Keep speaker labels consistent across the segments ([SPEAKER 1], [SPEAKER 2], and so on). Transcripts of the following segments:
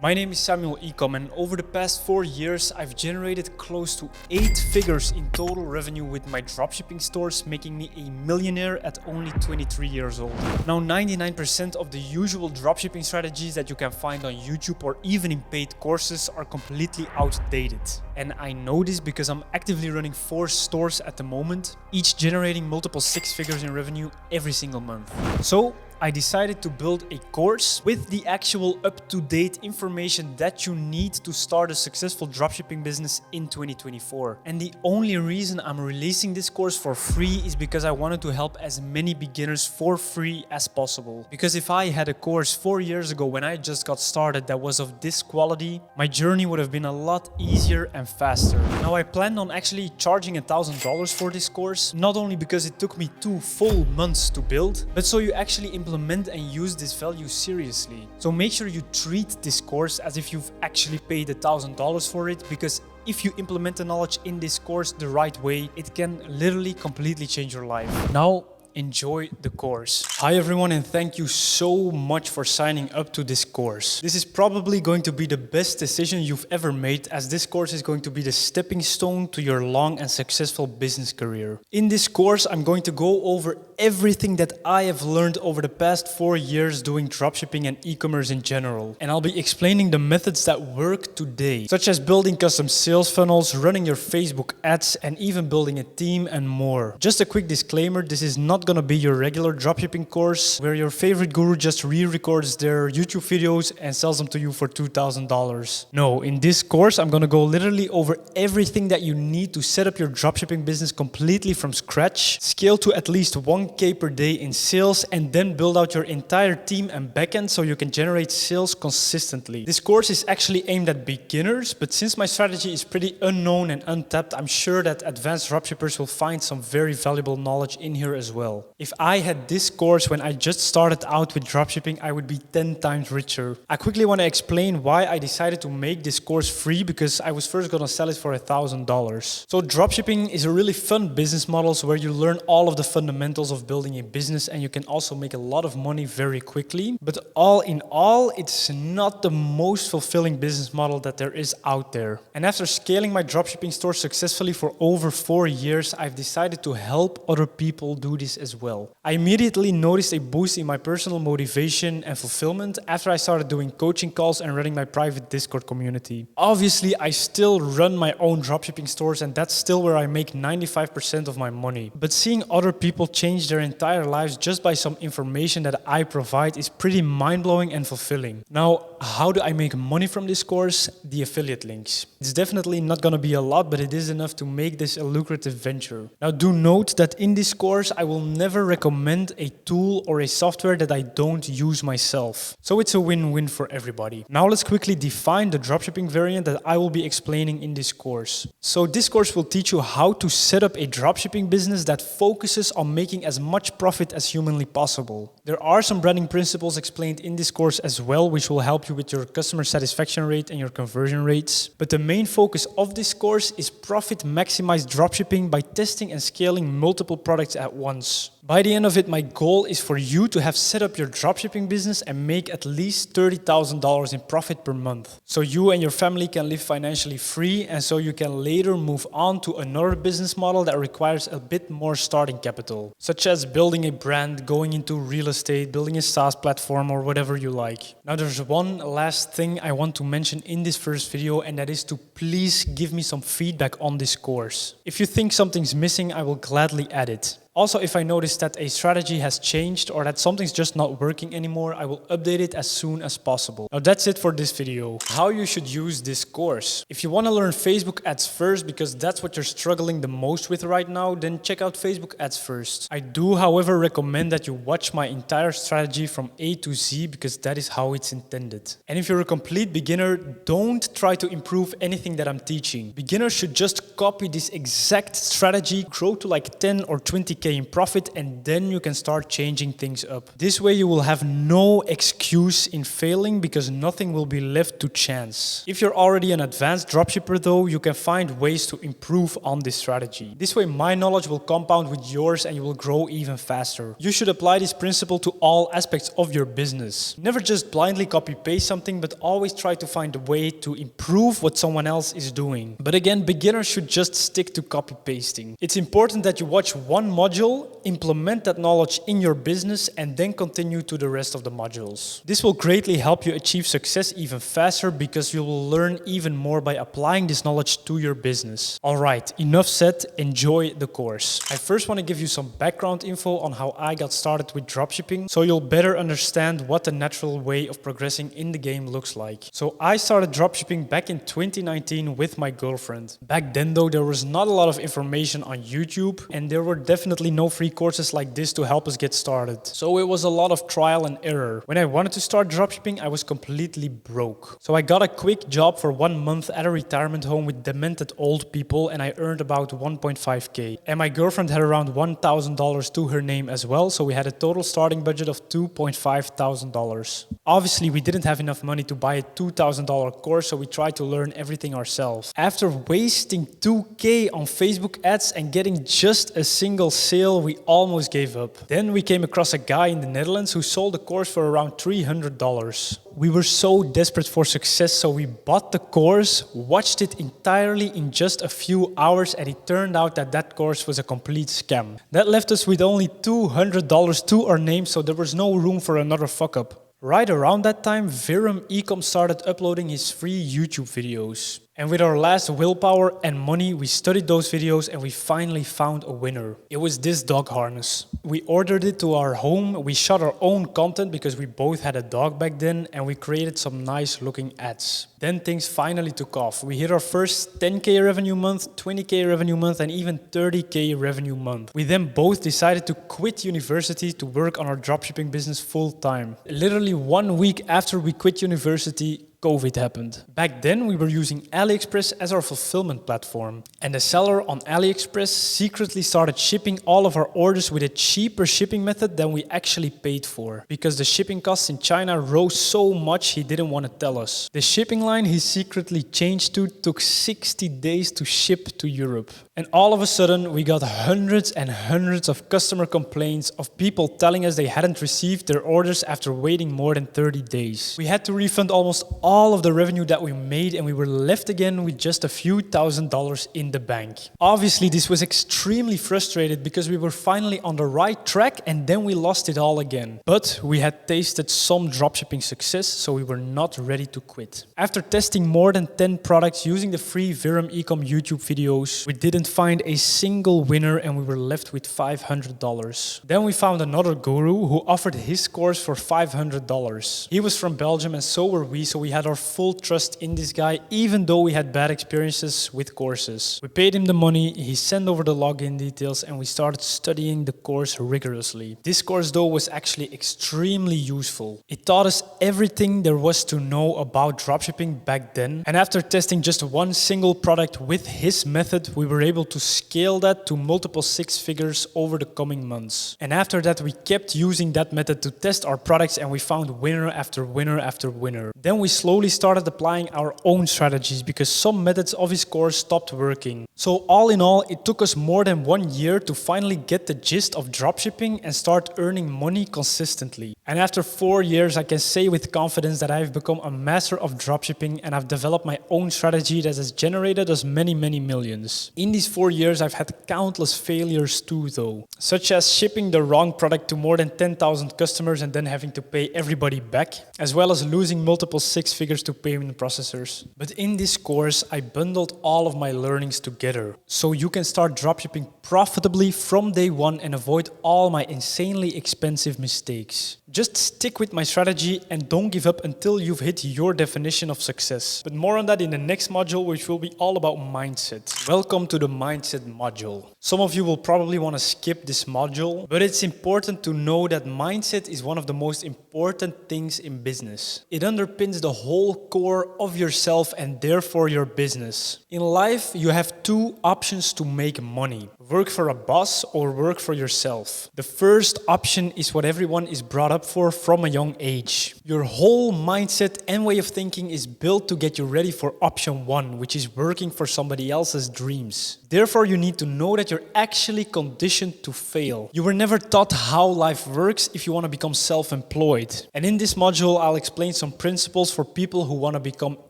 [SPEAKER 1] My name is Samuel Ecom, and over the past 4 years, I've generated close to 8 figures in total revenue with my dropshipping stores, making me a millionaire at only 23 years old. Now, 99% of the usual dropshipping strategies that you can find on YouTube or even in paid courses are completely outdated. And I know this because I'm actively running 4 stores at the moment, each generating multiple 6 figures in revenue every single month. So I decided to build a course with the actual up-to-date information that you need to start a successful dropshipping business in 2024. And the only reason I'm releasing this course for free is because I wanted to help as many beginners for free as possible. Because if I had a course 4 years ago when I just got started that was of this quality, my journey would have been a lot easier and faster. Now I planned on actually charging $1,000 for this course, not only because it took me 2 full months to build, but so you actually implement and use this value seriously. So make sure you treat this course as if you've actually paid $1,000 for it, because if you implement the knowledge in this course the right way, it can literally completely change your life. Now, enjoy the course. Hi everyone, and thank you so much for signing up to this course. This is probably going to be the best decision you've ever made, as this course is going to be the stepping stone to your long and successful business career. In this course, I'm going to go over everything that I have learned over the past 4 years doing dropshipping and e-commerce in general. And I'll be explaining the methods that work today, such as building custom sales funnels, running your Facebook ads, and even building a team and more. Just a quick disclaimer, this is not going to be your regular dropshipping course where your favorite guru just re-records their YouTube videos and sells them to you for $2,000. No, in this course, I'm going to go literally over everything that you need to set up your dropshipping business completely from scratch, scale to at least 1K per day in sales, and then build out your entire team and backend so you can generate sales consistently. This course is actually aimed at beginners, but since my strategy is pretty unknown and untapped, I'm sure that advanced dropshippers will find some very valuable knowledge in here as well. If I had this course when I just started out with dropshipping, I would be 10 times richer. I quickly want to explain why I decided to make this course free, because I was first going to sell it for $1,000. So dropshipping is a really fun business model where you learn all of the fundamentals of building a business, and you can also make a lot of money very quickly. But all in all, it's not the most fulfilling business model that there is out there. And after scaling my dropshipping store successfully for over 4 years, I've decided to help other people do this as well. I immediately noticed a boost in my personal motivation and fulfillment after I started doing coaching calls and running my private Discord community. Obviously, I still run my own dropshipping stores, and that's still where I make 95% of my money. But seeing other people change their entire lives just by some information that I provide is pretty mind-blowing and fulfilling. Now, how do I make money from this course? The affiliate links. It's definitely not going to be a lot, but it is enough to make this a lucrative venture. Now, do note that in this course, I will never recommend a tool or a software that I don't use myself. So it's a win-win for everybody. Now let's quickly define the dropshipping variant that I will be explaining in this course. So this course will teach you how to set up a dropshipping business that focuses on making as much profit as humanly possible. There are some branding principles explained in this course as well, which will help you with your customer satisfaction rate and your conversion rates. But the main focus of this course is profit maximized dropshipping by testing and scaling multiple products at once. By the end of it, my goal is for you to have set up your dropshipping business and make at least $30,000 in profit per month. So you and your family can live financially free, and so you can later move on to another business model that requires a bit more starting capital, such as building a brand, going into real estate, building a SaaS platform, or whatever you like. Now there's one last thing I want to mention in this first video, and that is to please give me some feedback on this course. If you think something's missing, I will gladly add it. Also, if I notice that a strategy has changed or that something's just not working anymore, I will update it as soon as possible. Now that's it for this video. How you should use this course. If you want to learn Facebook ads first, because that's what you're struggling the most with right now, then check out Facebook ads first. I do, however, recommend that you watch my entire strategy from A to Z, because that is how it's intended. And if you're a complete beginner, don't try to improve anything that I'm teaching. Beginners should just copy this exact strategy, grow to like 10 or 20 50K in profit, and then you can start changing things up. This way you will have no excuse in failing because nothing will be left to chance. If you're already an advanced dropshipper though, you can find ways to improve on this strategy. This way my knowledge will compound with yours and you will grow even faster. You should apply this principle to all aspects of your business. Never just blindly copy paste something, but always try to find a way to improve what someone else is doing. But again, beginners should just stick to copy pasting. It's important that you watch one module, implement that knowledge in your business, and then continue to the rest of the modules. This will greatly help you achieve success even faster because you will learn even more by applying this knowledge to your business. Alright, enough said, enjoy the course. I first want to give you some background info on how I got started with dropshipping, so you'll better understand what the natural way of progressing in the game looks like. So I started dropshipping back in 2019 with my girlfriend. Back then though, there was not a lot of information on YouTube, and there were definitely no free courses like this to help us get started. So it was a lot of trial and error. When I wanted to start dropshipping, I was completely broke. So I got a quick job for 1 month at a retirement home with demented old people, and I earned about 1.5K. And my girlfriend had around $1,000 to her name as well, so we had a total starting budget of $2,500. Obviously, we didn't have enough money to buy a $2,000 course, so we tried to learn everything ourselves. After wasting $2K on Facebook ads and getting just a single sale, we almost gave up. Then we came across a guy in the Netherlands who sold the course for around $300. We were so desperate for success, so we bought the course, watched it entirely in just a few hours, and it turned out that that course was a complete scam. That left us with only $200 to our name, so there was no room for another fuck up. Right around that time, Ecom started uploading his free YouTube videos. And with our last willpower and money, we studied those videos and we finally found a winner. It was this dog harness. We ordered it to our home, we shot our own content because we both had a dog back then, and we created some nice looking ads. Then things finally took off. We hit our first 10K revenue month, 20K revenue month, and even 30K revenue month. We then both decided to quit university to work on our dropshipping business full time. Literally 1 week after we quit university, COVID happened. Back then, we were using AliExpress as our fulfillment platform. And the seller on AliExpress secretly started shipping all of our orders with a cheaper shipping method than we actually paid for. Because the shipping costs in China rose so much, he didn't want to tell us. The shipping line he secretly changed to took 60 days to ship to Europe. And all of a sudden, we got hundreds and hundreds of customer complaints of people telling us they hadn't received their orders after waiting more than 30 days. We had to refund almost all of the revenue that we made, and we were left again with just a few $1,000s in the bank. Obviously, this was extremely frustrated because we were finally on the right track and then we lost it all again. But we had tasted some dropshipping success, so we were not ready to quit. After testing more than 10 products using the free Ecom YouTube videos, we didn't find a single winner and we were left with $500. Then we found another guru who offered his course for $500. He was from Belgium and so were we, so we had our full trust in this guy, even though we had bad experiences with courses. We paid him the money, he sent over the login details, and we started studying the course rigorously. This course though was actually extremely useful. It taught us everything there was to know about dropshipping back then, and after testing just one single product with his method, we were able to scale that to multiple six figures over the coming months. And after that, we kept using that method to test our products, and we found winner after winner after winner. Then we slowly started applying our own strategies because some methods of his course stopped working. So all in all, it took us more than 1 year to finally get the gist of dropshipping and start earning money consistently. And after 4 years, I can say with confidence that I've become a master of dropshipping and I've developed my own strategy that has generated us many millions. In these 4 years, I've had countless failures too though, such as shipping the wrong product to more than 10,000 customers and then having to pay everybody back, as well as losing multiple six figures to payment processors. But in this course, I bundled all of my learnings together, so you can start dropshipping profitably from day one and avoid all my insanely expensive mistakes. Just stick with my strategy and don't give up until you've hit your definition of success. But more on that in the next module, which will be all about mindset. Welcome to the mindset module. Some of you will probably want to skip this module, but it's important to know that mindset is one of the most important things in business. It underpins the whole core of yourself and therefore your business. In life, you have two options to make money: Work for a boss or work for yourself? The first option is what everyone is brought up for from a young age. Your whole mindset and way of thinking is built to get you ready for option 1, which is working for somebody else's dreams. Therefore, you need to know that you're actually conditioned to fail. You were never taught how life works if you want to become self-employed. And in this module, I'll explain some principles for people who want to become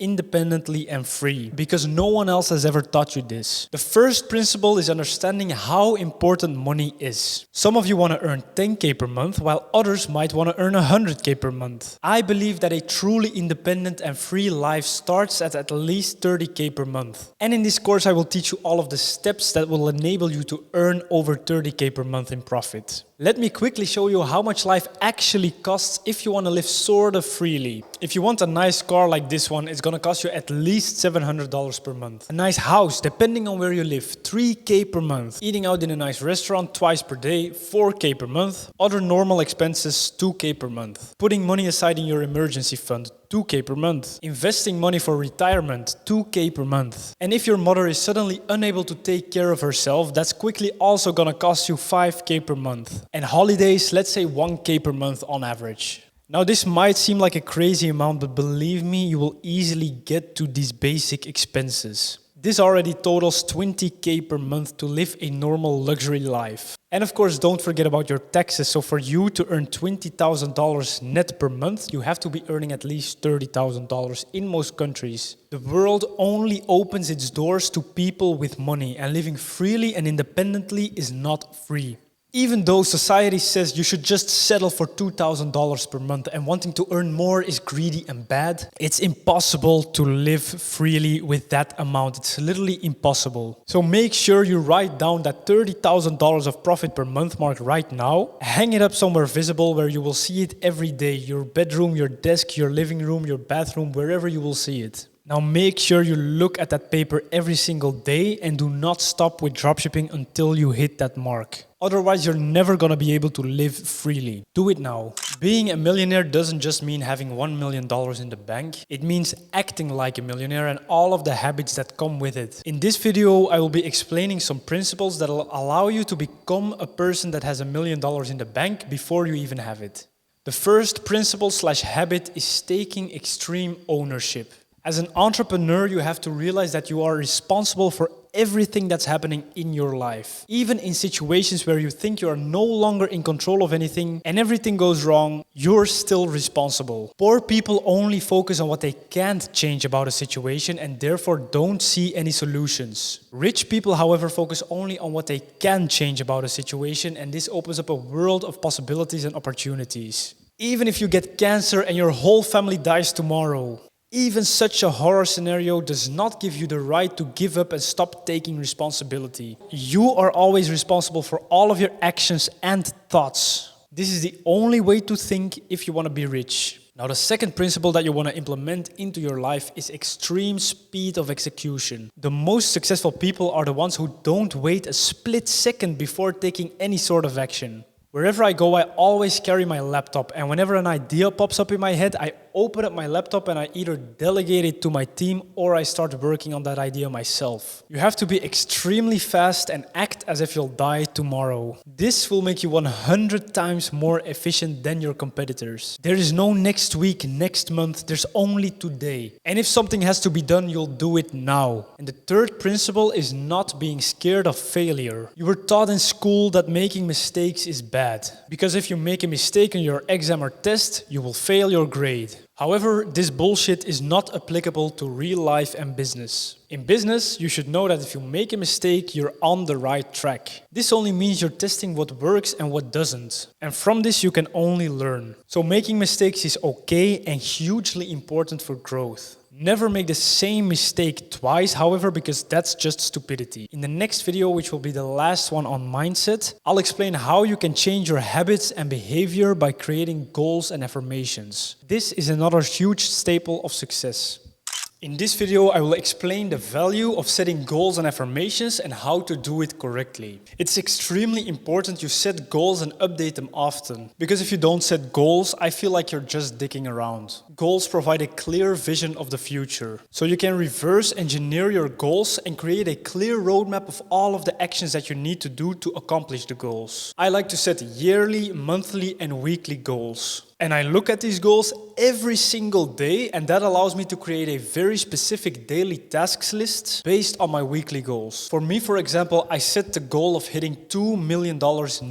[SPEAKER 1] independently and free, because no one else has ever taught you this. The first principle is understanding how important money is. Some of you want to earn 10K per month, while others might want to earn 100K per month. I believe that a truly independent and free life starts at least 30K per month. And in this course, I will teach you all of the steps that will enable you to earn over 30K per month in profit. Let me quickly show you how much life actually costs if you want to live sort of freely. If you want a nice car like this one, it's going to cost you at least $700 per month. A nice house, depending on where you live, 3K per month. Eating out in a nice restaurant twice per day, 4K per month. Other normal expenses, 2K per month. Putting money aside in your emergency fund, 2K per month. Investing money for retirement, 2K per month. And if your mother is suddenly unable to take care of herself, that's quickly also gonna cost you 5K per month. And holidays, let's say 1K per month on average. Now this might seem like a crazy amount, but believe me, you will easily get to these basic expenses. This already totals 20K per month to live a normal luxury life. And of course, don't forget about your taxes. So for you to earn $20,000 net per month, you have to be earning at least $30,000 in most countries. The world only opens its doors to people with money, and living freely and independently is not free. Even though society says you should just settle for $2,000 per month and wanting to earn more is greedy and bad, it's impossible to live freely with that amount. It's literally impossible. So make sure you write down that $30,000 of profit per month mark right now. Hang it up somewhere visible where you will see it every day. Your bedroom, your desk, your living room, your bathroom, wherever you will see it. Now make sure you look at that paper every single day and do not stop with dropshipping until you hit that mark. Otherwise, you're never gonna be able to live freely. Do it now. Being a millionaire doesn't just mean having $1 million in the bank. It means acting like a millionaire and all of the habits that come with it. In this video, I will be explaining some principles that will allow you to become a person that has $1 million in the bank before you even have it. The first principle/habit is taking extreme ownership. As an entrepreneur, you have to realize that you are responsible for everything that's happening in your life. Even in situations where you think you are no longer in control of anything and everything goes wrong, you're still responsible. Poor people only focus on what they can't change about a situation and therefore don't see any solutions. Rich people, however, focus only on what they can change about a situation, and this opens up a world of possibilities and opportunities. Even if you get cancer and your whole family dies tomorrow, even such a horror scenario does not give you the right to give up and stop taking responsibility. You are always responsible for all of your actions and thoughts. This is the only way to think if you want to be rich. Now, the second principle that you want to implement into your life is extreme speed of execution. The most successful people are the ones who don't wait a split second before taking any sort of action. Wherever I go, I always carry my laptop, and whenever an idea pops up in my head, I open up my laptop and I either delegate it to my team or I start working on that idea myself. You have to be extremely fast and act as if you'll die tomorrow. This will make you 100 times more efficient than your competitors. There is no next week, next month, there's only today. And if something has to be done, you'll do it now. And the third principle is not being scared of failure. You were taught in school that making mistakes is bad, because if you make a mistake on your exam or test, you will fail your grade. However, this bullshit is not applicable to real life and business. In business, you should know that if you make a mistake, you're on the right track. This only means you're testing what works and what doesn't. And from this, you can only learn. So making mistakes is okay and hugely important for growth. Never make the same mistake twice, however, because that's just stupidity. In the next video, which will be the last one on mindset, I'll explain how you can change your habits and behavior by creating goals and affirmations. This is another huge staple of success. In this video, I will explain the value of setting goals and affirmations and how to do it correctly. It's extremely important you set goals and update them often. Because if you don't set goals, I feel like you're just dicking around. Goals provide a clear vision of the future. So you can reverse engineer your goals and create a clear roadmap of all of the actions that you need to do to accomplish the goals. I like to set yearly, monthly, and weekly goals. And I look at these goals every single day, and that allows me to create a very specific daily tasks list based on my weekly goals. For me, for example, I set the goal of hitting $2 million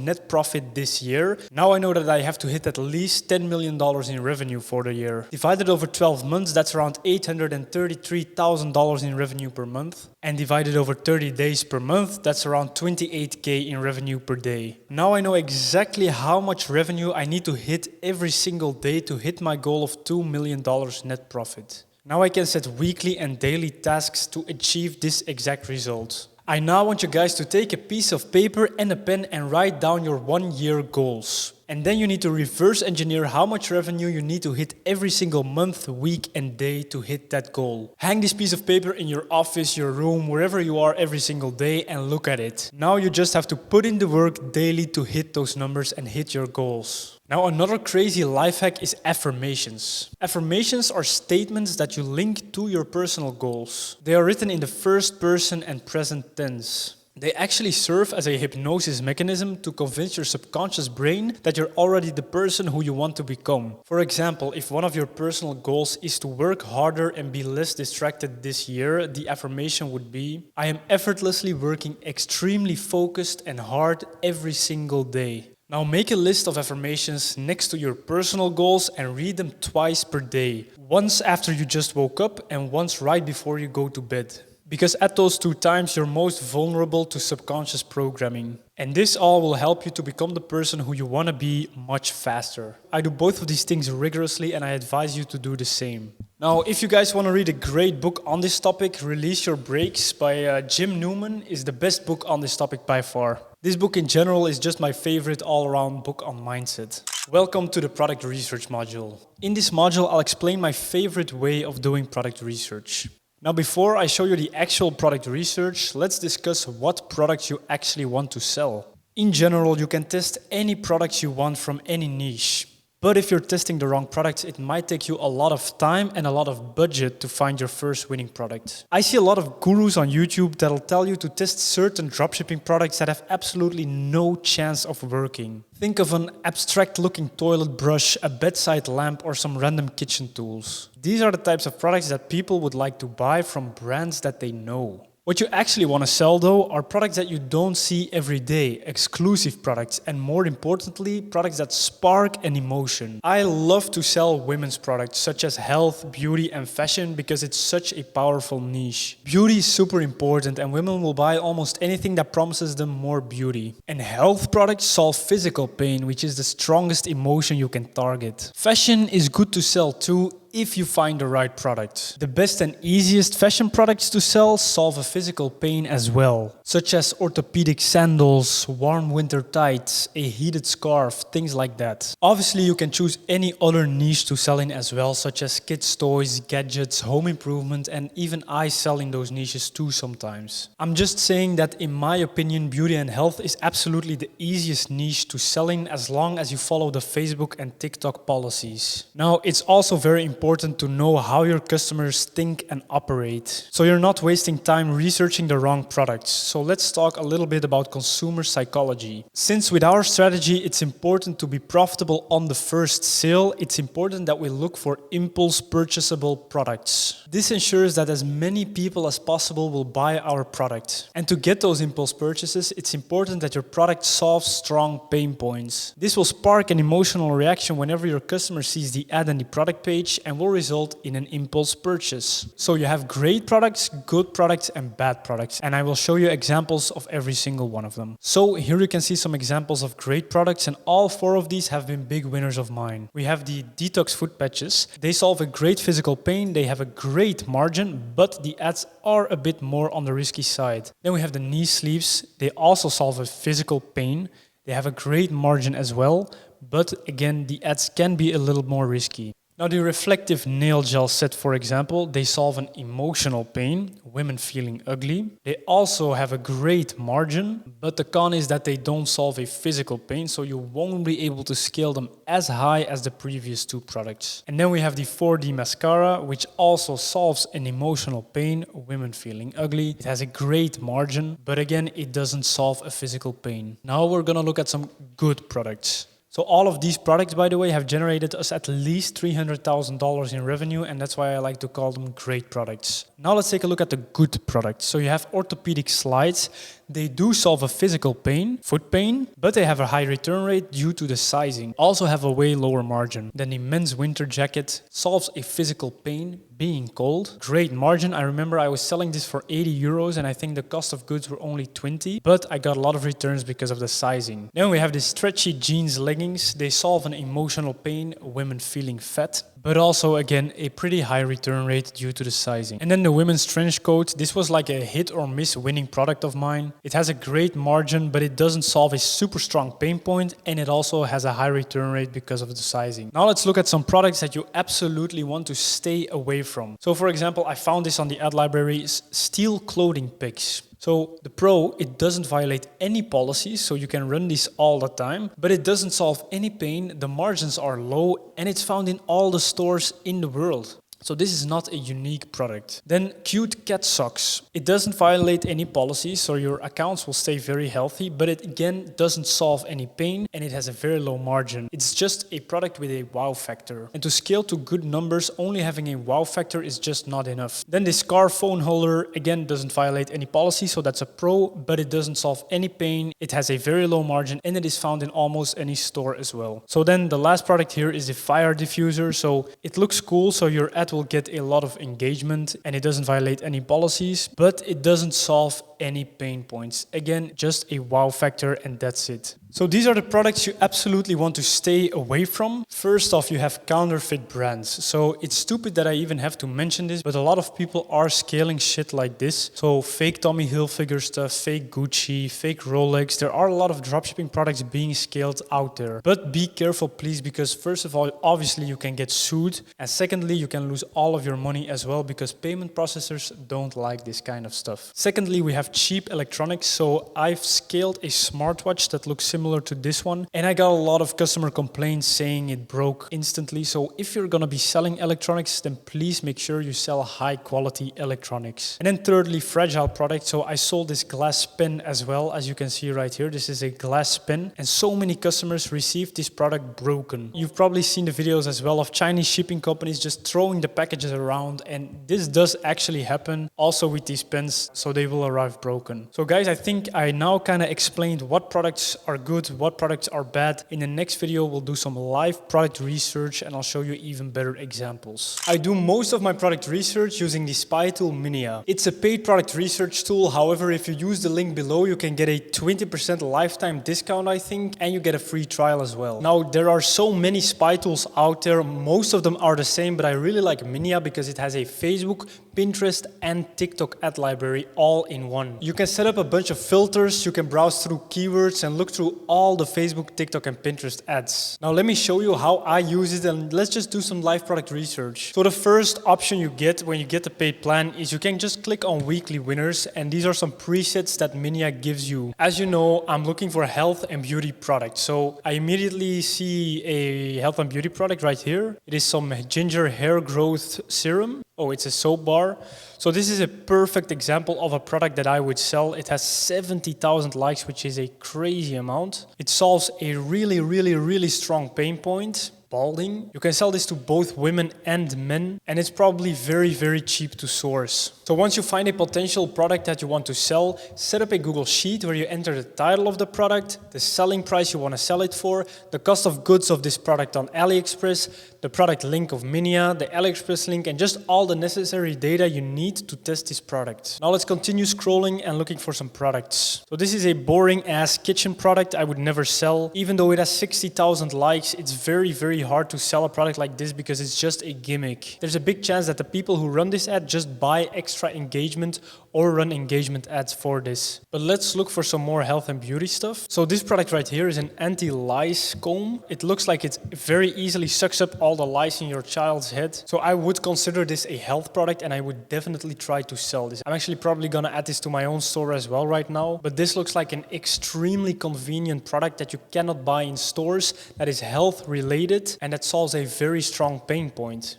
[SPEAKER 1] net profit this year. Now I know that I have to hit at least $10 million in revenue for the year. Divided over 12 months, that's around $833,000 in revenue per month. And divided over 30 days per month, that's around $28K in revenue per day. Now I know exactly how much revenue I need to hit every single day to hit my goal of $2 million net profit. Now I can set weekly and daily tasks to achieve this exact result. I now want you guys to take a piece of paper and a pen and write down your 1-year goals. And then you need to reverse engineer how much revenue you need to hit every single month, week, and day to hit that goal. Hang this piece of paper in your office, your room, wherever you are every single day and look at it. Now you just have to put in the work daily to hit those numbers and hit your goals. Now another crazy life hack is affirmations. Affirmations are statements that you link to your personal goals. They are written in the first person and present tense. They actually serve as a hypnosis mechanism to convince your subconscious brain that you're already the person who you want to become. For example, if one of your personal goals is to work harder and be less distracted this year, the affirmation would be, I am effortlessly working extremely focused and hard every single day. Now make a list of affirmations next to your personal goals and read them twice per day. Once after you just woke up and once right before you go to bed. Because at those 2 times, you're most vulnerable to subconscious programming. And this all will help you to become the person who you want to be much faster. I do both of these things rigorously and I advise you to do the same. Now, if you guys want to read a great book on this topic, Release Your Brakes by Jim Newman is the best book on this topic by far. This book in general is just my favorite all-around book on mindset. Welcome to the product research module. In this module, I'll explain my favorite way of doing product research. Now, before I show you the actual product research, let's discuss what products you actually want to sell. In general, you can test any products you want from any niche. But if you're testing the wrong products, it might take you a lot of time and a lot of budget to find your first winning product. I see a lot of gurus on YouTube that'll tell you to test certain dropshipping products that have absolutely no chance of working. Think of an abstract-looking toilet brush, a bedside lamp, or some random kitchen tools. These are the types of products that people would like to buy from brands that they know. What you actually want to sell, though, are products that you don't see every day, exclusive products, and more importantly, products that spark an emotion. I love to sell women's products, such as health, beauty, and fashion, because it's such a powerful niche. Beauty is super important, and women will buy almost anything that promises them more beauty. And health products solve physical pain, which is the strongest emotion you can target. Fashion is good to sell too, if you find the right product. The best and easiest fashion products to sell solve a physical pain as well, such as orthopedic sandals, warm winter tights, a heated scarf, things like that. Obviously, you can choose any other niche to sell in as well, such as kids' toys, gadgets, home improvement, and even I sell in those niches too sometimes. I'm just saying that in my opinion, beauty and health is absolutely the easiest niche to sell in as long as you follow the Facebook and TikTok policies. Now, it's also very important to know how your customers think and operate, so you're not wasting time researching the wrong products. So let's talk a little bit about consumer psychology. Since with our strategy it's important to be profitable on the first sale, it's important that we look for impulse purchasable products. This ensures that as many people as possible will buy our product. And to get those impulse purchases, it's important that your product solves strong pain points. This will spark an emotional reaction whenever your customer sees the ad on the product page and will result in an impulse purchase. So you have great products, good products, and bad products. And I will show you examples of every single one of them. So here you can see some examples of great products, and all 4 of these have been big winners of mine. We have the detox foot patches. They solve a great physical pain, they have a great margin, but the ads are a bit more on the risky side. Then we have the knee sleeves. They also solve a physical pain. They have a great margin as well, but again, the ads can be a little more risky. Now the reflective nail gel set, for example, they solve an emotional pain, women feeling ugly. They also have a great margin, but the con is that they don't solve a physical pain, so you won't be able to scale them as high as the previous two products. And then we have the 4D mascara, which also solves an emotional pain, women feeling ugly. It has a great margin, but again, it doesn't solve a physical pain. Now we're gonna look at some good products. So all of these products, by the way, have generated us at least $300,000 in revenue, and that's why I like to call them great products. Now let's take a look at the good products. So you have orthopedic slides. They do solve a physical pain, foot pain, but they have a high return rate due to the sizing. Also have a way lower margin. Then the men's winter jacket solves a physical pain, being cold. Great margin. I remember I was selling this for 80 euros and I think the cost of goods were only 20, but I got a lot of returns because of the sizing. Then we have the stretchy jeans leggings. They solve an emotional pain, women feeling fat, but also again a pretty high return rate due to the sizing. And then the women's trench coat. This was like a hit or miss winning product of mine. It has a great margin, but it doesn't solve a super strong pain point, and it also has a high return rate because of the sizing. Now let's look at some products that you absolutely want to stay away from. So for example, I found this on the ad library, steel clothing picks. So the Pro, it doesn't violate any policies, so you can run this all the time, but it doesn't solve any pain, the margins are low, and it's found in all the stores in the world. So this is not a unique product. Then cute cat socks. It doesn't violate any policies, so your accounts will stay very healthy, but it again doesn't solve any pain and it has a very low margin. It's just a product with a wow factor. And to scale to good numbers, only having a wow factor is just not enough. Then this car phone holder, again, doesn't violate any policy, so that's a Pro, but it doesn't solve any pain. It has a very low margin and it is found in almost any store as well. So then the last product here is the fire diffuser. So it looks cool, so your ad will get a lot of engagement and it doesn't violate any policies, but it doesn't solve any pain points. Again, just a wow factor and that's it. So these are the products you absolutely want to stay away from. First off, you have counterfeit brands. So it's stupid that I even have to mention this, but a lot of people are scaling shit like this. So fake Tommy Hilfiger stuff, fake Gucci, fake Rolex. There are a lot of dropshipping products being scaled out there. But be careful, please, because first of all, obviously you can get sued. And secondly, you can lose all of your money as well because payment processors don't like this kind of stuff. Secondly, we have cheap electronics. So I've scaled a smartwatch that looks similar to this one, and I got a lot of customer complaints saying it broke instantly. So if you're gonna be selling electronics, then please make sure you sell high quality electronics. And then thirdly, fragile products. So I sold this glass pen as well, as you can see right here. This is a glass pen, and so many customers received this product broken. You've probably seen the videos as well of Chinese shipping companies just throwing the packages around, and this does actually happen also with these pens, so they will arrive broken. So guys, I think I now kind of explained what products are good, what products are bad. In the next video, we'll do some live product research and I'll show you even better examples. I do most of my product research using the spy tool Minea. It's a paid product research tool. However, if you use the link below, you can get a 20% lifetime discount, I think, and you get a free trial as well. Now, there are so many spy tools out there. Most of them are the same, but I really like Minea because it has a Facebook, Pinterest, and TikTok ad library all in one. You can set up a bunch of filters, you can browse through keywords and look through all the Facebook, TikTok, and Pinterest ads. Now let me show you how I use it and let's just do some live product research. So the first option you get when you get the paid plan is you can just click on weekly winners, and these are some presets that Minea gives you. As you know, I'm looking for a health and beauty product. So I immediately see a health and beauty product right here. It is some ginger hair growth serum. Oh, it's a soap bar. So this is a perfect example of a product that I would sell. It has 70,000 likes, which is a crazy amount. It solves a really strong pain point. Balding. You can sell this to both women and men, and it's probably very cheap to source. So once you find a potential product that you want to sell, set up a Google Sheet where you enter the title of the product, the selling price you want to sell it for, the cost of goods of this product on AliExpress, the product link of Minea, the AliExpress link, and just all the necessary data you need to test this product. Now let's continue scrolling and looking for some products. So this is a boring ass kitchen product I would never sell. Even though it has 60,000 likes, it's very very hard to sell a product like this because it's just a gimmick. There's a big chance that the people who run this ad just buy extra engagement or run engagement ads for this. But let's look for some more health and beauty stuff. So this product right here is an anti-lice comb. It looks like it very easily sucks up all the lice in your child's head. So I would consider this a health product and I would definitely try to sell this. I'm actually probably gonna add this to my own store as well right now. But this looks like an extremely convenient product that you cannot buy in stores, that is health related and that solves a very strong pain point.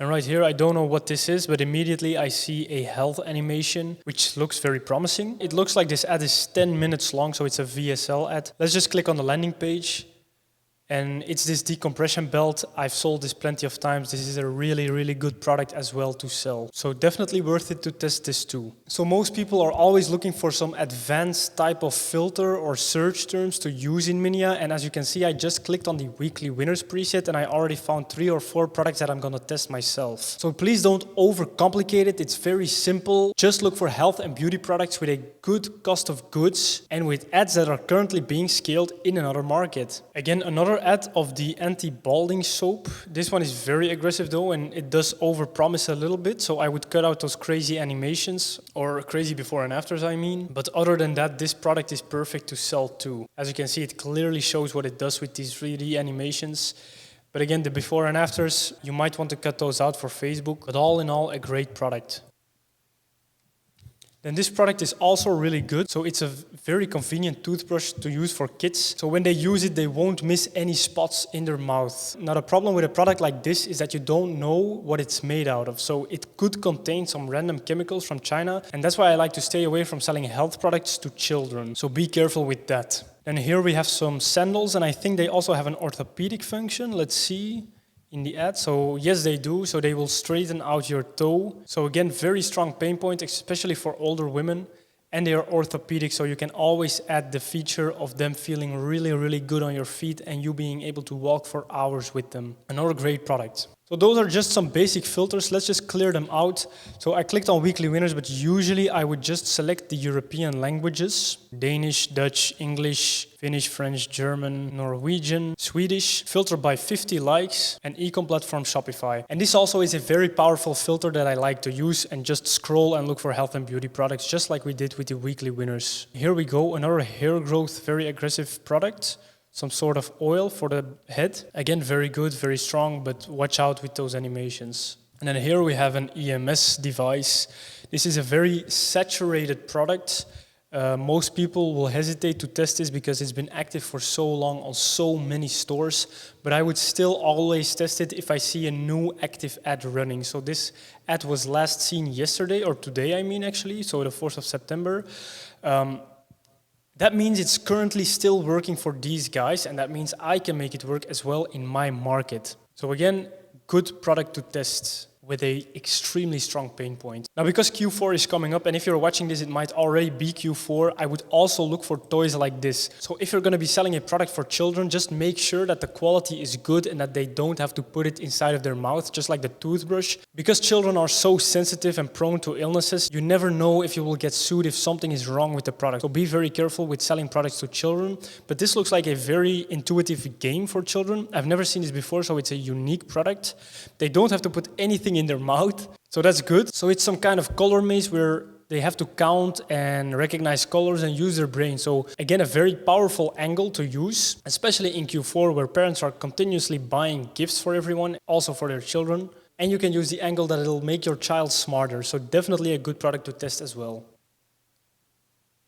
[SPEAKER 1] And right here, I don't know what this is, but immediately I see a health animation, which looks very promising. It looks like this ad is 10 minutes long, so it's a VSL ad. Let's just click on the landing page. And it's this decompression belt. I've sold this plenty of times. This is a really, really good product as well to sell. So definitely worth it to test this too. So most people are always looking for some advanced type of filter or search terms to use in Minea. And as you can see, I just clicked on the weekly winners preset and I already found 3 or 4 products that I'm gonna test myself. So please don't overcomplicate it. It's very simple. Just look for health and beauty products with a good cost of goods and with ads that are currently being scaled in another market. Again, another ad of the anti-balding soap. This one is very aggressive though, and it does overpromise a little bit, so I would cut out those crazy animations, or crazy before and afters I mean. But other than that, this product is perfect to sell too. As you can see, it clearly shows what it does with these 3D animations. But again, the before and afters, you might want to cut those out for Facebook, but all in all, a great product. Then this product is also really good. So it's a very convenient toothbrush to use for kids. So when they use it, they won't miss any spots in their mouth. Now the problem with a product like this is that you don't know what it's made out of. So it could contain some random chemicals from China. And that's why I like to stay away from selling health products to children. So be careful with that. And here we have some sandals, and I think they also have an orthopedic function. Let's see. In the ad. So yes, they do. So they will straighten out your toe. So again, very strong pain point, especially for older women. And they are orthopedic, so you can always add the feature of them feeling really, really good on your feet and you being able to walk for hours with them. Another great product. So those are just some basic filters. Let's just clear them out. So I clicked on weekly winners, but usually I would just select the European languages: Danish, Dutch, English, Finnish, French, German, Norwegian, Swedish, filter by 50 likes, and Ecom platform Shopify. And this also is a very powerful filter that I like to use and just scroll and look for health and beauty products, just like we did with the weekly winners. Here we go, another hair growth, very aggressive product. Some sort of oil for the head. Again, very good, very strong, but watch out with those animations. And then here we have an EMS device. This is a very saturated product. Most people will hesitate to test this because it's been active for so long on so many stores, but I would still always test it if I see a new active ad running. So this ad was last seen yesterday, or today I mean actually, so the 4th of September. That means it's currently still working for these guys, and that means I can make it work as well in my market. So again, good product to test with a extremely strong pain point. Now, because Q4 is coming up, and if you're watching this, it might already be Q4, I would also look for toys like this. So if you're gonna be selling a product for children, just make sure that the quality is good and that they don't have to put it inside of their mouth, just like the toothbrush. Because children are so sensitive and prone to illnesses, you never know if you will get sued if something is wrong with the product. So be very careful with selling products to children. But this looks like a very intuitive game for children. I've never seen this before, so it's a unique product. They don't have to put anything in their mouth, so that's good. So it's some kind of color maze where they have to count and recognize colors and use their brain. So again, a very powerful angle to use, especially in Q4 where parents are continuously buying gifts for everyone, also for their children. And you can use the angle that it'll make your child smarter. So definitely a good product to test as well.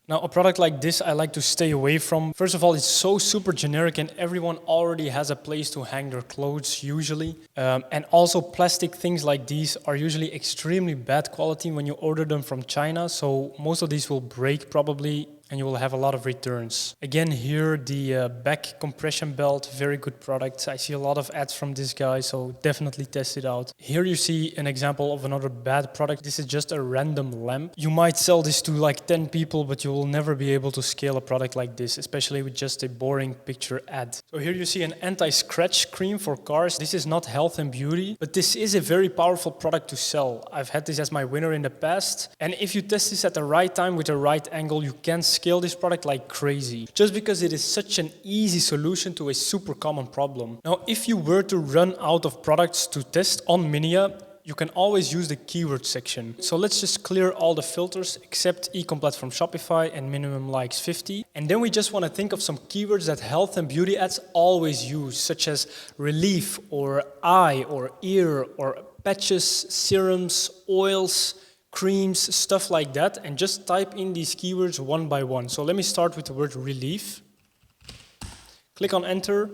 [SPEAKER 1] Now, a product like this, I like to stay away from. First of all, it's so super generic and everyone already has a place to hang their clothes usually. And also plastic things like these are usually extremely bad quality when you order them from China. So most of these will break probably and you will have a lot of returns. Again, here the back compression belt, very good product. I see a lot of ads from this guy, so definitely test it out. Here you see an example of another bad product. This is just a random lamp. You might sell this to like 10 people, but you will never be able to scale a product like this, especially with just a boring picture ad. So here you see an anti-scratch cream for cars. This is not health and beauty, but this is a very powerful product to sell. I've had this as my winner in the past. And if you test this at the right time with the right angle, you can scale this product like crazy, just because it is such an easy solution to a super common problem. Now, if you were to run out of products to test on Minea, you can always use the keyword section. So let's just clear all the filters except Ecom platform Shopify and minimum likes 50. And then we just want to think of some keywords that health and beauty ads always use, such as relief or eye or ear or patches, serums, oils, creams, stuff like that. And just type in these keywords one by one. So let me start with the word relief. Click on enter.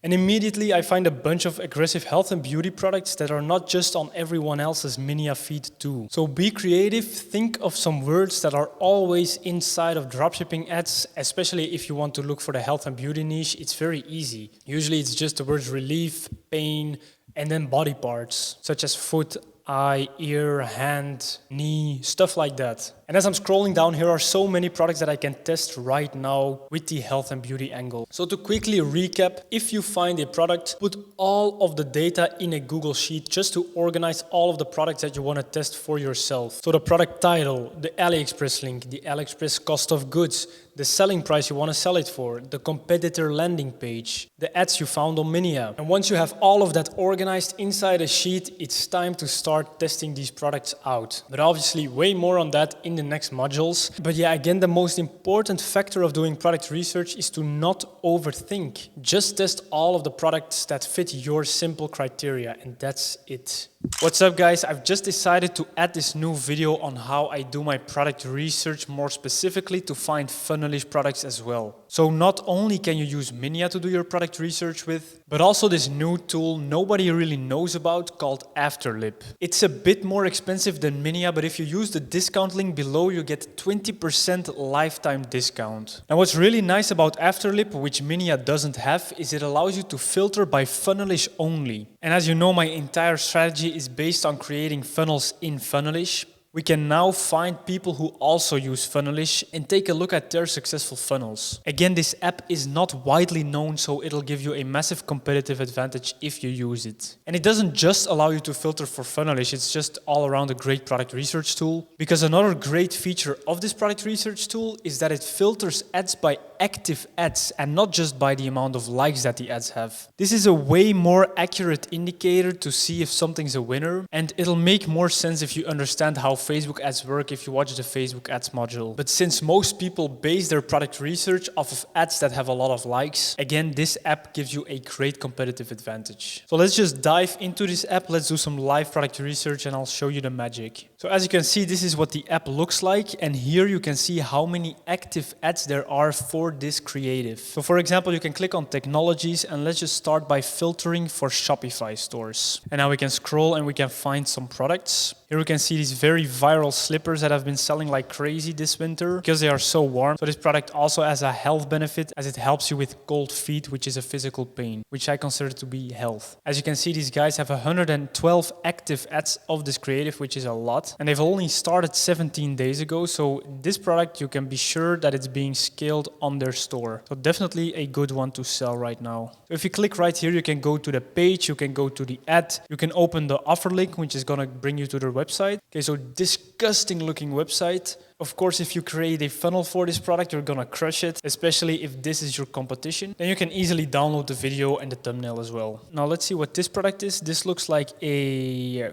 [SPEAKER 1] And immediately I find a bunch of aggressive health and beauty products that are not just on everyone else's Minea feed too. So be creative, think of some words that are always inside of dropshipping ads, especially if you want to look for the health and beauty niche. It's very easy. Usually it's just the words relief, pain, and then body parts, such as foot, eye, ear, hand, knee, stuff like that. And as I'm scrolling down, here are so many products that I can test right now with the health and beauty angle. So to quickly recap, if you find a product, put all of the data in a Google Sheet just to organize all of the products that you want to test for yourself. So the product title, the AliExpress link, the AliExpress cost of goods, the selling price you want to sell it for, the competitor landing page, the ads you found on Minea. And once you have all of that organized inside a sheet, it's time to start testing these products out. But obviously way more on that in the next modules. But yeah, again, the most important factor of doing product research is to not overthink. Just test all of the products that fit your simple criteria, and that's it. What's up guys, I've just decided to add this new video on how I do my product research, more specifically to find Funnelish products as well. So not only can you use Minea to do your product research with, but also this new tool nobody really knows about called Afterlib. It's a bit more expensive than Minea, but if you use the discount link below, you get 20% lifetime discount. Now what's really nice about Afterlib, which Minea doesn't have, is it allows you to filter by Funnelish only. And as you know, my entire strategy is based on creating funnels in Funnelish. We can now find people who also use Funnelish and take a look at their successful funnels. Again, this app is not widely known, so it'll give you a massive competitive advantage if you use it. And it doesn't just allow you to filter for Funnelish, it's just all around a great product research tool. Because another great feature of this product research tool is that it filters ads by active ads and not just by the amount of likes that the ads have. This is a way more accurate indicator to see if something's a winner, and it'll make more sense if you understand how Facebook ads work if you watch the Facebook ads module. But since most people base their product research off of ads that have a lot of likes, again, this app gives you a great competitive advantage. So let's just dive into this app. Let's do some live product research and I'll show you the magic. So as you can see, this is what the app looks like. And here you can see how many active ads there are for this creative. So for example, you can click on technologies and let's just start by filtering for Shopify stores. And now we can scroll and we can find some products. Here we can see these very viral slippers that have been selling like crazy this winter because they are so warm. So this product also has a health benefit as it helps you with cold feet, which is a physical pain, which I consider to be health. As you can see, these guys have 112 active ads of this creative, which is a lot. And they've only started 17 days ago. So this product, you can be sure that it's being scaled on their store. So definitely a good one to sell right now. So if you click right here, you can go to the page, you can go to the ad, you can open the offer link, which is going to bring you to their website. Okay, so disgusting looking website. Of course, if you create a funnel for this product, you're gonna crush it, especially if this is your competition. Then you can easily download the video and the thumbnail as well. Now let's see what this product is. This looks like a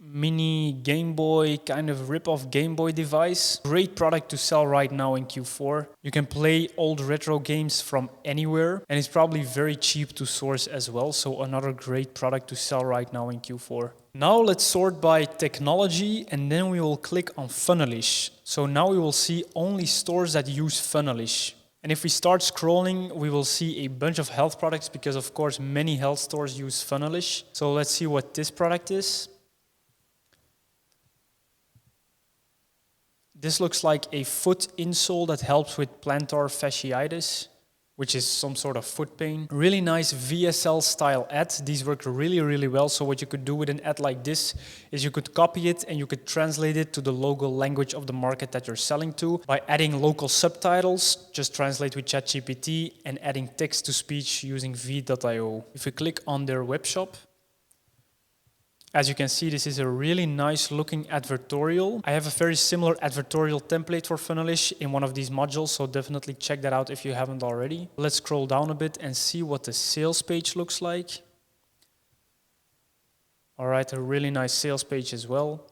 [SPEAKER 1] mini Game Boy, kind of rip-off Game Boy device. Great product to sell right now in Q4. You can play old retro games from anywhere, and it's probably very cheap to source as well. So another great product to sell right now in Q4. Now let's sort by technology, and then we will click on Funnelish. So now we will see only stores that use Funnelish. And if we start scrolling, we will see a bunch of health products because of course many health stores use Funnelish. So let's see what this product is. This looks like a foot insole that helps with plantar fasciitis, which is some sort of foot pain. Really nice VSL style ad. These work really, really well. So what you could do with an ad like this is you could copy it and you could translate it to the local language of the market that you're selling to by adding local subtitles. Just translate with ChatGPT and adding text to speech using v.io. If we click on their web shop, As you can see, this is a really nice looking advertorial. I have a very similar advertorial template for Funnelish in one of these modules, so definitely check that out if you haven't already. Let's scroll down a bit and see what the sales page looks like. All right, a really nice sales page as well.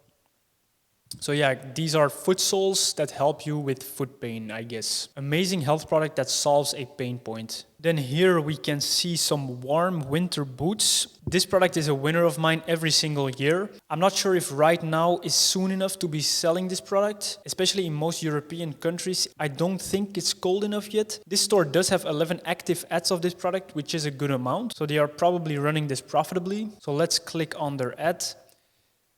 [SPEAKER 1] So yeah, these are foot soles that help you with foot pain, I guess. Amazing health product that solves a pain point. Then here we can see some warm winter boots. This product is a winner of mine every single year. I'm not sure if right now is soon enough to be selling this product, especially in most European countries. I don't think it's cold enough yet. This store does have 11 active ads of this product, which is a good amount. So they are probably running this profitably. So let's click on their ad.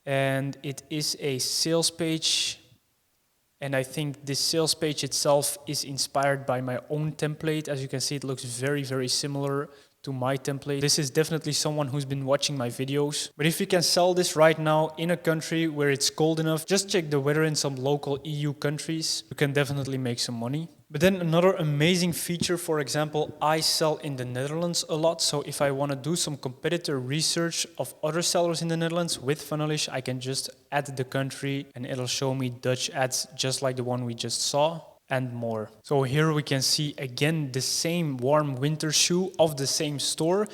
[SPEAKER 1] And it is a sales page. And I think this sales page itself is inspired by my own template. As you can see, it looks very, very similar to my template. This is definitely someone who's been watching my videos. But if you can sell this right now in a country where it's cold enough, just check the weather in some local EU countries. You can definitely make some money. But then another amazing feature, for example, I sell in the Netherlands a lot. So if I want to do some competitor research of other sellers in the Netherlands with Funnelish, I can just add the country and it'll show me Dutch ads just like the one we just saw and more. So here we can see again the same warm winter shoe of the same store.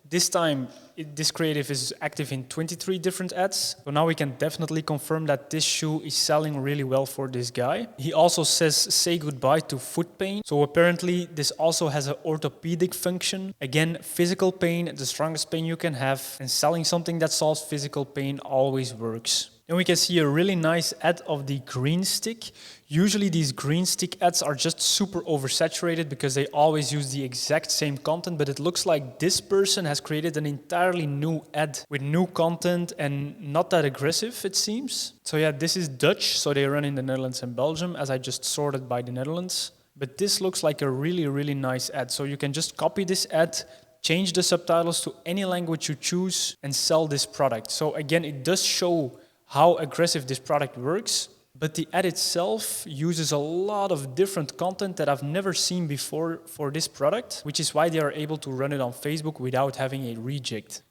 [SPEAKER 1] This time, this creative is active in 23 different ads. So now we can definitely confirm that this shoe is selling really well for this guy. He also says, say goodbye to foot pain. So apparently this also has an orthopedic function. Again, physical pain, the strongest pain you can have. And selling something that solves physical pain always works. And we can see a really nice ad of the green stick. Usually these green stick ads are just super oversaturated because they always use the exact same content, but it looks like this person has created an entirely new ad with new content and not that aggressive, it seems. So yeah, this is Dutch, so they run in the Netherlands and Belgium, as I just sorted by the Netherlands. But this looks like a really, really nice ad. So you can just copy this ad, change the subtitles to any language you choose, and sell this product. So again, it does show how aggressive this product works, but the ad itself uses a lot of different content that I've never seen before for this product, which is why they are able to run it on Facebook without having a reject.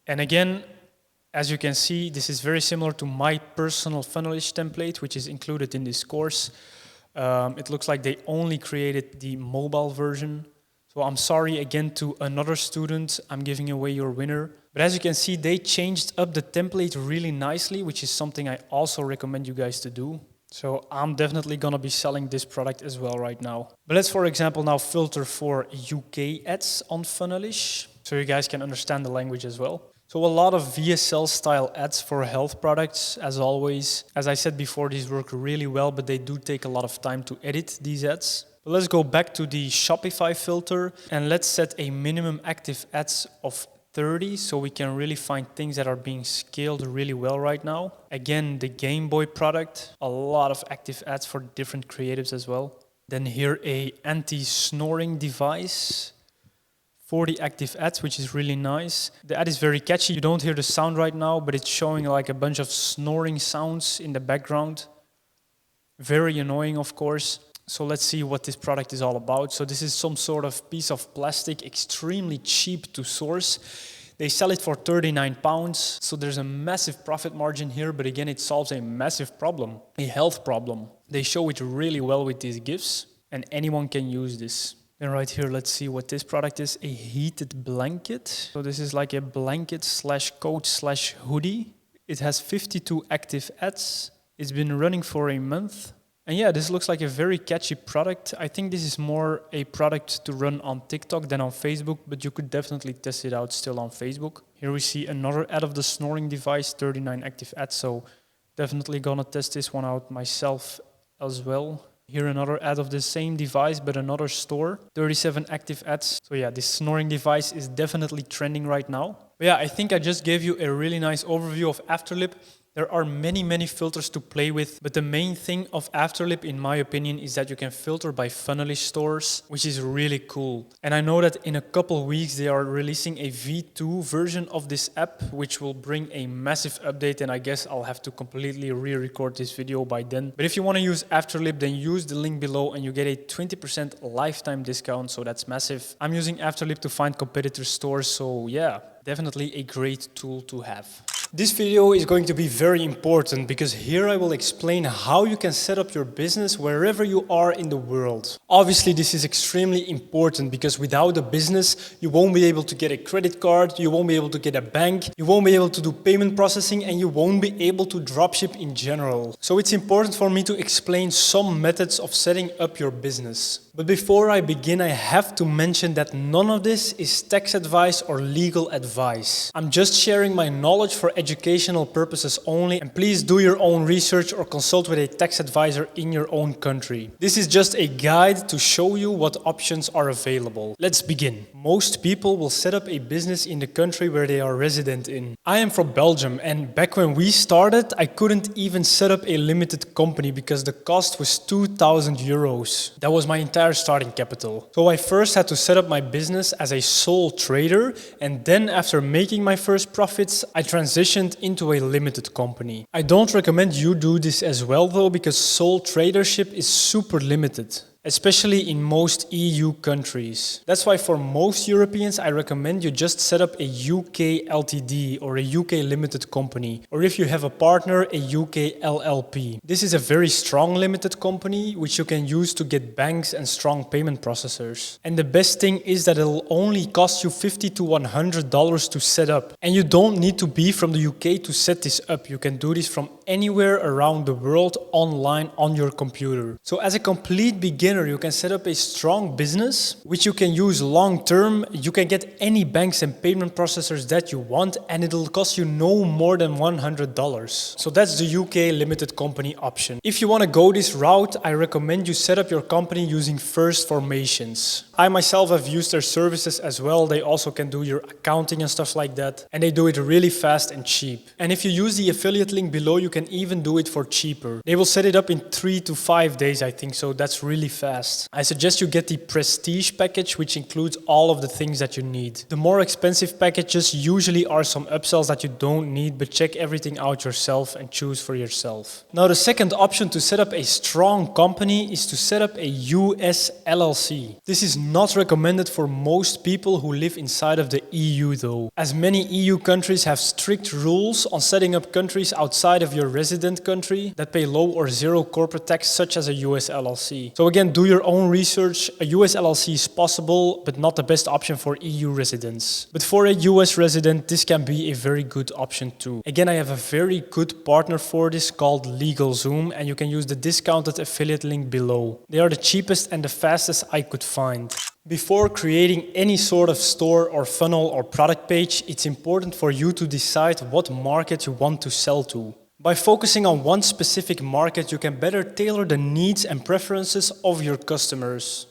[SPEAKER 1] And again, as you can see, this is very similar to my personal Funnelish template, which is included in this course. It looks like they only created the mobile version. So I'm sorry again to another student, I'm giving away your winner. But as you can see, they changed up the template really nicely, which is something I also recommend you guys to do. So I'm definitely gonna be selling this product as well right now. But let's, for example, now filter for UK ads on Funnelish, so you guys can understand the language as well. So a lot of VSL style ads for health products, as always. As I said before, these work really well, but they do take a lot of time to edit these ads. But let's go back to the Shopify filter and let's set a minimum active ads of 30, so we can really find things that are being scaled really well right now. Again, the Game Boy product, a lot of active ads for different creatives as well. Then here a anti-snoring device, 40 active ads, which is really nice. The ad is very catchy. You don't hear the sound right now, but it's showing like a bunch of snoring sounds in the background. Very annoying, of course. So let's see what this product is all about. So this is some sort of piece of plastic, extremely cheap to source. They sell it for £39. So there's a massive profit margin here, but again, it solves a massive problem, a health problem. They show it really well with these GIFs, and anyone can use this. Then right here, let's see what this product is, a heated blanket. So this is like a blanket slash coat slash hoodie. It has 52 active ads. It's been running for a month. And yeah, this looks like a very catchy product. I think this is more a product to run on TikTok than on Facebook, but you could definitely test it out still on Facebook. Here we see another ad of the snoring device, 39 active ads, so definitely gonna test this one out myself as well. Here another ad of the same device, but another store, 37 active ads. So yeah, this snoring device is definitely trending right now. But yeah, I think I just gave you a really nice overview of Afterlib. There are many filters to play with, but the main thing of Afterlib, in my opinion, is that you can filter by Funnelish stores, which is really cool. And I know that in a couple weeks they are releasing a V2 version of this app, which will bring a massive update, and I guess I'll have to completely re-record this video by then. But if you want to use Afterlib, then use the link below and you get a 20% lifetime discount, so that's massive. I'm using Afterlib to find competitor stores, so yeah, definitely a great tool to have. This video is going to be very important because here I will explain how you can set up your business wherever you are in the world. Obviously, this is extremely important because without a business, you won't be able to get a credit card, you won't be able to get a bank, you won't be able to do payment processing, and you won't be able to dropship in general. So it's important for me to explain some methods of setting up your business. But before I begin, I have to mention that none of this is tax advice or legal advice. I'm just sharing my knowledge for educational purposes only, and please do your own research or consult with a tax advisor in your own country. This is just a guide to show you what options are available. Let's begin. Most people will set up a business in the country where they are resident in. I am from Belgium, and back when we started, I couldn't even set up a limited company because the cost was 2,000 euros. That was my entire starting capital. So I first had to set up my business as a sole trader, and then after making my first profits, I transitioned into a limited company. I don't recommend you do this as well though, because sole tradership is super limited, especially in most EU countries. That's why for most Europeans, I recommend you just set up a UK LTD or a UK limited company, or if you have a partner, a UK LLP. This is a very strong limited company, which you can use to get banks and strong payment processors. And the best thing is that it'll only cost you $50 to $100 to set up. And you don't need to be from the UK to set this up. You can do this from anywhere around the world online on your computer. So as a complete beginner, you can set up a strong business, which you can use long term. You can get any banks and payment processors that you want, and it'll cost you no more than $100. So that's the UK limited company option. If you want to go this route, I recommend you set up your company using First Formations. I myself have used their services as well. They also can do your accounting and stuff like that, and they do it really fast and cheap. And if you use the affiliate link below, you can even do it for cheaper. They will set it up in 3 to 5 days, I think, so that's really fast. I suggest you get the Prestige package, which includes all of the things that you need. The more expensive packages usually are some upsells that you don't need, but check everything out yourself and choose for yourself. Now, the second option to set up a strong company is to set up a US LLC. This is not recommended for most people who live inside of the EU though, as many EU countries have strict rules on setting up countries outside of your resident country that pay low or zero corporate tax, such as a US LLC. So again, do your own research. A US LLC is possible, but not the best option for EU residents. But for a US resident, this can be a very good option too. Again, I have a very good partner for this called LegalZoom, and you can use the discounted affiliate link below. They are the cheapest and the fastest I could find. Before creating any sort of store or funnel or product page, it's important for you to decide what market you want to sell to. By focusing on one specific market, you can better tailor the needs and preferences of your customers.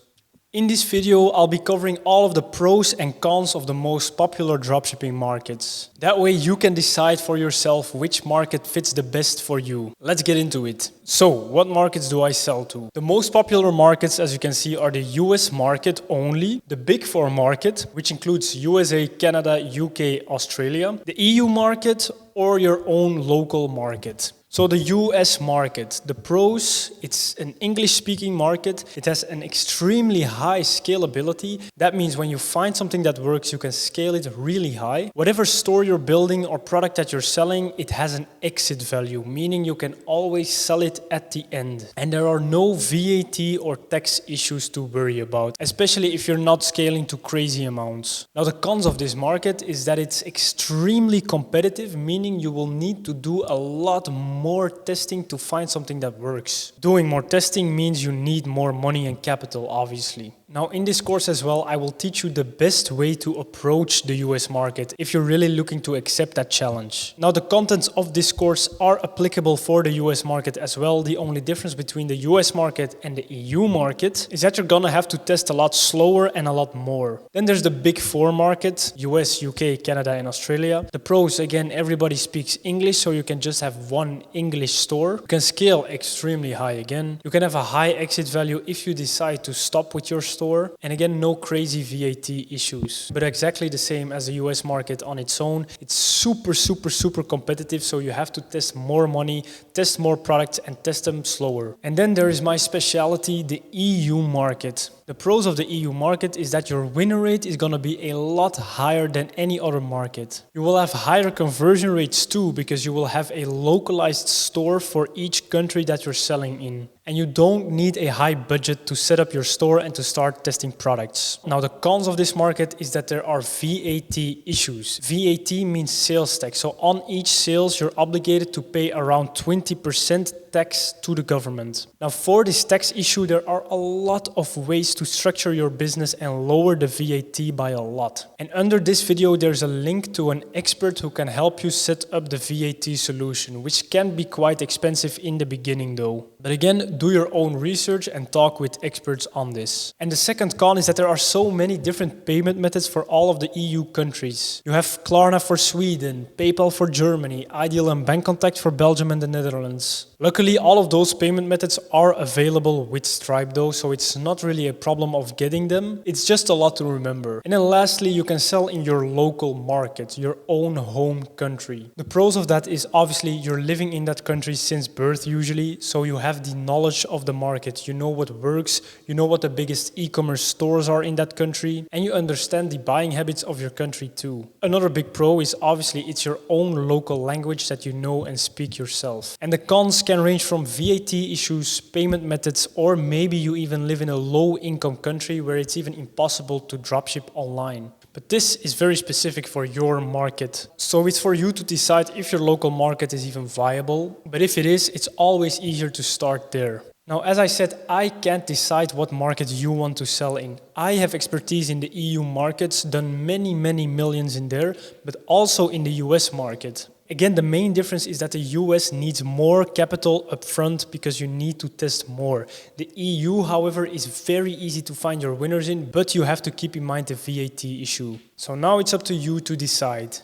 [SPEAKER 1] In this video, I'll be covering all of the pros and cons of the most popular dropshipping markets. That way you can decide for yourself which market fits the best for you. Let's get into it. So, what markets do I sell to? The most popular markets, as you can see, are the US market only, the Big Four market, which includes USA, Canada, UK, Australia, the EU market, or your own local market. So the US market, the pros, it's an English-speaking market. It has an extremely high scalability. That means when you find something that works, you can scale it really high. Whatever store you're building or product that you're selling, it has an exit value, meaning you can always sell it at the end. And there are no VAT or tax issues to worry about, especially if you're not scaling to crazy amounts. Now, the cons of this market is that it's extremely competitive, meaning you will need to do a lot more testing to find something that works. Doing more testing means you need more money and capital, obviously. Now, in this course as well, I will teach you the best way to approach the US market if you're really looking to accept that challenge. Now, the contents of this course are applicable for the US market as well. The only difference between the US market and the EU market is that you're gonna have to test a lot slower and a lot more. Then there's the Big Four market, US, UK, Canada, and Australia. The pros, again, everybody speaks English, so you can just have one English store. You can scale extremely high again. You can have a high exit value if you decide to stop with your store. And again, no crazy VAT issues, but exactly the same as the US market on its own. It's super competitive, so you have to test more money, test more products, and test them slower. And then there is my specialty, the EU market. The pros of the EU market is that your win rate is going to be a lot higher than any other market. You will have higher conversion rates too, because you will have a localized store for each country that you're selling in. And you don't need a high budget to set up your store and to start testing products. Now, the cons of this market is that there are VAT issues. VAT means sales tax. So on each sales, you're obligated to pay around 20% tax to the government. Now, for this tax issue, there are a lot of ways to structure your business and lower the VAT by a lot. And under this video, there's a link to an expert who can help you set up the VAT solution, which can be quite expensive in the beginning though. But again, do your own research and talk with experts on this. And the second con is that there are so many different payment methods for all of the EU countries. You have Klarna for Sweden, PayPal for Germany, Ideal and Bank Contact for Belgium and the Netherlands. Luckily, all of those payment methods are available with Stripe though, so it's not really a problem of getting them. It's just a lot to remember. And then lastly, you can sell in your local market, your own home country. The pros of that is obviously you're living in that country since birth usually, so you have the knowledge of the market. You know what works, you know what the biggest e-commerce stores are in that country, and you understand the buying habits of your country too. Another big pro is obviously it's your own local language that you know and speak yourself. And the cons can range from VAT issues, payment methods, or maybe you even live in a low-income country where it's even impossible to dropship online. But this is very specific for your market. So it's for you to decide if your local market is even viable. But if it is, it's always easier to start there. Now, as I said, I can't decide what market you want to sell in. I have expertise in the EU markets, done many millions in there, but also in the US market. Again, the main difference is that the US needs more capital upfront because you need to test more. The EU, however, is very easy to find your winners in, but you have to keep in mind the VAT issue. So now it's up to you to decide.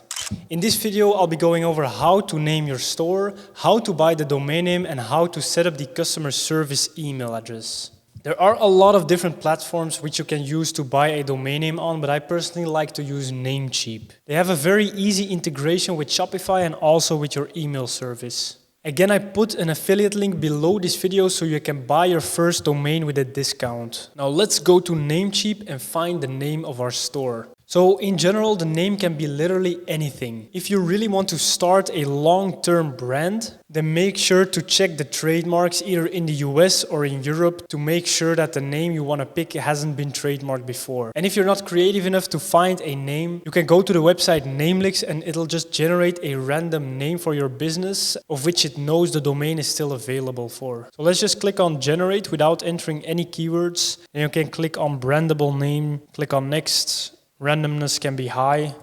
[SPEAKER 1] In this video, I'll be going over how to name your store, how to buy the domain name, and how to set up the customer service email address. There are a lot of different platforms which you can use to buy a domain name on, but I personally like to use Namecheap. They have a very easy integration with Shopify and also with your email service. Again, I put an affiliate link below this video so you can buy your first domain with a discount. Now let's go to Namecheap and find the name of our store. So in general, the name can be literally anything. If you really want to start a long-term brand, then make sure to check the trademarks either in the US or in Europe to make sure that the name you want to pick hasn't been trademarked before. And if you're not creative enough to find a name, you can go to the website Namelix and it'll just generate a random name for your business of which it knows the domain is still available for. So let's just click on generate without entering any keywords. Then you can click on brandable name, click on next. Randomness can be high.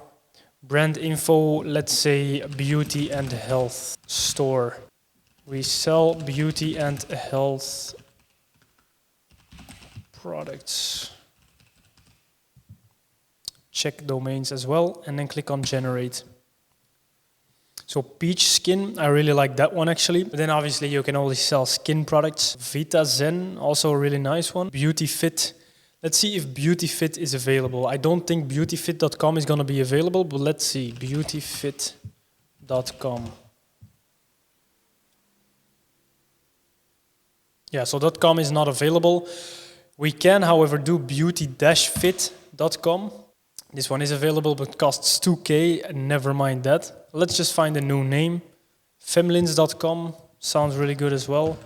[SPEAKER 1] Brand info, let's say beauty and health store. We sell beauty and health products. Check domains as well and then click on generate. So peach skin, I really like that one actually. But then obviously you can only sell skin products. Vita Zen, also a really nice one. Beauty Fit. Let's see if BeautyFit is available. I don't think beautyfit.com is going to be available, but let's see. Beautyfit.com. Yeah, so .com is not available. We can, however, do beauty-fit.com. This one is available, but costs 2K. Never mind that. Let's just find a new name. Femlins.com sounds really good as well.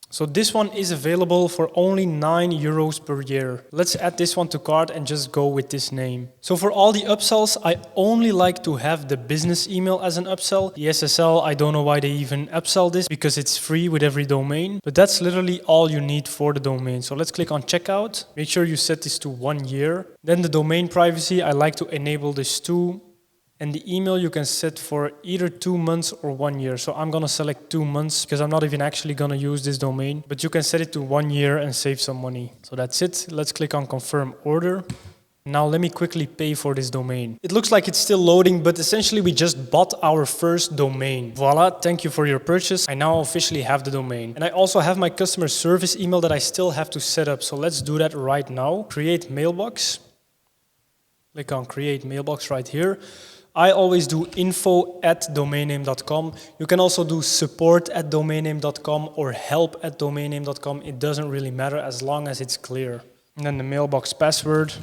[SPEAKER 1] So this one is available for only €9 per year. Let's add this one to cart and just go with this name. So for all the upsells, I only like to have the business email as an upsell. The SSL, I don't know why they even upsell this because it's free with every domain. But that's literally all you need for the domain. So let's click on checkout. Make sure you set this to 1 year. Then the domain privacy, I like to enable this too. And the email you can set for either 2 months or 1 year. So I'm going to select 2 months because I'm not even actually going to use this domain. But you can set it to 1 year and save some money. So that's it. Let's click on confirm order. Now let me quickly pay for this domain. It looks like it's still loading, but essentially we just bought our first domain. Voila, thank you for your purchase. I now officially have the domain. And I also have my customer service email that I still have to set up. So let's do that right now. Create mailbox. Click on create mailbox right here. I always do info@domainname.com. You can also do support@domainname.com or help@domainname.com. It doesn't really matter as long as it's clear. And then the mailbox password.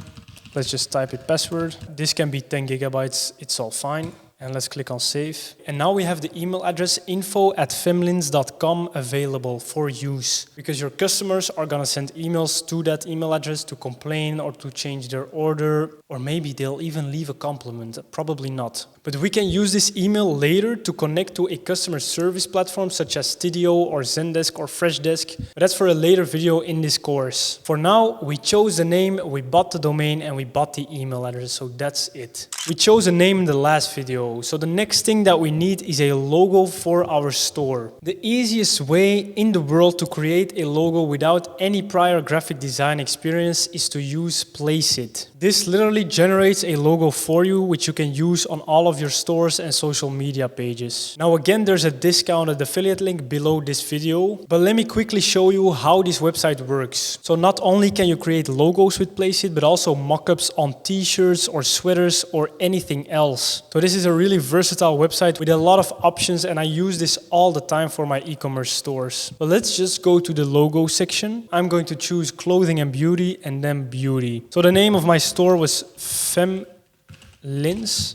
[SPEAKER 1] Let's just type it password. This can be 10 gigabytes. It's all fine. And let's click on save. And now we have the email address info@femlins.com available for use, because your customers are going to send emails to that email address to complain or to change their order, or maybe they'll even leave a compliment. Probably not. But we can use this email later to connect to a customer service platform such as Tidio or Zendesk or Freshdesk. But that's for a later video in this course. For now, we chose the name, we bought the domain, and we bought the email address. So that's it. We chose a name in the last video. So the next thing that we need is a logo for our store. The easiest way in the world to create a logo without any prior graphic design experience is to use Placeit. This literally generates a logo for you, which you can use on all of your stores and social media pages. Now again, there's a discounted affiliate link below this video, but let me quickly show you how this website works. So not only can you create logos with Placeit, but also mockups on t-shirts or sweaters or anything else. So this is a really versatile website with a lot of options, and I use this all the time for my e-commerce stores. But let's just go to the logo section. I'm going to choose clothing and beauty and then beauty. So the name of my store was Femlins.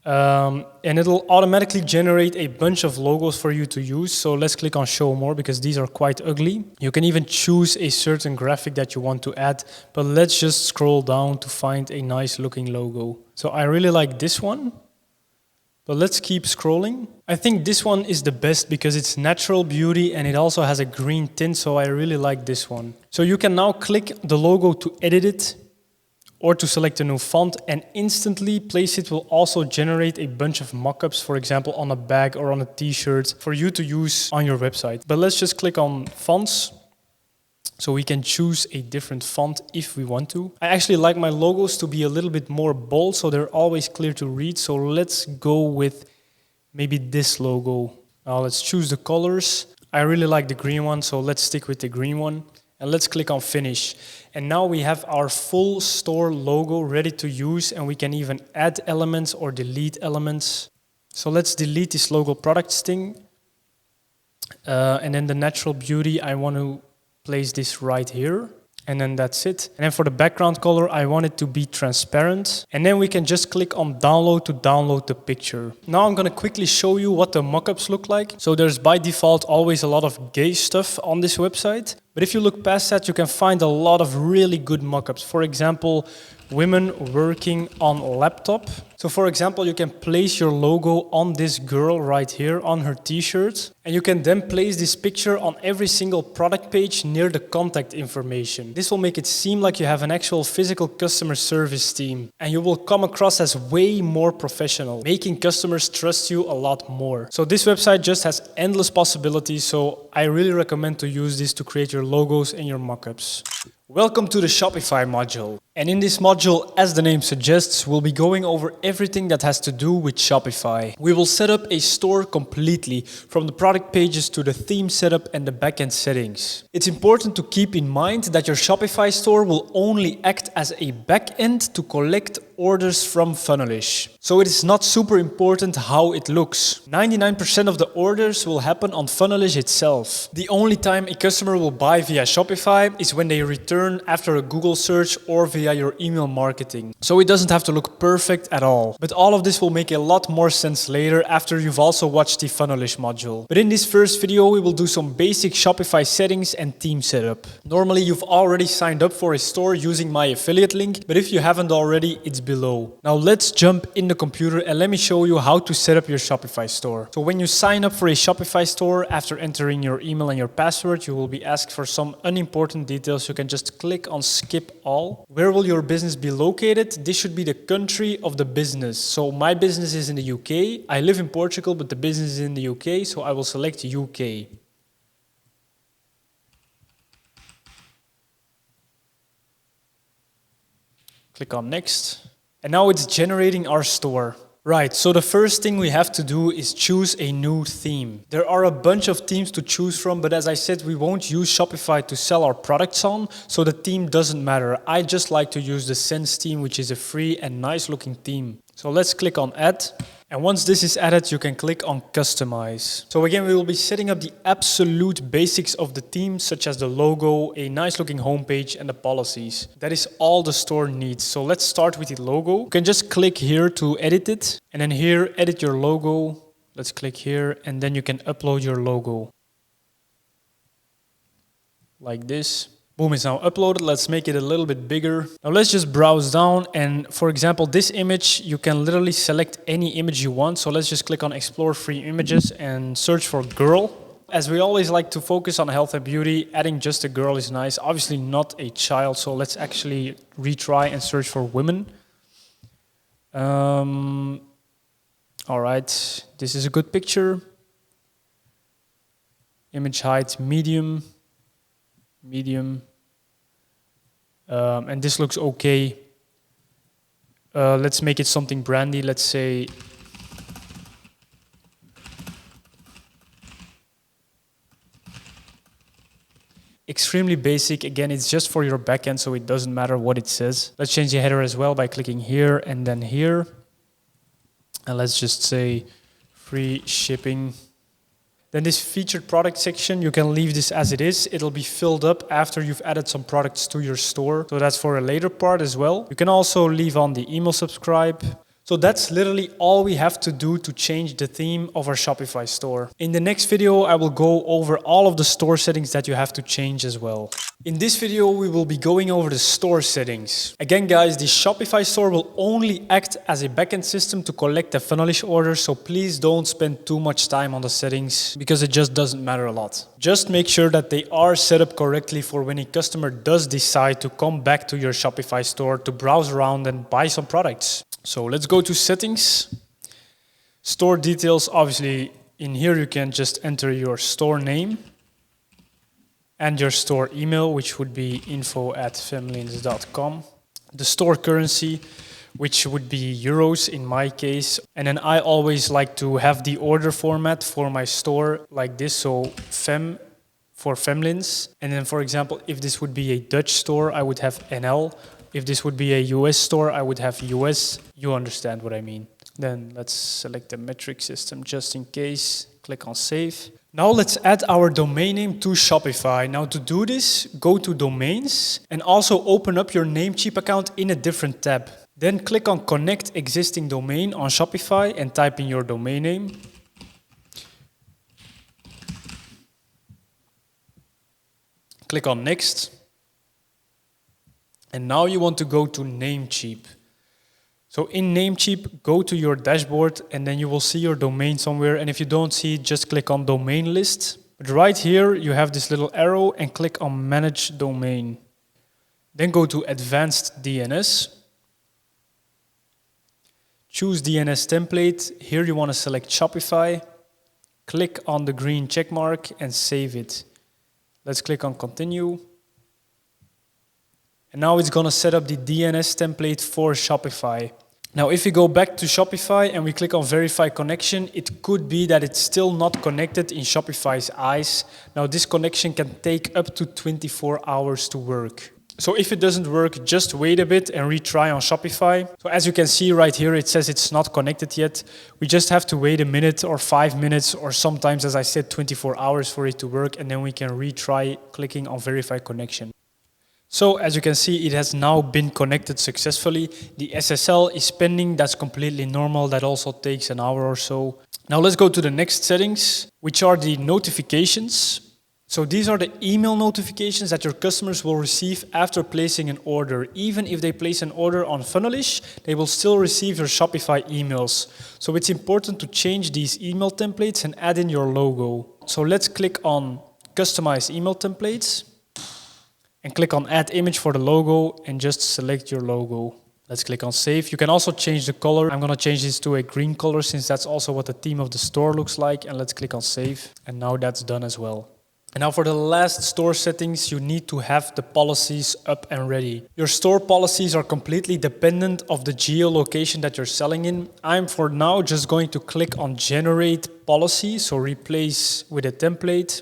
[SPEAKER 1] And it'll automatically generate a bunch of logos for you to use. So let's click on show more because these are quite ugly. You can even choose a certain graphic that you want to add, but let's just scroll down to find a nice looking logo. So I really like this one, but let's keep scrolling. I think this one is the best because it's natural beauty and it also has a green tint. So I really like this one. So you can now click the logo to edit it, or to select a new font, and instantly Placeit will also generate a bunch of mockups, for example, on a bag or on a t-shirt for you to use on your website. But let's just click on fonts. So we can choose a different font if we want to. I actually like my logos to be a little bit more bold, so they're always clear to read. So let's go with maybe this logo. Now let's choose the colors. I really like the green one, so let's stick with the green one. And let's click on finish. And now we have our full store logo ready to use, and we can even add elements or delete elements. So let's delete this logo products thing. And then the natural beauty, I want to place this right here. And then that's it. And then for the background color, I want it to be transparent. And then we can just click on download to download the picture. Now I'm going to quickly show you what the mockups look like. So there's by default always a lot of gay stuff on this website. But if you look past that, you can find a lot of really good mockups. For example, women working on laptop. So for example, you can place your logo on this girl right here on her t-shirt. And you can then place this picture on every single product page near the contact information. This will make it seem like you have an actual physical customer service team. And you will come across as way more professional, making customers trust you a lot more. So this website just has endless possibilities. So I really recommend to use this to create your logos and your mockups. Welcome to the Shopify module. And in this module, as the name suggests, we'll be going over everything that has to do with Shopify. We will set up a store completely, from the product pages to the theme setup and the backend settings. It's important to keep in mind that your Shopify store will only act as a backend to collect orders from Funnelish. So it is not super important how it looks. 99% of the orders will happen on Funnelish itself. The only time a customer will buy via Shopify is when they return after a Google search or via your email marketing. So it doesn't have to look perfect at all. But all of this will make a lot more sense later after you've also watched the Funnelish module. But in this first video, we will do some basic Shopify settings and theme setup. Normally, you've already signed up for a store using my affiliate link, but if you haven't already, it's below. Now let's jump in the computer and let me show you how to set up your Shopify store. So when you sign up for a Shopify store, after entering your email and your password, you will be asked for some unimportant details. You can just click on skip all. Where will your business be located? This should be the country of the business. So my business is in the UK. I live in Portugal, but the business is in the UK, so I will select UK. Click on next. And now it's generating our store. Right, so the first thing we have to do is choose a new theme. There are a bunch of themes to choose from, but as I said, we won't use Shopify to sell our products on, so the theme doesn't matter. I just like to use the Sense theme, which is a free and nice looking theme. So let's click on add. And once this is added, you can click on customize. So again, we will be setting up the absolute basics of the theme, such as the logo, a nice looking homepage, and the policies. That is all the store needs. So let's start with the logo. You can just click here to edit it. And then here, edit your logo. Let's click here, and then you can upload your logo. Like this. Boom, it's now uploaded. Let's make it a little bit bigger. Now let's just browse down, and for example, this image, you can literally select any image you want. So let's just click on explore free images and search for girl. As we always like to focus on health and beauty, adding just a girl is nice. Obviously not a child, so let's actually retry and search for women. All right, this is a good picture. Image height, medium. And this looks okay. Let's make it something brandy. Let's say extremely basic. Again, it's just for your backend, so it doesn't matter what it says. Let's change the header as well by clicking here and then here. And let's just say free shipping. Then this featured product section, you can leave this as it is. It'll be filled up after you've added some products to your store. So that's for a later part as well. You can also leave on the email subscribe. So that's literally all we have to do to change the theme of our Shopify store. In the next video, I will go over all of the store settings that you have to change as well. In this video, we will be going over the store settings. Again, guys, the Shopify store will only act as a backend system to collect the Funnelish orders, so please don't spend too much time on the settings because it just doesn't matter a lot. Just make sure that they are set up correctly for when a customer does decide to come back to your Shopify store to browse around and buy some products. So let's go to settings. Store details, obviously in here you can just enter your store name and your store email, which would be info@funnelish.com. The store currency, which would be euros in my case. And then I always like to have the order format for my store like this. So fem for Femlins. And then for example, if this would be a Dutch store, I would have NL. If this would be a US store, I would have US. You understand what I mean. Then let's select the metric system just in case. Click on save. Now let's add our domain name to Shopify. Now to do this, go to domains and also open up your Namecheap account in a different tab. Then click on connect existing domain on Shopify and type in your domain name. Click on next. And now you want to go to Namecheap. So in Namecheap, go to your dashboard and then you will see your domain somewhere. And if you don't see it, just click on domain list. But right here, you have this little arrow and click on manage domain. Then go to advanced DNS. Choose DNS template. Here you want to select Shopify. Click on the green check mark and save it. Let's click on continue. And now it's going to set up the DNS template for Shopify. Now, if we go back to Shopify and we click on verify connection, it could be that it's still not connected in Shopify's eyes. Now, this connection can take up to 24 hours to work. So if it doesn't work, just wait a bit and retry on Shopify. So as you can see right here, it says it's not connected yet. We just have to wait a minute or 5 minutes or sometimes, as I said, 24 hours for it to work. And then we can retry clicking on verify connection. So as you can see, it has now been connected successfully. The SSL is pending. That's completely normal. That also takes an hour or so. Now let's go to the next settings, which are the notifications. So these are the email notifications that your customers will receive after placing an order. Even if they place an order on Funnelish, they will still receive your Shopify emails. So it's important to change these email templates and add in your logo. So let's click on customize email templates. And click on add image for the logo and just select your logo. Let's click on save. You can also change the color. I'm going to change this to a green color since that's also what the theme of the store looks like. And let's click on save. And now that's done as well. And now for the last store settings, you need to have the policies up and ready. Your store policies are completely dependent of the geolocation that you're selling in. I'm for now just going to click on generate policy. So replace with a template.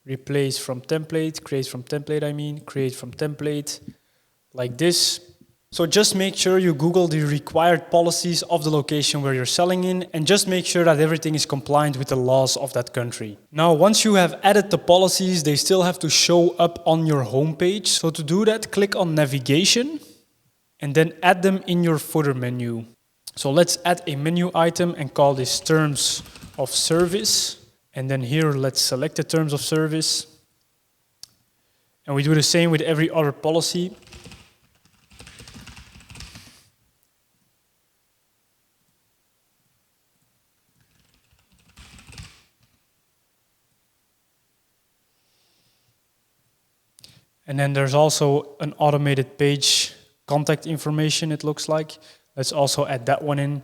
[SPEAKER 1] Replace from template, create from template, create from template, like this. So just make sure you Google the required policies of the location where you're selling in, and just make sure that everything is compliant with the laws of that country. Now, once you have added the policies, they still have to show up on your homepage. So to do that, click on navigation and then add them in your footer menu. So let's add a menu item and call this terms of service. And then here, let's select the terms of service. And we do the same with every other policy. And then there's also an automated page contact information, it looks like. Let's also add that one in.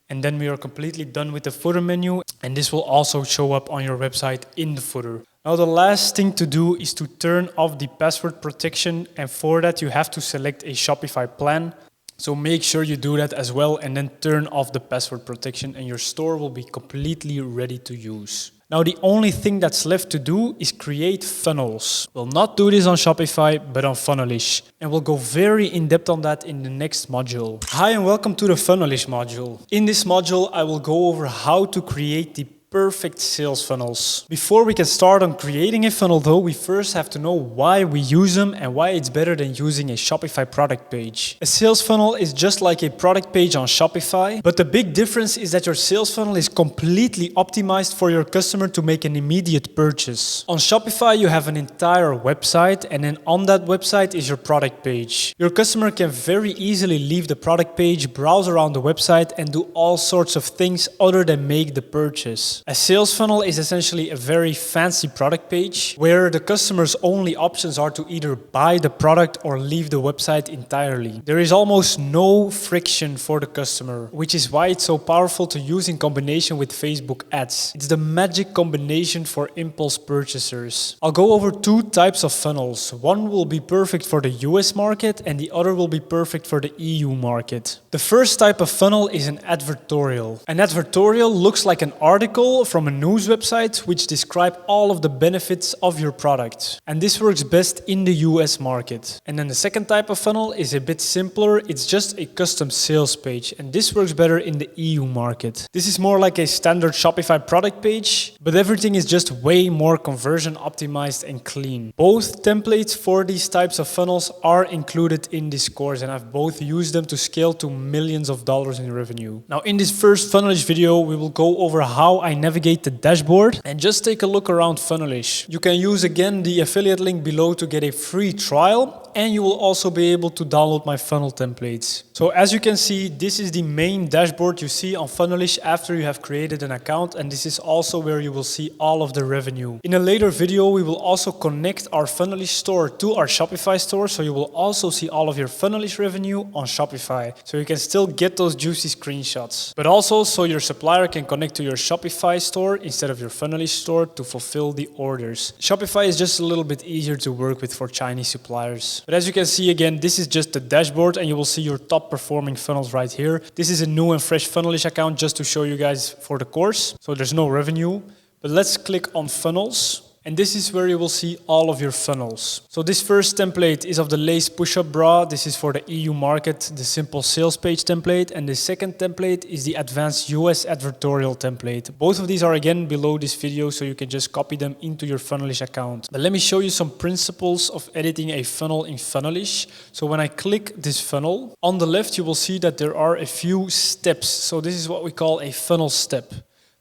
[SPEAKER 1] And then we are completely done with the footer menu. And this will also show up on your website in the footer. Now the last thing to do is to turn off the password protection. And for that you have to select a Shopify plan. So make sure you do that as well and then turn off the password protection and your store will be completely ready to use. Now the only thing that's left to do is create funnels. We'll not do this on Shopify, but on Funnelish. And we'll go very in-depth on that in the next module. Hi and welcome to the Funnelish module. In this module, I will go over how to create the perfect sales funnels. Before we can start on creating a funnel though, we first have to know why we use them and why it's better than using a Shopify product page. A sales funnel is just like a product page on Shopify, but the big difference is that your sales funnel is completely optimized for your customer to make an immediate purchase. On Shopify, you have an entire website, and then on that website is your product page. Your customer can very easily leave the product page, browse around the website, and do all sorts of things other than make the purchase. A sales funnel is essentially a very fancy product page where the customer's only options are to either buy the product or leave the website entirely. There is almost no friction for the customer, which is why it's so powerful to use in combination with Facebook ads. It's the magic combination for impulse purchasers. I'll go over two types of funnels. One will be perfect for the US market and the other will be perfect for the EU market. The first type of funnel is an advertorial. An advertorial looks like an article from a news website which describe all of the benefits of your product. And this works best in the US market. And then the second type of funnel is a bit simpler. It's just a custom sales page. And this works better in the EU market. This is more like a standard Shopify product page, but everything is just way more conversion optimized and clean. Both templates for these types of funnels are included in this course, and I've both used them to scale to millions of dollars in revenue. Now in this first Funnelish video, we will go over how I navigate the dashboard and just take a look around Funnelish. You can use again the affiliate link below to get a free trial, and you will also be able to download my funnel templates. So as you can see, this is the main dashboard you see on Funnelish after you have created an account, and this is also where you will see all of the revenue. In a later video, we will also connect our Funnelish store to our Shopify store, so you will also see all of your Funnelish revenue on Shopify. So you can still get those juicy screenshots, but also so your supplier can connect to your Shopify store instead of your Funnelish store to fulfill the orders. Shopify is just a little bit easier to work with for Chinese suppliers. But as you can see again, this is just the dashboard and you will see your top performing funnels right here. This is a new and fresh Funnelish account just to show you guys for the course. So there's no revenue, but let's click on funnels. And this is where you will see all of your funnels. So this first template is of the lace push-up bra. This is for the EU market, the simple sales page template. And the second template is the advanced US advertorial template. Both of these are again below this video, so you can just copy them into your Funnelish account. But let me show you some principles of editing a funnel in Funnelish. So when I click this funnel, on the left you will see that there are a few steps. So this is what we call a funnel step.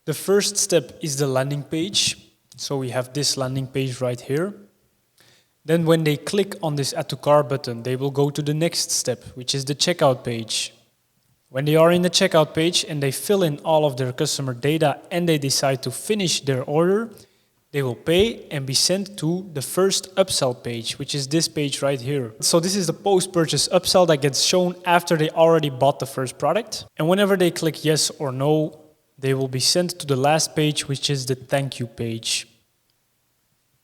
[SPEAKER 1] The first step is the landing page. So we have this landing page right here. Then when they click on this add to cart button, they will go to the next step, which is the checkout page. When they are in the checkout page and they fill in all of their customer data and they decide to finish their order, they will pay and be sent to the first upsell page, which is this page right here. So this is the post-purchase upsell that gets shown after they already bought the first product. And whenever they click yes or no, they will be sent to the last page, which is the thank you page.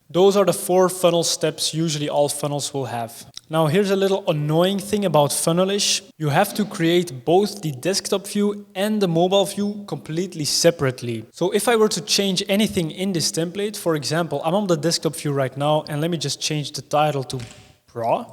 [SPEAKER 1] Those are the 4 funnel steps usually all funnels will have. Now here's a little annoying thing about Funnelish. You have to create both the desktop view and the mobile view completely separately. So if I were to change anything in this template, for example, I'm on the desktop view right now, and let me just change the title to bra.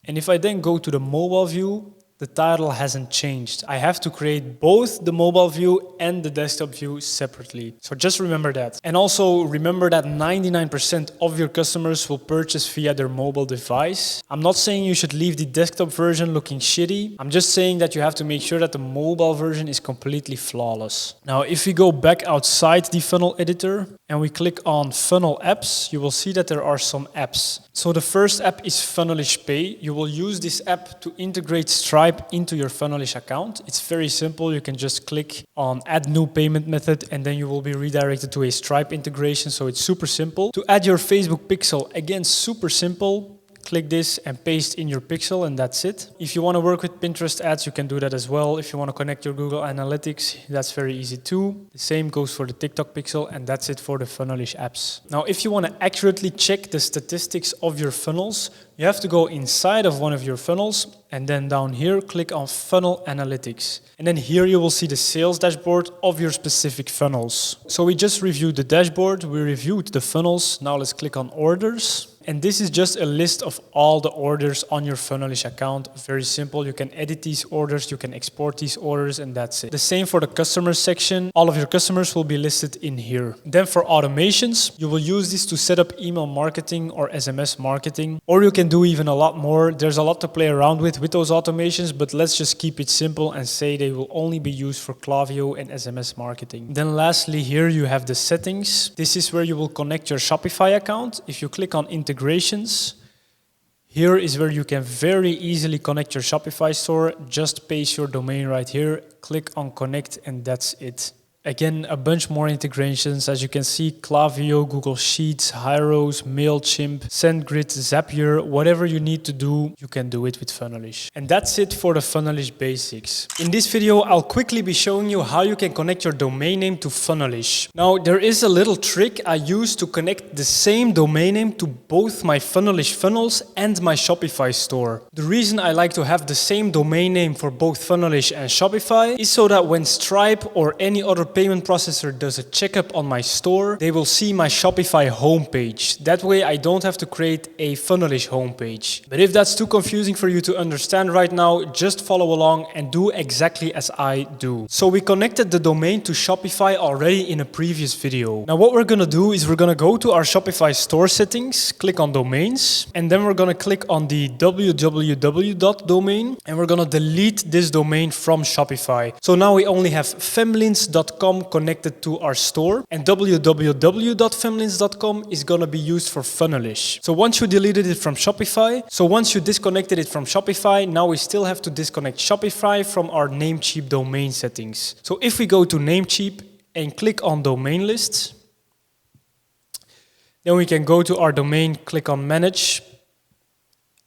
[SPEAKER 1] And if I then go to the mobile view, the title hasn't changed. I have to create both the mobile view and the desktop view separately. So just remember that. And also remember that 99% of your customers will purchase via their mobile device. I'm not saying you should leave the desktop version looking shitty. I'm just saying that you have to make sure that the mobile version is completely flawless. Now, if we go back outside the funnel editor and we click on funnel apps, you will see that there are some apps. So the first app is Funnelish Pay. You will use this app to integrate Stripe into your Funnelish account. It's very simple. You can just click on add new payment method and then you will be redirected to a Stripe integration. So it's super simple. To add your Facebook pixel, again, super simple. Click this and paste in your pixel and that's it. If you want to work with Pinterest ads, you can do that as well. If you want to connect your Google Analytics, that's very easy too. The same goes for the TikTok pixel and that's it for the Funnelish apps. Now, if you want to accurately check the statistics of your funnels, you have to go inside of one of your funnels and then down here, click on Funnel Analytics. And then here you will see the sales dashboard of your specific funnels. So we just reviewed the dashboard, we reviewed the funnels. Now let's click on Orders. And this is just a list of all the orders on your Funnelish account. Very simple. You can edit these orders, you can export these orders, and that's it. The same for the customers section. All of your customers will be listed in here. Then for automations, you will use this to set up email marketing or SMS marketing. Or you can do even a lot more. There's a lot to play around with those automations, but let's just keep it simple and say they will only be used for Klaviyo and SMS marketing. Then lastly, here you have the settings. This is where you will connect your Shopify account. If you click on integrations, here is where you can very easily connect your Shopify store. Just paste your domain right here, click on connect, and that's it. Again, a bunch more integrations. As you can see, Klaviyo, Google Sheets, Hyros, MailChimp, SendGrid, Zapier, whatever you need to do, you can do it with Funnelish. And that's it for the Funnelish basics. In this video, I'll quickly be showing you how you can connect your domain name to Funnelish. Now, there is a little trick I use to connect the same domain name to both my Funnelish funnels and my Shopify store. The reason I like to have the same domain name for both Funnelish and Shopify is so that when Stripe or any other payment processor does a checkup on my store, they will see my Shopify homepage. That way I don't have to create a Funnelish homepage. But if that's too confusing for you to understand right now, just follow along and do exactly as I do. So we connected the domain to Shopify already in a previous video. Now what we're gonna do is we're gonna go to our Shopify store settings, click on domains, and then we're gonna click on the www.domain and we're gonna delete this domain from Shopify. So now we only have femlins.com connected to our store, and www.femlins.com is going to be used for Funnelish. So once you deleted it from Shopify, now we still have to disconnect Shopify from our Namecheap domain settings. So if we go to Namecheap and click on domain lists, then we can go to our domain, click on manage,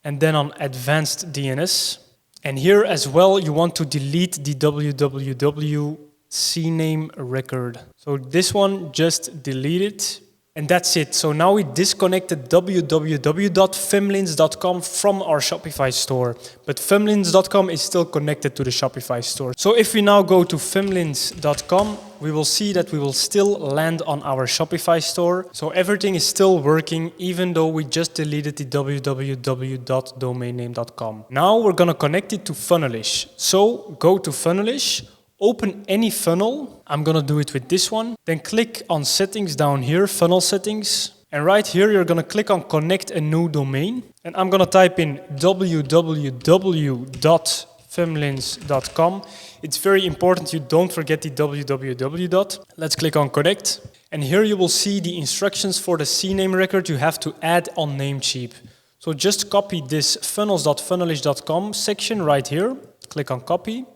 [SPEAKER 1] and then on advanced DNS. And here as well, you want to delete the www CNAME record. So this one, just delete it. And that's it. So now we disconnected www.femlins.com from our Shopify store. But femlins.com is still connected to the Shopify store. So if we now go to femlins.com, we will see that we will still land on our Shopify store. So everything is still working, even though we just deleted the www.domainname.com. Now we're going to connect it to Funnelish. So go to Funnelish. Open any funnel. I'm gonna do it with this one. Then click on settings down here, funnel settings. And right here, you're gonna click on connect a new domain. And I'm gonna type in www.femlins.com. It's very important you don't forget the www. Let's click on connect. And here you will see the instructions for the CNAME record you have to add on Namecheap. So just copy this funnels.funnelish.com section right here. Click on copy.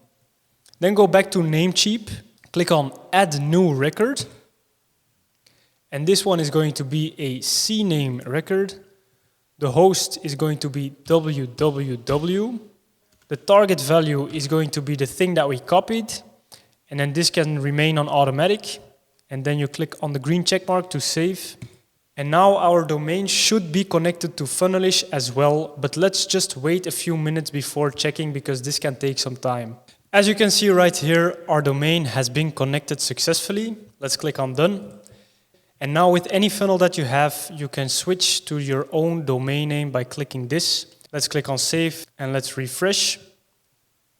[SPEAKER 1] Then go back to Namecheap, click on Add New Record. And this one is going to be a CNAME record. The host is going to be www. The target value is going to be the thing that we copied. And then this can remain on automatic. And then you click on the green check mark to save. And now our domain should be connected to Funnelish as well. But let's just wait a few minutes before checking because this can take some time. As you can see right here, our domain has been connected successfully. Let's click on done. And now with any funnel that you have, you can switch to your own domain name by clicking this. Let's click on save and let's refresh.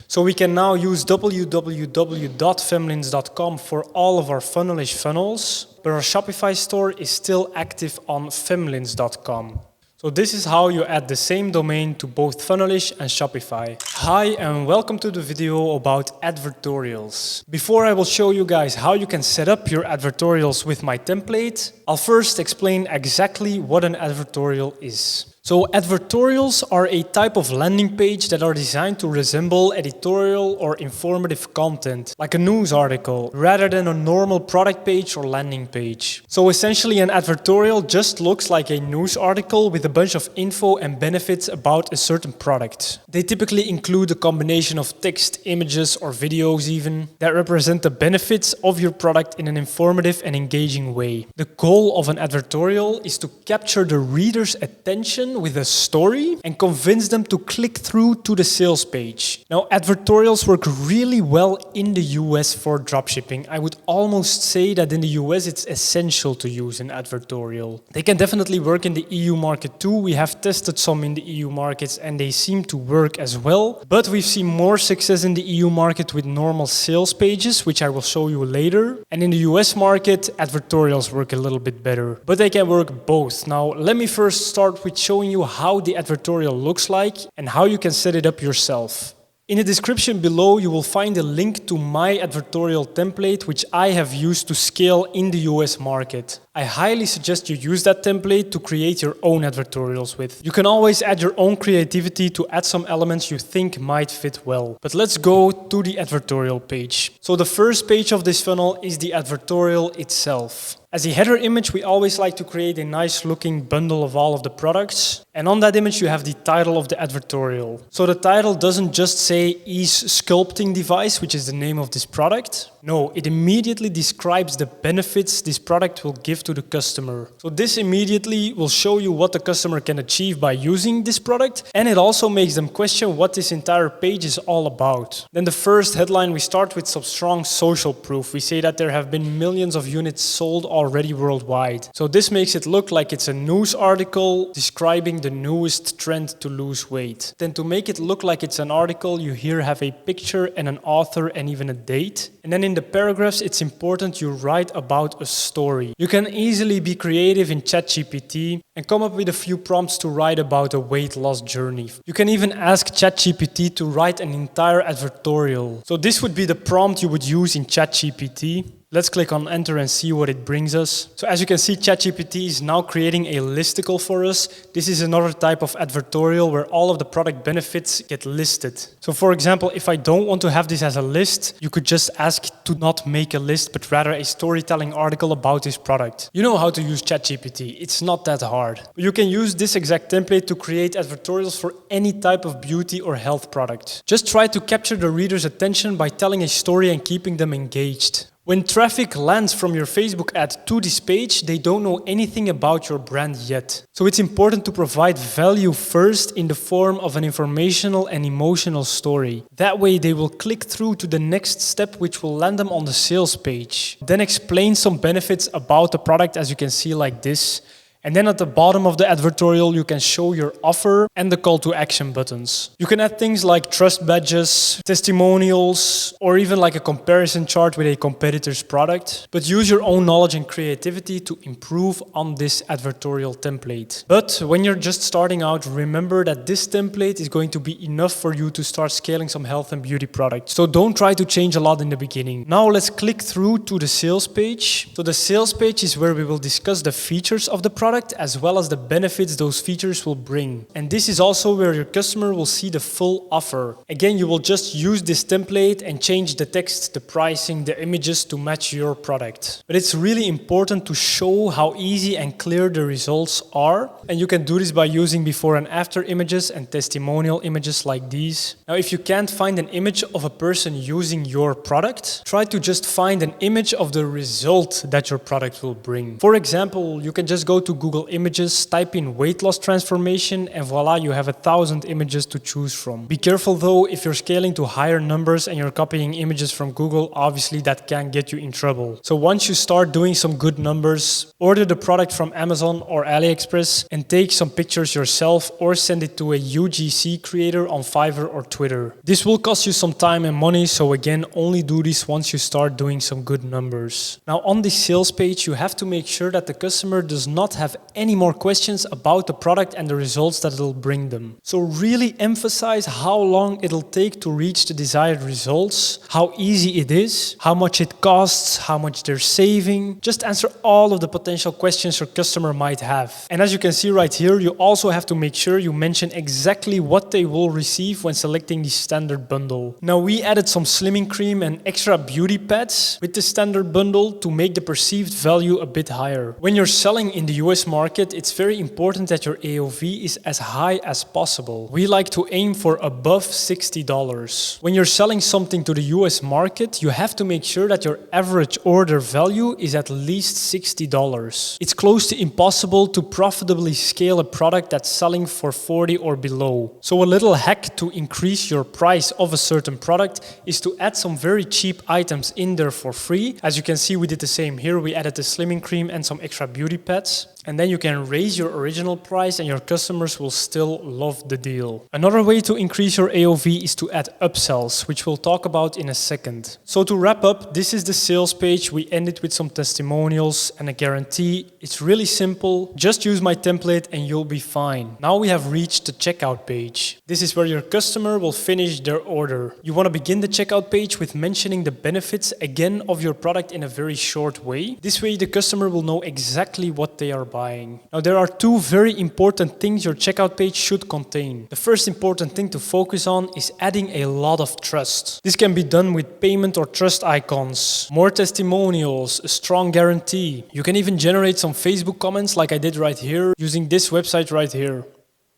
[SPEAKER 1] So we can now use www.femlins.com for all of our Funnelish funnels, but our Shopify store is still active on femlins.com. So this is how you add the same domain to both Funnelish and Shopify. Hi and welcome to the video about advertorials. Before I will show you guys how you can set up your advertorials with my template, I'll first explain exactly what an advertorial is. So advertorials are a type of landing page that are designed to resemble editorial or informative content, like a news article, rather than a normal product page or landing page. So essentially an advertorial just looks like a news article with a bunch of info and benefits about a certain product. They typically include a combination of text, images, or videos even, that represent the benefits of your product in an informative and engaging way. The goal of an advertorial is to capture the reader's attention with a story and convince them to click through to the sales page. Now, advertorials work really well in the US for dropshipping. I would almost say that in the US it's essential to use an advertorial. They can definitely work in the EU market too. We have tested some in the EU markets and they seem to work as well. But we've seen more success in the EU market with normal sales pages, which I will show you later. And in the US market, advertorials work a little bit better. But they can work both. Now, let me first start with showing you how the advertorial looks like and how you can set it up yourself. In the description below, you will find a link to my advertorial template, which I have used to scale in the US market. I highly suggest you use that template to create your own advertorials with. You can always add your own creativity to add some elements you think might fit well. But let's go to the advertorial page. So the first page of this funnel is the advertorial itself. As a header image, we always like to create a nice looking bundle of all of the products. And on that image, you have the title of the advertorial. So the title doesn't just say Ease Sculpting Device, which is the name of this product. No, it immediately describes the benefits this product will give to the customer. So this immediately will show you what the customer can achieve by using this product. And it also makes them question what this entire page is all about. Then the first headline, we start with some strong social proof. We say that there have been millions of units sold already worldwide. So this makes it look like it's a news article describing the newest trend to lose weight. Then to make it look like it's an article, you here have a picture and an author and even a date. And then in the paragraphs, it's important you write about a story. You can easily be creative in ChatGPT and come up with a few prompts to write about a weight loss journey. You can even ask ChatGPT to write an entire advertorial. So this would be the prompt you would use in ChatGPT. Let's click on enter and see what it brings us. So as you can see, ChatGPT is now creating a listicle for us. This is another type of advertorial where all of the product benefits get listed. So for example, if I don't want to have this as a list, you could just ask to not make a list, but rather a storytelling article about this product. You know how to use ChatGPT. It's not that hard. You can use this exact template to create advertorials for any type of beauty or health product. Just try to capture the reader's attention by telling a story and keeping them engaged. When traffic lands from your Facebook ad to this page, they don't know anything about your brand yet. So it's important to provide value first in the form of an informational and emotional story. That way they will click through to the next step, which will land them on the sales page. Then explain some benefits about the product, as you can see like this. And then at the bottom of the advertorial, you can show your offer and the call to action buttons. You can add things like trust badges, testimonials, or even like a comparison chart with a competitor's product. But use your own knowledge and creativity to improve on this advertorial template. But when you're just starting out, remember that this template is going to be enough for you to start scaling some health and beauty products. So don't try to change a lot in the beginning. Now let's click through to the sales page. So the sales page is where we will discuss the features of the product, as well as the benefits those features will bring. And this is also where your customer will see the full offer. Again, you will just use this template and change the text, the pricing, the images to match your product. But it's really important to show how easy and clear the results are. And you can do this by using before and after images and testimonial images like these. Now, if you can't find an image of a person using your product, try to just find an image of the result that your product will bring. For example, you can just go to Google Images, type in weight loss transformation, and voila, you have 1,000 images to choose from. Be careful though, if you're scaling to higher numbers and you're copying images from Google, obviously that can get you in trouble. So once you start doing some good numbers, order the product from Amazon or AliExpress and take some pictures yourself or send it to a UGC creator on Fiverr or Twitter. This will cost you some time and money, so again, only do this once you start doing some good numbers. Now on this sales page, you have to make sure that the customer does not have any more questions about the product and the results that it'll bring them. So really emphasize how long it'll take to reach the desired results, how easy it is, how much it costs, how much they're saving. Just answer all of the potential questions your customer might have. And as you can see right here, you also have to make sure you mention exactly what they will receive when selecting the standard bundle. Now we added some slimming cream and extra beauty pads with the standard bundle to make the perceived value a bit higher. When you're selling in the US market, it's very important that your AOV is as high as possible. We like to aim for above $60. When you're selling something to the US market, you have to make sure that your average order value is at least $60. It's close to impossible to profitably scale a product that's selling for 40 or below. So a little hack to increase your price of a certain product is to add some very cheap items in there for free. As you can see, we did the same here. We added the slimming cream and some extra beauty pads. And then you can raise your original price and your customers will still love the deal. Another way to increase your AOV is to add upsells, which we'll talk about in a second. So to wrap up, this is the sales page. We ended with some testimonials and a guarantee. It's really simple. Just use my template and you'll be fine. Now we have reached the checkout page. This is where your customer will finish their order. You want to begin the checkout page with mentioning the benefits again of your product in a very short way. This way the customer will know exactly what they are buying. Now there are two very important things your checkout page should contain. The first important thing to focus on is adding a lot of trust. This can be done with payment or trust icons, more testimonials, a strong guarantee. You can even generate some Facebook comments like I did right here using this website right here.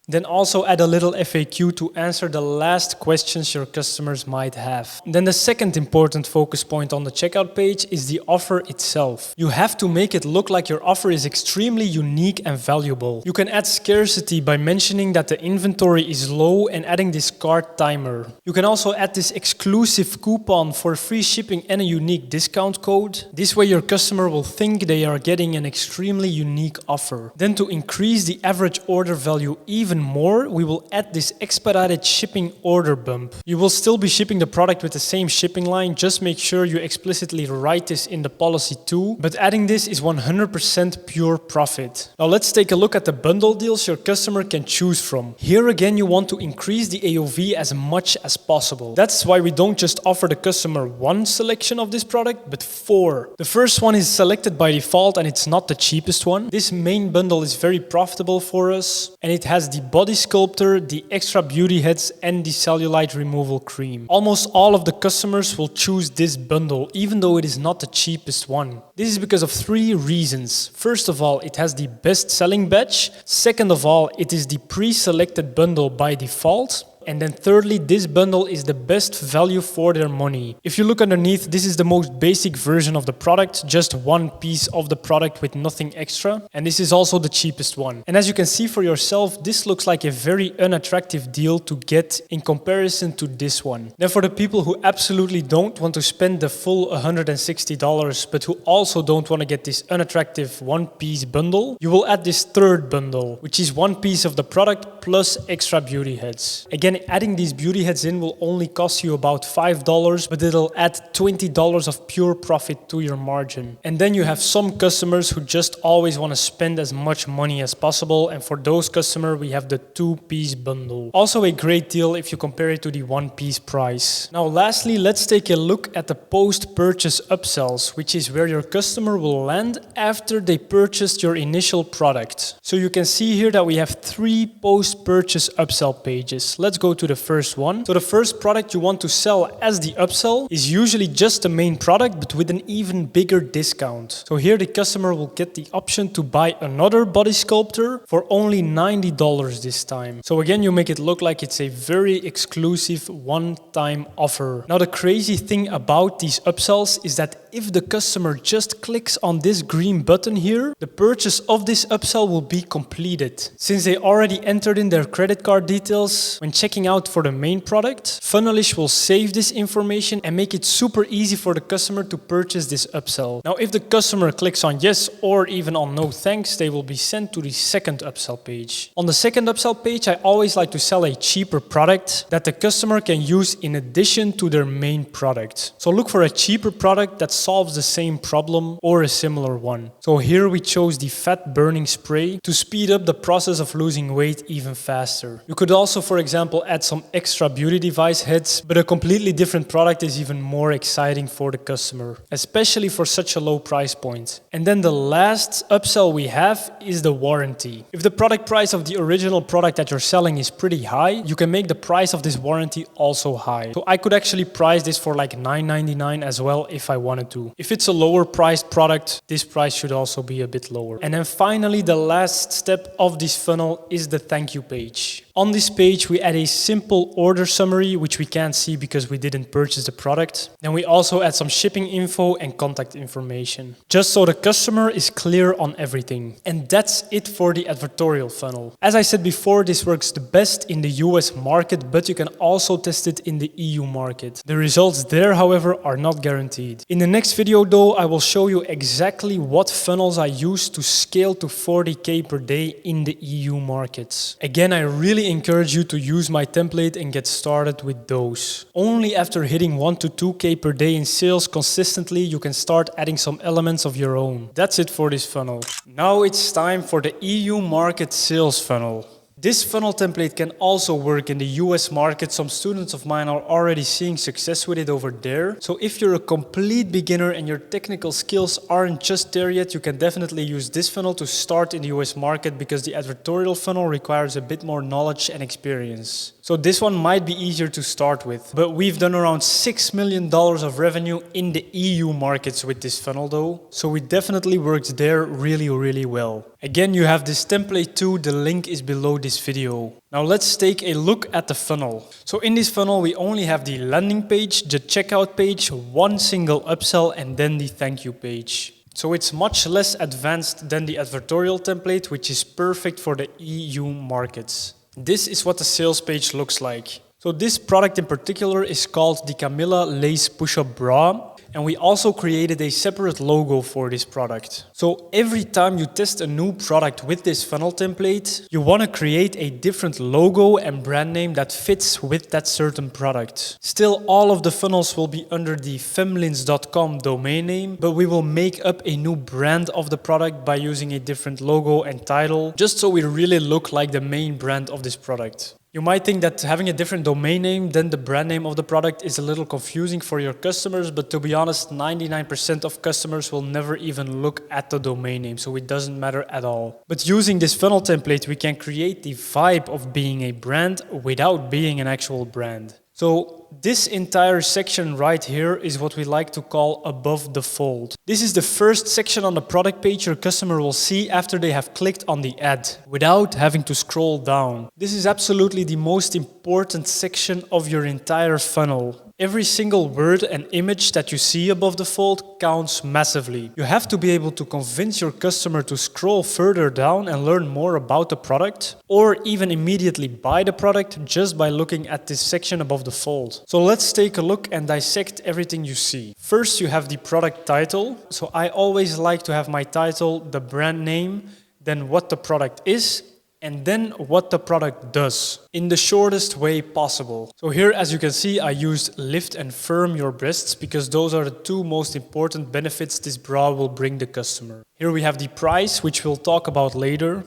[SPEAKER 1] Then also add a little FAQ to answer the last questions your customers might have. Then the second important focus point on the checkout page is the offer itself. You have to make it look like your offer is extremely unique and valuable. You can add scarcity by mentioning that the inventory is low and adding this cart timer. You can also add this exclusive coupon for free shipping and a unique discount code. This way your customer will think they are getting an extremely unique offer. Then to increase the average order value even more, we will add this expedited shipping order bump. You will still be shipping the product with the same shipping line, just make sure you explicitly write this in the policy too, but adding this is 100% pure profit. Now let's take a look at the bundle deals your customer can choose from. Here again, you want to increase the AOV as much as possible. That's why we don't just offer the customer one selection of this product, but 4. The first one is selected by default and it's not the cheapest one. This main bundle is very profitable for us and it has the body sculptor, the extra beauty heads and the cellulite removal cream. Almost all of the customers will choose this bundle, even though it is not the cheapest one. This is because of 3 reasons. First of all, it has the best selling batch. Second of all, it is the pre-selected bundle by default. And then thirdly, this bundle is the best value for their money. If you look underneath, this is the most basic version of the product, just one piece of the product with nothing extra. And this is also the cheapest one. And as you can see for yourself, this looks like a very unattractive deal to get in comparison to this one. Then for the people who absolutely don't want to spend the full $160, but who also don't want to get this unattractive one-piece bundle, you will add this third bundle, which is one piece of the product plus extra beauty heads. Again, adding these beauty heads in will only cost you about $5, but it'll add $20 of pure profit to your margin. And then you have some customers who just always want to spend as much money as possible. And for those customers, we have the 2-piece bundle. Also a great deal if you compare it to the 1-piece price. Now, lastly, let's take a look at the post-purchase upsells, which is where your customer will land after they purchased your initial product. So you can see here that we have 3 post-purchase upsell pages. Let's go to the first one. So the first product you want to sell as the upsell is usually just the main product, but with an even bigger discount. So here the customer will get the option to buy another body sculptor for only $90 this time. So again, you make it look like it's a very exclusive one-time offer. Now the crazy thing about these upsells is that if the customer just clicks on this green button here, the purchase of this upsell will be completed. Since they already entered in their credit card details when checking out for the main product, Funnelish will save this information and make it super easy for the customer to purchase this upsell. Now, if the customer clicks on yes or even on no thanks, they will be sent to the second upsell page. On the second upsell page, I always like to sell a cheaper product that the customer can use in addition to their main product. So look for a cheaper product that solves the same problem or a similar one. So here we chose the fat burning spray to speed up the process of losing weight even faster. You could also, for example, add some extra beauty device heads, but a completely different product is even more exciting for the customer, especially for such a low price point. And then the last upsell we have is the warranty. If the product price of the original product that you're selling is pretty high, you can make the price of this warranty also high. So I could actually price this for like $9.99 as well if I wanted to. If it's a lower priced product, this price should also be a bit lower. And then finally, the last step of this funnel is the thank you page. On this page, we add a simple order summary, which we can't see because we didn't purchase the product. Then we also add some shipping info and contact information, just so the customer is clear on everything. And that's it for the advertorial funnel. As I said before, this works the best in the US market, but you can also test it in the EU market. The results there, however, are not guaranteed. In the next video though, I will show you exactly what funnels I use to scale to 40K per day in the EU markets. Again, I really encourage you to use my template and get started with those. Only after hitting 1 to 2K per day in sales consistently, you can start adding some elements of your own. That's it for this funnel. Now it's time for the EU market sales funnel. This funnel template can also work in the US market. Some students of mine are already seeing success with it over there. So if you're a complete beginner and your technical skills aren't just there yet, you can definitely use this funnel to start in the US market because the advertorial funnel requires a bit more knowledge and experience. So this one might be easier to start with. But we've done around $6 million of revenue in the EU markets with this funnel though. So it definitely works there really, really well. Again, you have this template too. The link is below this video. Now let's take a look at the funnel. So in this funnel, we only have the landing page, the checkout page, one single upsell, and then the thank you page. So it's much less advanced than the advertorial template, which is perfect for the EU markets. This is what the sales page looks like. So this product in particular is called the Camilla Lace Push-Up Bra. And we also created a separate logo for this product. So every time you test a new product with this funnel template, you want to create a different logo and brand name that fits with that certain product. Still, all of the funnels will be under the femlins.com domain name, but we will make up a new brand of the product by using a different logo and title, just so we really look like the main brand of this product. You might think that having a different domain name than the brand name of the product is a little confusing for your customers, but to be honest, 99% of customers will never even look at the domain name, so it doesn't matter at all. But using this funnel template, we can create the vibe of being a brand without being an actual brand. So this entire section right here is what we like to call above the fold. This is the first section on the product page your customer will see after they have clicked on the ad, without having to scroll down. This is absolutely the most important section of your entire funnel. Every single word and image that you see above the fold counts massively. You have to be able to convince your customer to scroll further down and learn more about the product, or even immediately buy the product just by looking at this section above the fold. So let's take a look and dissect everything you see. First, you have the product title. So I always like to have my title, the brand name, then what the product is, and then what the product does in the shortest way possible. So here, as you can see, I used lift and firm your breasts because those are the two most important benefits this bra will bring the customer. Here we have the price, which we'll talk about later.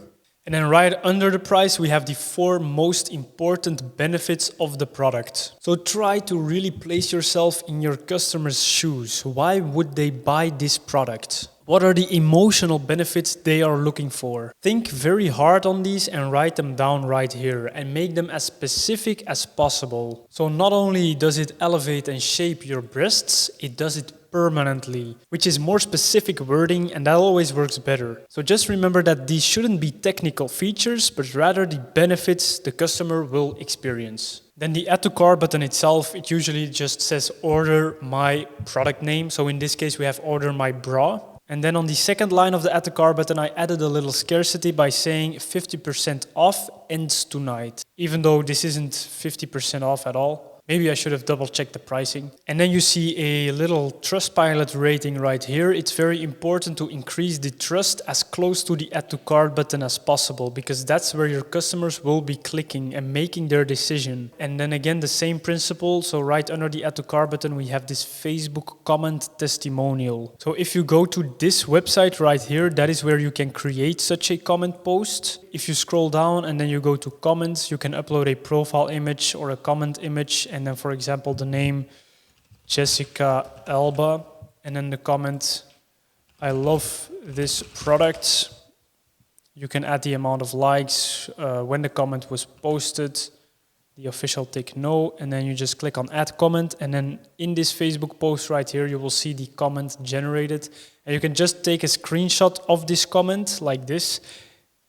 [SPEAKER 1] And then right under the price, we have the 4 most important benefits of the product. So try to really place yourself in your customer's shoes. Why would they buy this product? What are the emotional benefits they are looking for? Think very hard on these and write them down right here and make them as specific as possible. So not only does it elevate and shape your breasts, it does it permanently, which is more specific wording, and that always works better. So just remember that these shouldn't be technical features, but rather the benefits the customer will experience. Then the add to cart button itself, it usually just says order my product name. So in this case, we have order my bra. And then on the second line of the add to cart button, I added a little scarcity by saying 50% off ends tonight, even though this isn't 50% off at all. Maybe I should have double-checked the pricing. And then you see a little Trustpilot rating right here. It's very important to increase the trust as close to the Add to Cart button as possible, because that's where your customers will be clicking and making their decision. And then again, the same principle. So right under the Add to Cart button, we have this Facebook comment testimonial. So if you go to this website right here, that is where you can create such a comment post. If you scroll down and then you go to comments, you can upload a profile image or a comment image. And then, for example, the name Jessica Alba, and then the comment, I love this product. You can add the amount of likes, when the comment was posted, the official tick no, and then you just click on add comment, and then in this Facebook post right here, you will see the comment generated, and you can just take a screenshot of this comment like this,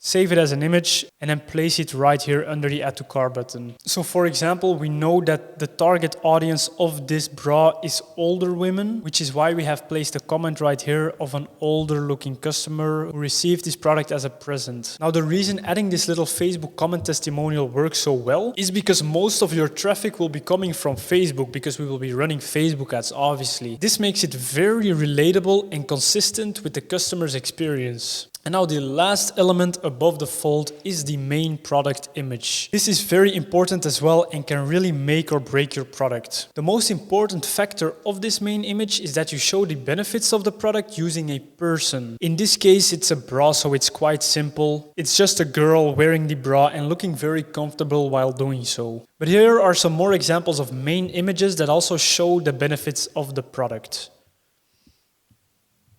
[SPEAKER 1] save it as an image, and then place it right here under the Add to Cart button. So for example, we know that the target audience of this bra is older women, which is why we have placed a comment right here of an older looking customer who received this product as a present. Now the reason adding this little Facebook comment testimonial works so well is because most of your traffic will be coming from Facebook, because we will be running Facebook ads, obviously. This makes it very relatable and consistent with the customer's experience. And now the last element above the fold is the main product image. This is very important as well and can really make or break your product. The most important factor of this main image is that you show the benefits of the product using a person. In this case, it's a bra, so it's quite simple. It's just a girl wearing the bra and looking very comfortable while doing so. But here are some more examples of main images that also show the benefits of the product.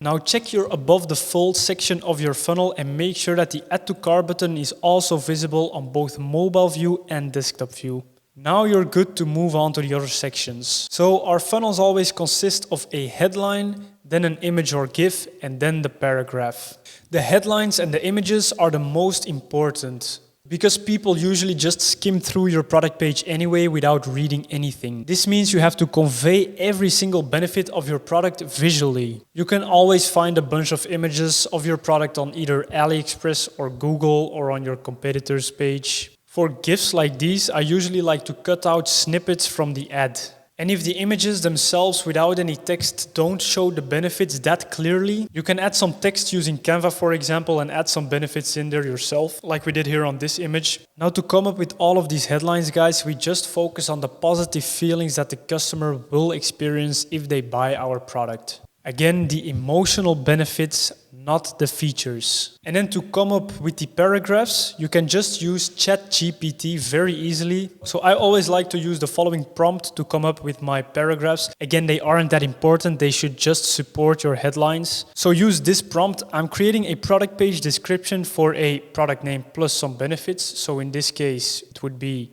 [SPEAKER 1] Now check your above the fold section of your funnel and make sure that the Add to Cart button is also visible on both mobile view and desktop view. Now you're good to move on to the other sections. So our funnels always consist of a headline, then an image or GIF, and then the paragraph. The headlines and the images are the most important, because people usually just skim through your product page anyway without reading anything. This means you have to convey every single benefit of your product visually. You can always find a bunch of images of your product on either AliExpress or Google or on your competitor's page. For GIFs like these, I usually like to cut out snippets from the ad. And if the images themselves without any text don't show the benefits that clearly, you can add some text using Canva, for example, and add some benefits in there yourself, like we did here on this image. Now to come up with all of these headlines, guys, we just focus on the positive feelings that the customer will experience if they buy our product. Again, the emotional benefits, not the features. And then to come up with the paragraphs, you can just use ChatGPT very easily. So I always like to use the following prompt to come up with my paragraphs. Again, they aren't that important. They should just support your headlines. So use this prompt. I'm creating a product page description for a product name plus some benefits. So in this case, it would be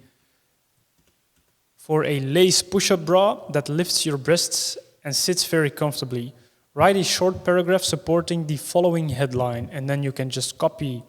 [SPEAKER 1] for a lace push-up bra that lifts your breasts and sits very comfortably. Write a short paragraph supporting the following headline, and then you can just copy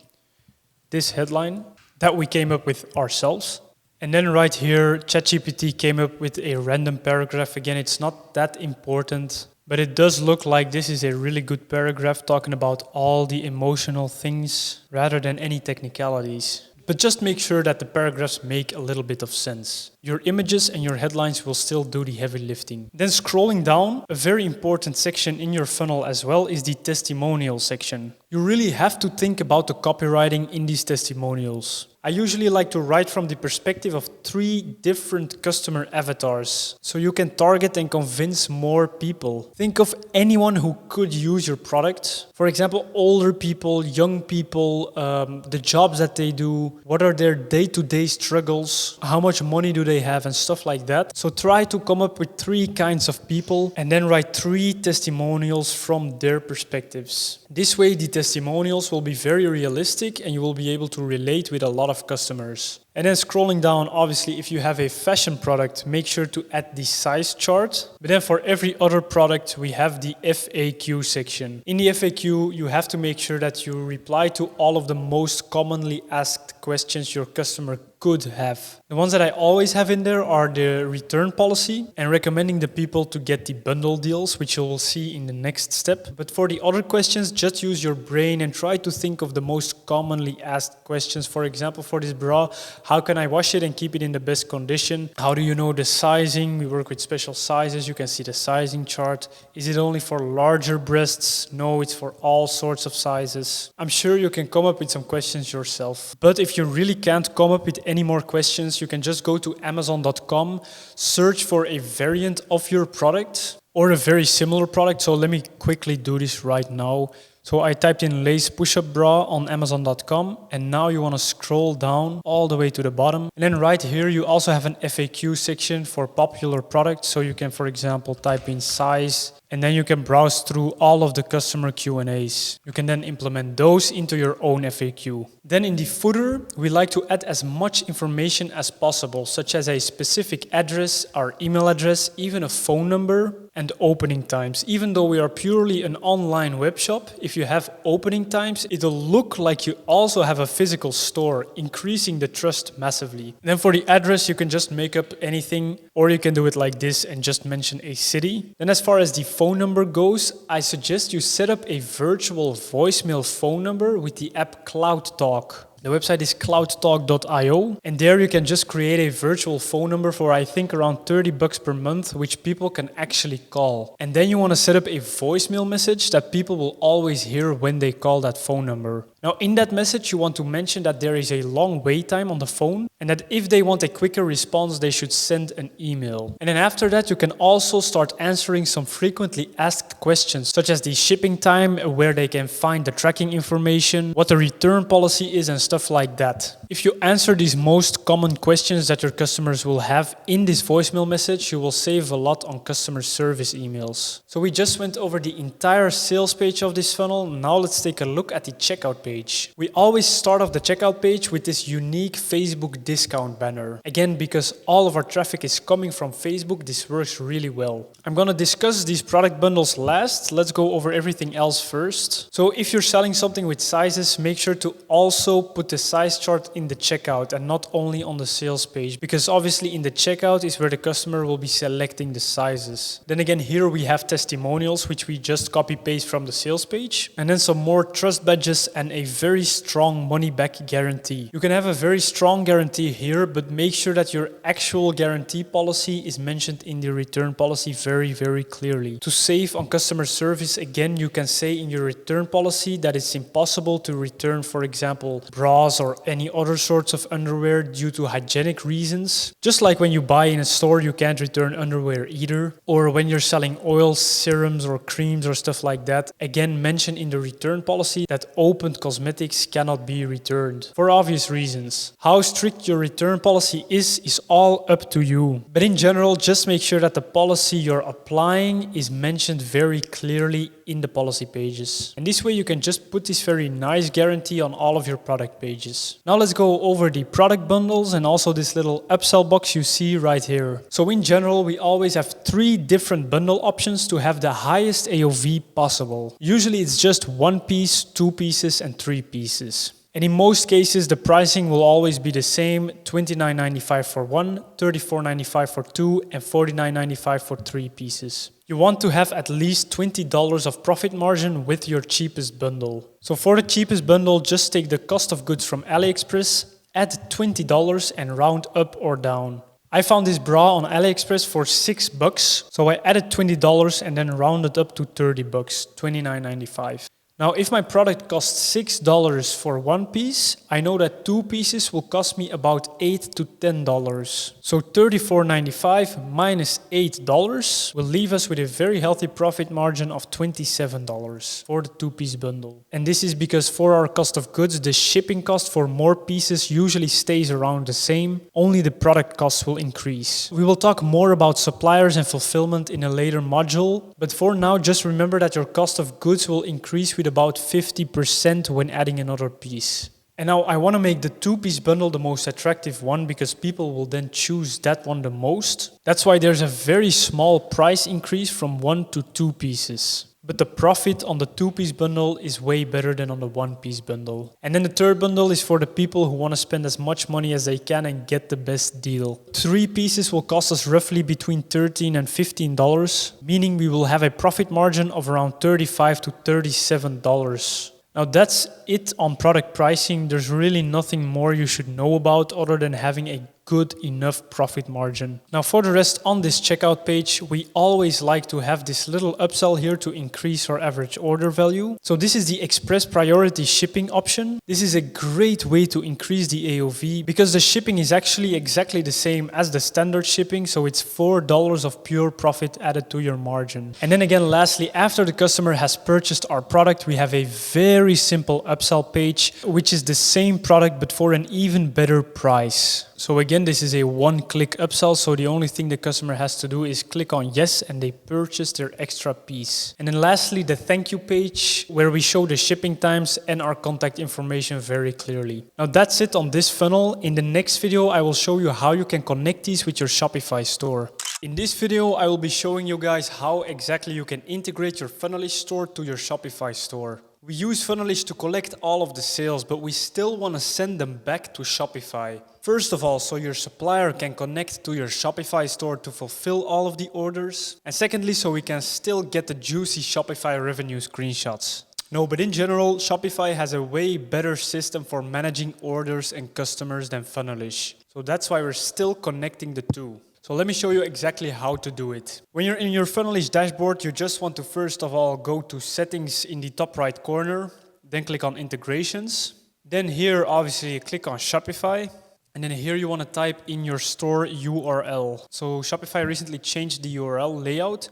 [SPEAKER 1] this headline that we came up with ourselves. And then right here, ChatGPT came up with a random paragraph. Again, it's not that important, but it does look like this is a really good paragraph talking about all the emotional things rather than any technicalities. But just make sure that the paragraphs make a little bit of sense. Your images and your headlines will still do the heavy lifting. Then scrolling down, a very important section in your funnel as well is the testimonial section. You really have to think about the copywriting in these testimonials. I usually like to write from the perspective of 3 different customer avatars, so you can target and convince more people. Think of anyone who could use your product. For example, older people, young people, the jobs that they do, what are their day-to-day struggles, how much money do they have, and stuff like that. So try to come up with 3 kinds of people and then write 3 testimonials from their perspectives. This way, the testimonials will be very realistic and you will be able to relate with a lot of customers. And then scrolling down, obviously, if you have a fashion product, make sure to add the size chart. But then for every other product, we have the FAQ section. In the FAQ, you have to make sure that you reply to all of the most commonly asked questions your customer could have. The ones that I always have in there are the return policy and recommending the people to get the bundle deals, which you will see in the next step. But for the other questions, just use your brain and try to think of the most commonly asked questions. For example, for this bra, how can I wash it and keep it in the best condition? How do you know the sizing? We work with special sizes. You can see the sizing chart. Is it only for larger breasts? No, it's for all sorts of sizes. I'm sure you can come up with some questions yourself. But if you really can't come up with any more questions, you can just go to Amazon.com, search for a variant of your product or a very similar product. So let me quickly do this right now. So I typed in lace push-up bra on Amazon.com, and now you want to scroll down all the way to the bottom. And then right here, you also have an FAQ section for popular products. So you can, for example, type in size, and then you can browse through all of the customer Q&As. You can then implement those into your own FAQ. Then in the footer, we like to add as much information as possible, such as a specific address, our email address, even a phone number, and opening times. Even though we are purely an online web shop, if you have opening times, it'll look like you also have a physical store, increasing the trust massively. And then for the address, you can just make up anything, or you can do it like this and just mention a city. Then as far as the phone number goes, I suggest you set up a virtual voicemail phone number with the app Cloud Talk. The website is cloudtalk.io, and there you can just create a virtual phone number for I think around $30 per month, which people can actually call. And then you want to set up a voicemail message that people will always hear when they call that phone number. Now in that message, you want to mention that there is a long wait time on the phone and that if they want a quicker response, they should send an email. And then after that, you can also start answering some frequently asked questions, such as the shipping time, where they can find the tracking information, what the return policy is, and stuff like that. If you answer these most common questions that your customers will have in this voicemail message, you will save a lot on customer service emails. So we just went over the entire sales page of this funnel. Now let's take a look at the checkout page. We always start off the checkout page with this unique Facebook discount banner. Again, because all of our traffic is coming from Facebook, this works really well. I'm going to discuss these product bundles last. Let's go over everything else first. So if you're selling something with sizes, make sure to also put the size chart in the checkout and not only on the sales page, because obviously in the checkout is where the customer will be selecting the sizes. Then again, here we have testimonials, which we just copy paste from the sales page, and then some more trust badges and a very strong money back guarantee. You can have a very strong guarantee here, but make sure that your actual guarantee policy is mentioned in the return policy very, very clearly. To save on customer service, again, you can say in your return policy that it's impossible to return, for example, bras or any other sorts of underwear due to hygienic reasons. Just like when you buy in a store, you can't return underwear either. Or when you're selling oils, serums, or creams or stuff like that, again, mention in the return policy that opened cosmetics cannot be returned for obvious reasons. How strict your return policy is all up to you. But in general, just make sure that the policy you're applying is mentioned very clearly in the policy pages. And this way you can just put this very nice guarantee on all of your product pages. Now let's go over the product bundles and also this little upsell box you see right here. So in general, we always have 3 different bundle options to have the highest AOV possible. Usually it's just 1 piece, 2 pieces, and 3 pieces. And in most cases, the pricing will always be the same: $29.95 for 1, $34.95 for 2, and $49.95 for 3 pieces. You want to have at least $20 of profit margin with your cheapest bundle. So for the cheapest bundle, just take the cost of goods from AliExpress, add $20 and round up or down. I found this bra on AliExpress for $6, so I added $20 and then rounded up to $30, $29.95. Now, if my product costs $6 for 1 piece, I know that 2 pieces will cost me about $8 to $10. So $34.95 minus $8 will leave us with a very healthy profit margin of $27 for the 2-piece bundle. And this is because for our cost of goods, the shipping cost for more pieces usually stays around the same, only the product costs will increase. We will talk more about suppliers and fulfillment in a later module, but for now, just remember that your cost of goods will increase with about 50% when adding another piece. And now I want to make the 2-piece bundle the most attractive one because people will then choose that one the most. That's why there's a very small price increase from 1 to 2 pieces. But the profit on the 2-piece bundle is way better than on the 1-piece bundle. And then the 3rd bundle is for the people who want to spend as much money as they can and get the best deal. 3 pieces will cost us roughly between $13 and $15, meaning we will have a profit margin of around $35 to $37. Now that's it on product pricing. There's really nothing more you should know about other than having a good enough profit margin. Now for the rest on this checkout page, we always like to have this little upsell here to increase our average order value. So this is the express priority shipping option. This is a great way to increase the AOV because the shipping is actually exactly the same as the standard shipping. So it's $4 of pure profit added to your margin. And then again, lastly, after the customer has purchased our product, we have a very simple upsell page, which is the same product but for an even better price. So again, this is a one-click upsell, so the only thing the customer has to do is click on yes and they purchase their extra piece. And then lastly, the thank you page, where we show the shipping times and our contact information very clearly. Now that's it on this funnel. In the next video, I will show you how you can connect these with your Shopify store. In this video, I will be showing you guys how exactly you can integrate your Funnelish store to your Shopify store. We use Funnelish to collect all of the sales, but we still want to send them back to Shopify. First of all, so your supplier can connect to your Shopify store to fulfill all of the orders. And secondly, so we can still get the juicy Shopify revenue screenshots. No, but in general, Shopify has a way better system for managing orders and customers than Funnelish. So that's why we're still connecting the two. So let me show you exactly how to do it. When you're in your Funnelish dashboard, you just want to first of all go to settings in the top right corner, then click on integrations. Then here, obviously, click on Shopify. And then here you want to type in your store URL. So Shopify recently changed the URL layout,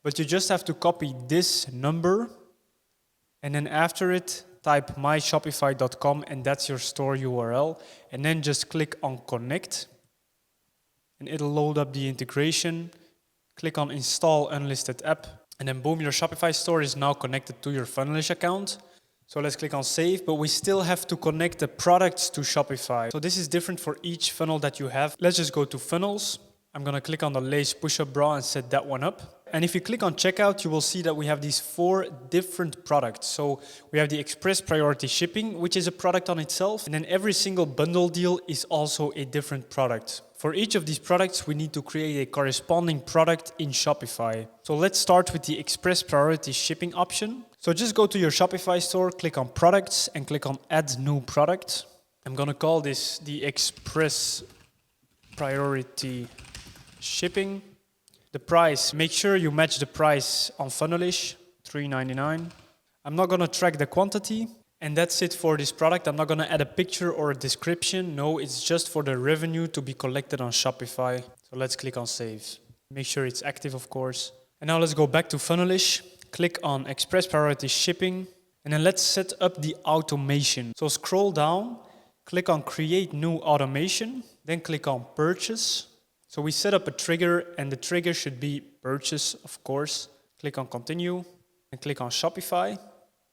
[SPEAKER 1] but you just have to copy this number. And then after it, type myshopify.com and that's your store URL. And then just click on connect. And it'll load up the integration. Click on install unlisted app. And then boom, your Shopify store is now connected to your Funnelish account. So let's click on save, but we still have to connect the products to Shopify. So this is different for each funnel that you have. Let's just go to funnels. I'm gonna click on the lace push-up bra and set that one up. And if you click on checkout, you will see that we have these 4 different products. So we have the express priority shipping, which is a product on itself. And then every single bundle deal is also a different product. For each of these products, we need to create a corresponding product in Shopify. So let's start with the express priority shipping option. So just go to your Shopify store, click on products and click on add new product. I'm gonna call this the express priority shipping. The price, make sure you match the price on Funnelish, $3.99. I'm not gonna track the quantity. And that's it for this product. I'm not gonna add a picture or a description. No, it's just for the revenue to be collected on Shopify. So let's click on save. Make sure it's active, of course. And now let's go back to Funnelish. Click on express priority shipping. And then let's set up the automation. So scroll down, click on create new automation, then click on purchase. So we set up a trigger and the trigger should be purchase, of course. Click on continue and click on Shopify.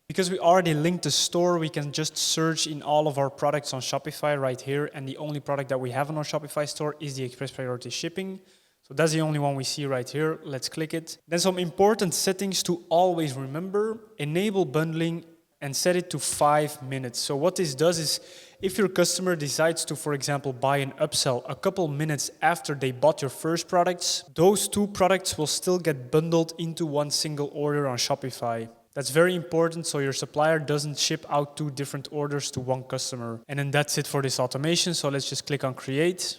[SPEAKER 1] Because we already linked the store, we can just search in all of our products on Shopify right here. And the only product that we have on our Shopify store is the express priority shipping. So that's the only one we see right here. Let's click it. Then some important settings to always remember. Enable bundling and set it to 5 minutes. So what this does is if your customer decides to, for example, buy an upsell a couple minutes after they bought your first products, those 2 products will still get bundled into one single order on Shopify. That's very important so your supplier doesn't ship out 2 different orders to one customer. And then that's it for this automation. So let's just click on create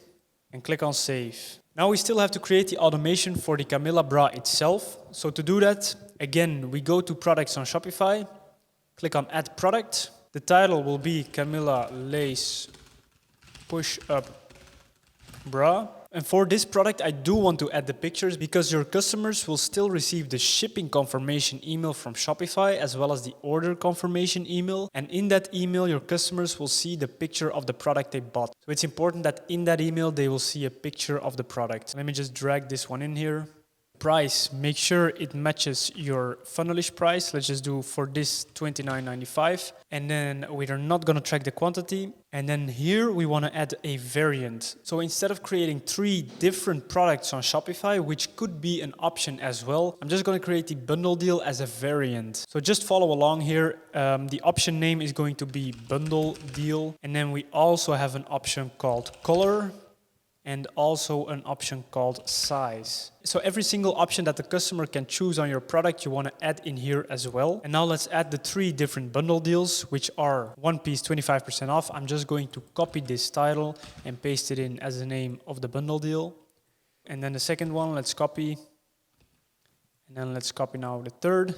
[SPEAKER 1] and click on save. Now we still have to create the automation for the Camilla bra itself. So to do that, again, we go to products on Shopify, click on add product. The title will be Camilla lace push-up bra. And for this product, I do want to add the pictures because your customers will still receive the shipping confirmation email from Shopify as well as the order confirmation email. And in that email, your customers will see the picture of the product they bought. So it's important that in that email, they will see a picture of the product. Let me just drag this one in here. Price, make sure it matches your Funnelish price. Let's just do for this $29.95. And then we are not going to track the quantity. And then here we want to add a variant. So instead of creating 3 different products on Shopify, which could be an option as well, I'm just going to create the bundle deal as a variant. So just follow along here. The option name is going to be bundle deal. And then we also have an option called color, and also an option called size. So every single option that the customer can choose on your product, you want to add in here as well. And now let's add the 3 different bundle deals, which are one piece 25% off. I'm just going to copy this title and paste it in as the name of the bundle deal. And then the second one, let's copy. And then let's copy now the third.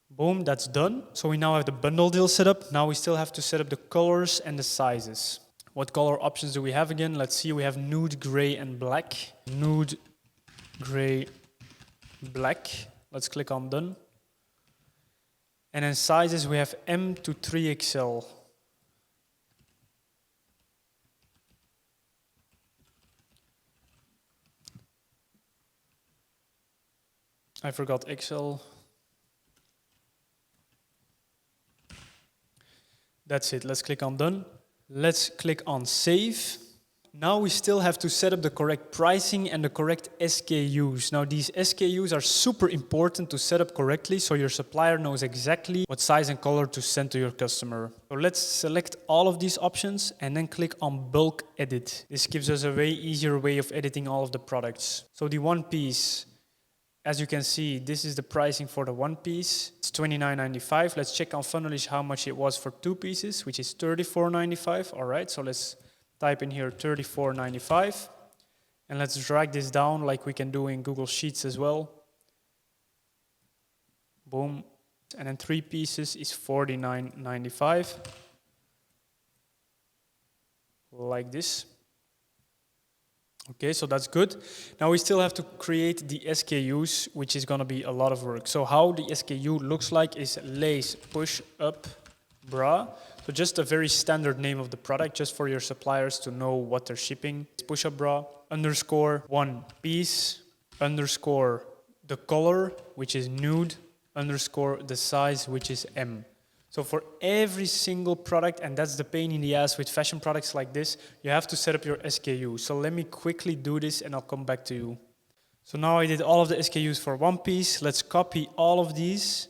[SPEAKER 1] Boom, that's done. So we now have the bundle deal set up. Now we still have to set up the colors and the sizes. What color options do we have again? Let's see, we have nude, gray, and black. Nude, gray, black. Let's click on done. And then sizes, we have M to 3XL. I forgot XL. That's it, let's click on done. Let's click on save. Now we still have to set up the correct pricing and the correct SKUs. Now these SKUs are super important to set up correctly so your supplier knows exactly what size and color to send to your customer. So let's select all of these options and then click on bulk edit. This gives us a way easier way of editing all of the products. So the one piece, as you can see, this is the pricing for the one piece. It's $29.95. Let's check on Funnelish how much it was for 2 pieces, which is $34.95. All right, so let's type in here $34.95. And let's drag this down like we can do in Google Sheets as well. Boom. And then 3 pieces is $49.95. Like this. Okay, so that's good. Now we still have to create the SKUs, which is going to be a lot of work. So how the SKU looks like is lace push-up bra. So just a very standard name of the product, just for your suppliers to know what they're shipping. Push-up bra, underscore one piece, underscore the color, which is nude, underscore the size, which is M. So for every single product, and that's the pain in the ass with fashion products like this, you have to set up your SKU. So let me quickly do this and I'll come back to you. So now I did all of the SKUs for one piece. Let's copy all of these,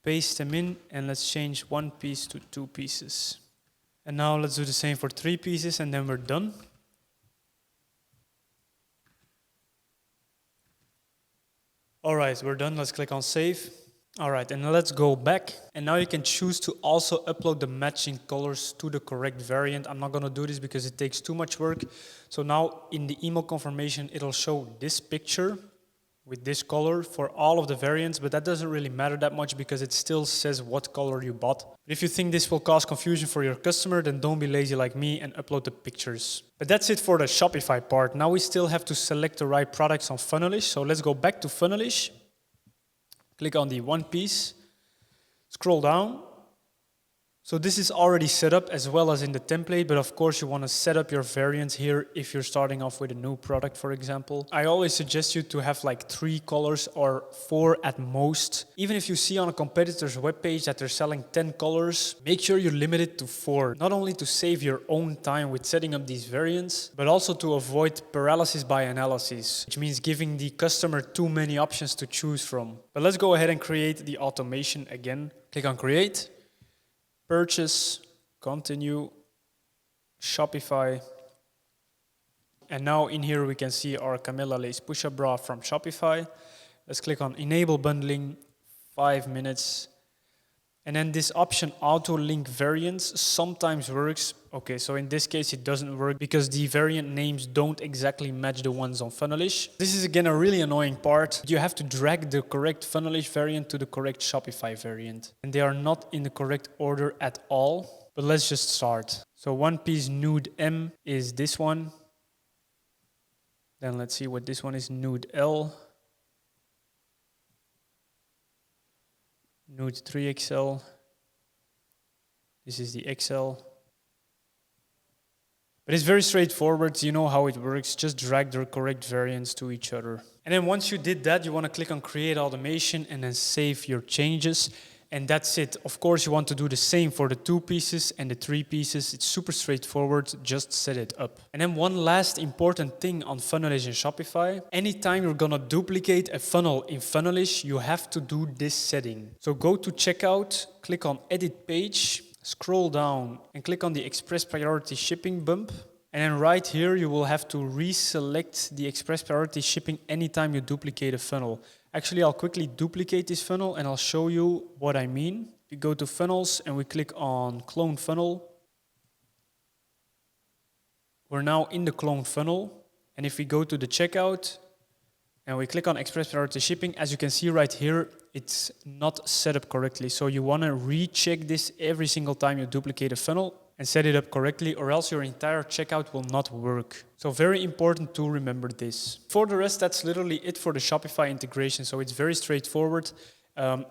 [SPEAKER 1] paste them in, and let's change one piece to 2 pieces. And now let's do the same for 3 pieces and then we're done. All right, we're done. Let's click on save. All right, and let's go back. And now you can choose to also upload the matching colors to the correct variant. I'm not going to do this because it takes too much work. So now in the email confirmation, it'll show this picture with this color for all of the variants, but that doesn't really matter that much because it still says what color you bought. But if you think this will cause confusion for your customer, then don't be lazy like me and upload the pictures. But that's it for the Shopify part. Now we still have to select the right products on Funnelish. So let's go back to Funnelish. Click on the one piece, scroll down. So this is already set up as well as in the template, but of course you want to set up your variants here if you're starting off with a new product, for example. I always suggest you to have like 3 colors or 4 at most. Even if you see on a competitor's webpage that they're selling 10 colors, make sure you limit it to 4. Not only to save your own time with setting up these variants, but also to avoid paralysis by analysis, which means giving the customer too many options to choose from. But let's go ahead and create the automation again. Click on create. Purchase, continue, Shopify. And now in here we can see our Camilla Lace push-up bra from Shopify. Let's click on enable bundling, 5 minutes. And then this option auto link variants sometimes works. Okay, so in this case it doesn't work because the variant names don't exactly match the ones on Funnelish. This is again a really annoying part. You have to drag the correct Funnelish variant to the correct Shopify variant. And they are not in the correct order at all. But let's just start. So one piece nude M is this one. Then let's see what this one is, nude L. Nude 3XL. This is the XL. But it's very straightforward. You know how it works. Just drag the correct variants to each other. And then once you did that, you want to click on Create Automation and then save your changes. And that's it. Of course, you want to do the same for the 2 pieces and the 3 pieces. It's super straightforward. Just set it up. And then one last important thing on Funnelish and Shopify. Anytime you're going to duplicate a funnel in Funnelish, you have to do this setting. So go to Checkout, click on Edit Page, scroll down and click on the Express Priority Shipping bump. And then right here, you will have to reselect the Express Priority Shipping anytime you duplicate a funnel. Actually, I'll quickly duplicate this funnel and I'll show you what I mean. We go to Funnels and we click on Clone Funnel. We're now in the clone funnel. And if we go to the checkout and we click on Express Priority Shipping, as you can see right here, it's not set up correctly. So you want to recheck this every single time you duplicate a funnel and set it up correctly, or else your entire checkout will not work. So very important to remember this. For the rest, that's literally it for the Shopify integration. So it's very straightforward.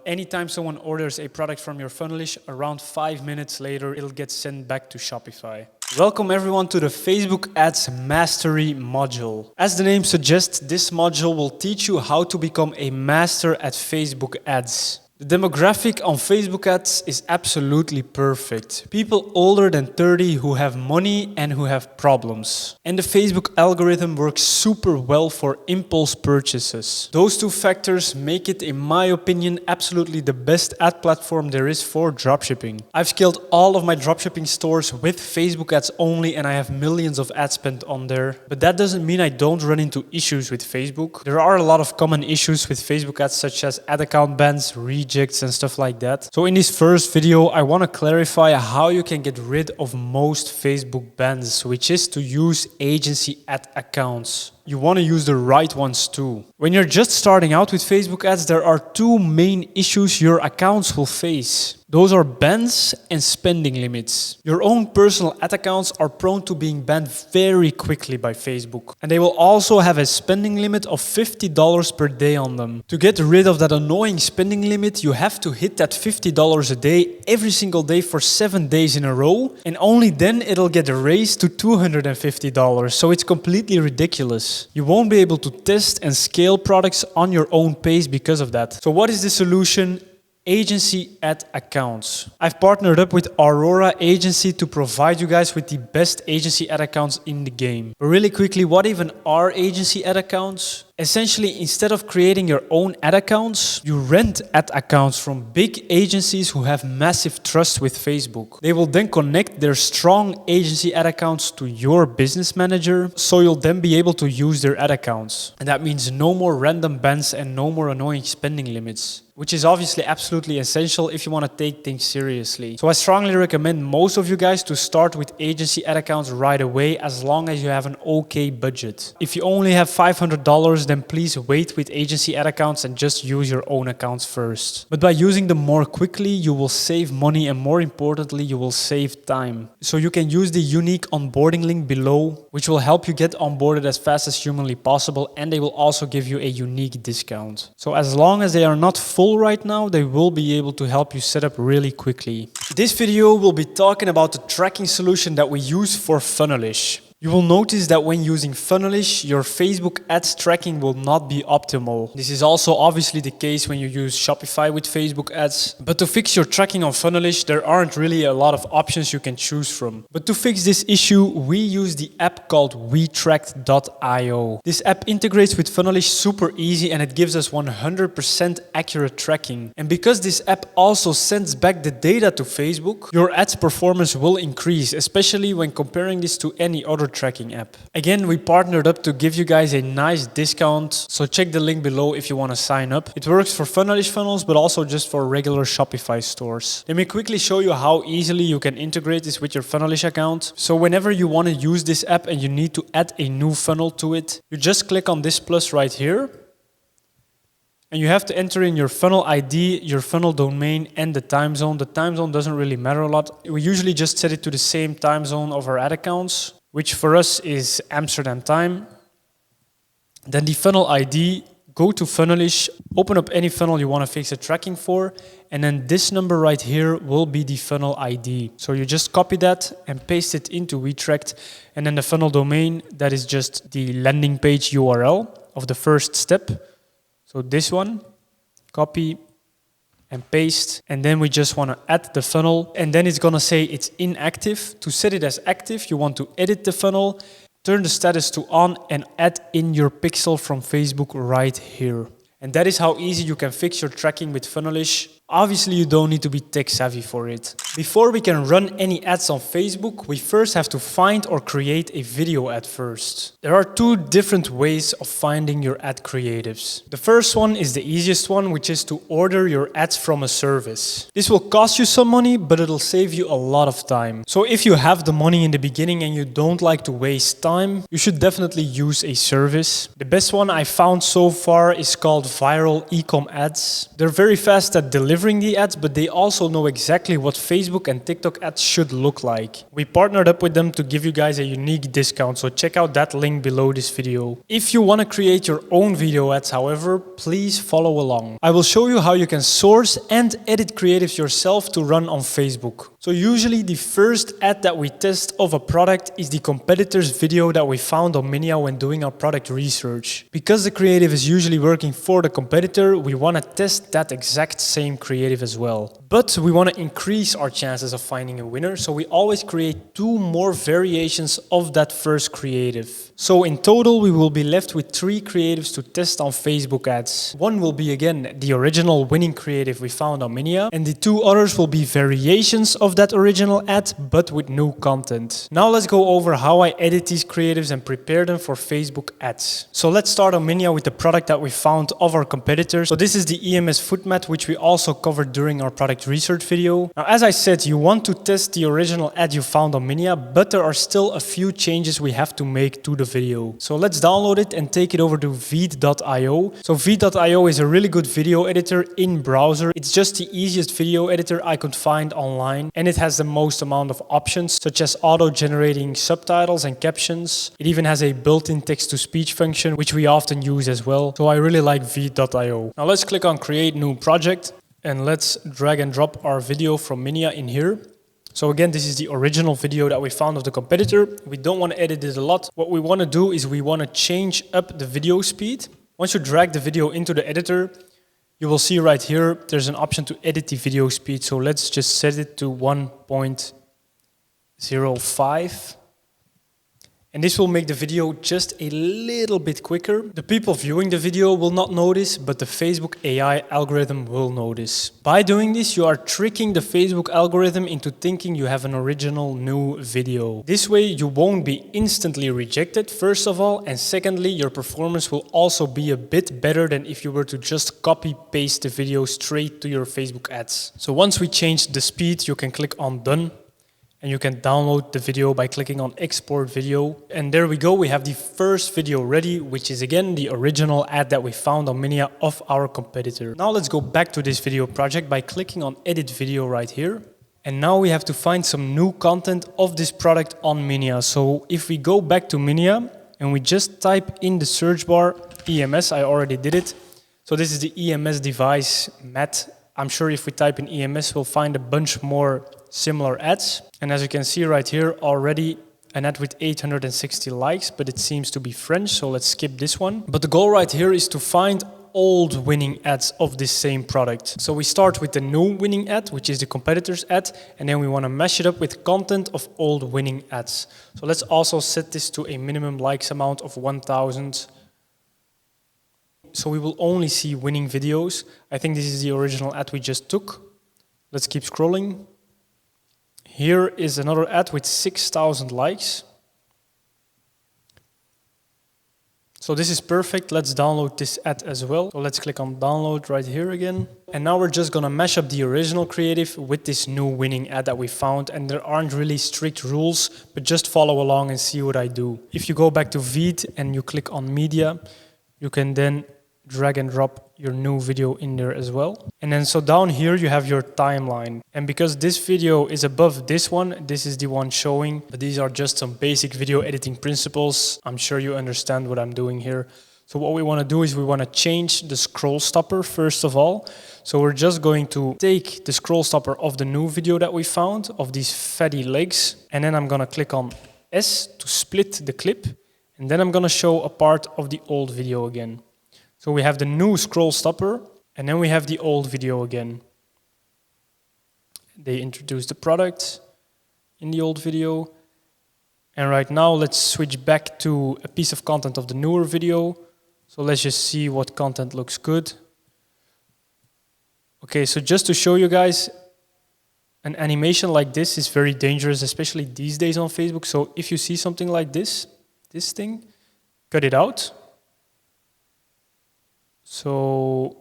[SPEAKER 1] Anytime someone orders a product from your Funnelish, around 5 minutes later, it'll get sent back to Shopify. Welcome everyone to the Facebook Ads Mastery module. As the name suggests, this module will teach you how to become a master at Facebook ads. The demographic on Facebook ads is absolutely perfect. People older than 30 who have money and who have problems. And the Facebook algorithm works super well for impulse purchases. Those 2 factors make it, in my opinion, absolutely the best ad platform there is for dropshipping. I've scaled all of my dropshipping stores with Facebook ads only, and I have millions of ad spend on there. But that doesn't mean I don't run into issues with Facebook. There are a lot of common issues with Facebook ads, such as ad account bans, rejects and stuff like that. So in this first video, I want to clarify how you can get rid of most Facebook bans, which is to use agency ad accounts. You want to use the right ones too. When you're just starting out with Facebook ads, there are 2 main issues your accounts will face. Those are bans and spending limits. Your own personal ad accounts are prone to being banned very quickly by Facebook. And they will also have a spending limit of $50 per day on them. To get rid of that annoying spending limit, you have to hit that $50 a day every single day for 7 days in a row. And only then it'll get raised to $250. So it's completely ridiculous. You won't be able to test and scale products on your own pace because of that. So what is the solution? Agency ad accounts. I've partnered up with Aurora Agency to provide you guys with the best agency ad accounts in the game. But really quickly, what even are agency ad accounts? Essentially, instead of creating your own ad accounts, you rent ad accounts from big agencies who have massive trust with Facebook. They will then connect their strong agency ad accounts to your business manager, so you'll then be able to use their ad accounts. And that means no more random bans and no more annoying spending limits, which is obviously absolutely essential if you want to take things seriously. So I strongly recommend most of you guys to start with agency ad accounts right away, as long as you have an okay budget. If you only have $500, then please wait with agency ad accounts and just use your own accounts first. But by using them more quickly, you will save money, and more importantly, you will save time. So you can use the unique onboarding link below, which will help you get onboarded as fast as humanly possible, and they will also give you a unique discount. So as long as they are not full right now, they will be able to help you set up really quickly. This video will be talking about the tracking solution that we use for Funnelish. You will notice that when using Funnelish, your Facebook ads tracking will not be optimal. This is also obviously the case when you use Shopify with Facebook ads. But to fix your tracking on Funnelish, there aren't really a lot of options you can choose from. But to fix this issue, we use the app called WeTracked.io. This app integrates with Funnelish super easy, and it gives us 100% accurate tracking. And because this app also sends back the data to Facebook, your ads performance will increase, especially when comparing this to any other tracking app. Again, we partnered up to give you guys a nice discount, so check the link below if you want to sign up. It works for Funnelish funnels, but also just for regular Shopify stores. Let me quickly show you how easily you can integrate this with your Funnelish account. So whenever you want to use this app and you need to add a new funnel to it, you just click on this plus right here. And you have to enter in your funnel ID, your funnel domain, and the time zone. The time zone doesn't really matter a lot. We usually just set it to the same time zone of our ad accounts, which for us is Amsterdam time. Then the funnel ID, go to Funnelish, open up any funnel you want to fix the tracking for, and then this number right here will be the funnel ID. So you just copy that and paste it into Retract, and then the funnel domain, that is just the landing page URL of the first step. So this one, copy and paste, and then we just want to add the funnel, and then it's gonna say it's inactive. To set it as active, you want to edit the funnel, turn the status to on, and add in your pixel from Facebook right here. And that is how easy you can fix your tracking with Funnelish. Obviously, you don't need to be tech savvy for it. Before we can run any ads on Facebook, we first have to find or create a video ad first. There are two different ways of finding your ad creatives. The first one is the easiest one, which is to order your ads from a service. This will cost you some money, but it'll save you a lot of time. So if you have the money in the beginning and you don't like to waste time, you should definitely use a service. The best one I found so far is called Viral Ecom Ads. They're very fast at delivering the ads, but they also know exactly what Facebook and TikTok ads should look like. We partnered up with them to give you guys a unique discount, so check out that link below this video. If you want to create your own video ads, however, please follow along. I will show you how you can source and edit creatives yourself to run on Facebook. So usually the first ad that we test of a product is the competitor's video that we found on Minea when doing our product research. Because the creative is usually working for the competitor, we want to test that exact same creative as well. But we want to increase our chances of finding a winner, so we always create 2 more variations of that first creative. So in total, we will be left with 3 creatives to test on Facebook ads. One will be again the original winning creative we found on Minea, and the 2 others will be variations of that original ad, but with new content. Now let's go over how I edit these creatives and prepare them for Facebook ads. So let's start on Minea with the product that we found of our competitors. So this is the EMS foot mat, which we also covered during our product research video. Now, as I said, you want to test the original ad you found on Minea, but there are still a few changes we have to make to the video. So let's download it and take it over to Veed.io. So Veed.io is a really good video editor in browser. It's just the easiest video editor I could find online, and it has the most amount of options, such as auto-generating subtitles and captions. It even has a built-in text-to-speech function, which we often use as well. So I really like Veed.io. Now let's click on Create New Project, and let's drag and drop our video from Minea in here. So again, this is the original video that we found of the competitor. We don't want to edit it a lot. What we want to do is we want to change up the video speed. Once you drag the video into the editor, you will see right here, there's an option to edit the video speed. So let's just set it to 1.05. And this will make the video just a little bit quicker. The people viewing the video will not notice, but the Facebook AI algorithm will notice. By doing this, you are tricking the Facebook algorithm into thinking you have an original new video. This way, you won't be instantly rejected, first of all, and secondly, your performance will also be a bit better than if you were to just copy-paste the video straight to your Facebook ads. So once we change the speed, you can click on Done. And you can download the video by clicking on Export Video. And there we go, we have the first video ready, which is again the original ad that we found on Minea of our competitor. Now let's go back to this video project by clicking on Edit Video right here. And now we have to find some new content of this product on Minea. So if we go back to Minea and we just type in the search bar EMS, I already did it. So this is the EMS device mat. I'm sure if we type in EMS, we'll find a bunch more similar ads. And as you can see right here, already an ad with 860 likes, but it seems to be French, so let's skip this one. But the goal right here is to find old winning ads of this same product. So we start with the new winning ad, which is the competitor's ad, and then we want to mash it up with content of old winning ads. So let's also set this to a minimum likes amount of 1000. So we will only see winning videos. I think this is the original ad we just took. Let's keep scrolling. Here is another ad with 6,000 likes. So this is perfect. Let's download this ad as well. So let's click on download right here again. And now we're just gonna mash up the original creative with this new winning ad that we found. And there aren't really strict rules, but just follow along and see what I do. If you go back to Veed and you click on media, you can then drag and drop your new video in there as well. And then so down here you have your timeline. And because this video is above this one, this is the one showing. But these are just some basic video editing principles. I'm sure you understand what I'm doing here. So what we want to do is we want to change the scroll stopper first of all. So we're just going to take the scroll stopper of the new video that we found, of these fatty legs, and then I'm going to click on S to split the clip, and then I'm going to show a part of the old video again. So we have the new scroll stopper, and then we have the old video again. They introduced the product in the old video. And right now, let's switch back to a piece of content of the newer video. So let's just see what content looks good. Okay, so just to show you guys, an animation like this is very dangerous, especially these days on Facebook. So if you see something like this thing, cut it out. So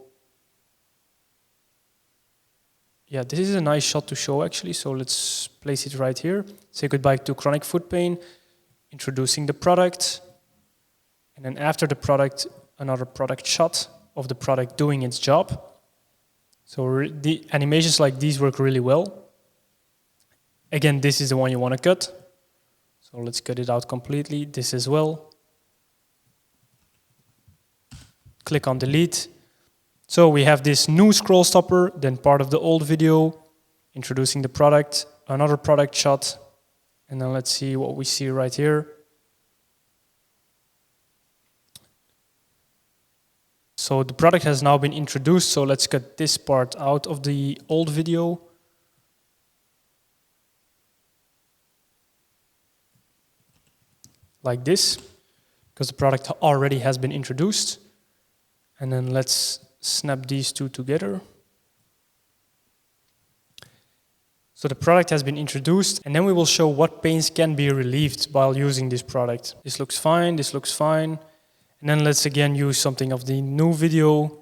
[SPEAKER 1] yeah, this is a nice shot to show actually. So let's place it right here. Say goodbye to chronic foot pain, introducing the product. And then after the product, another product shot of the product doing its job. So the animations like these work really well. Again, this is the one you want to cut. So let's cut it out completely. This as well. Click on delete. So we have this new scroll stopper, then part of the old video, introducing the product, another product shot. And then let's see what we see right here. So the product has now been introduced, so let's cut this part out of the old video. Like this, because the product already has been introduced. And then let's snap these two together. So the product has been introduced, and then we will show what pains can be relieved while using this product. This looks fine, this looks fine. And then let's again use something of the new video.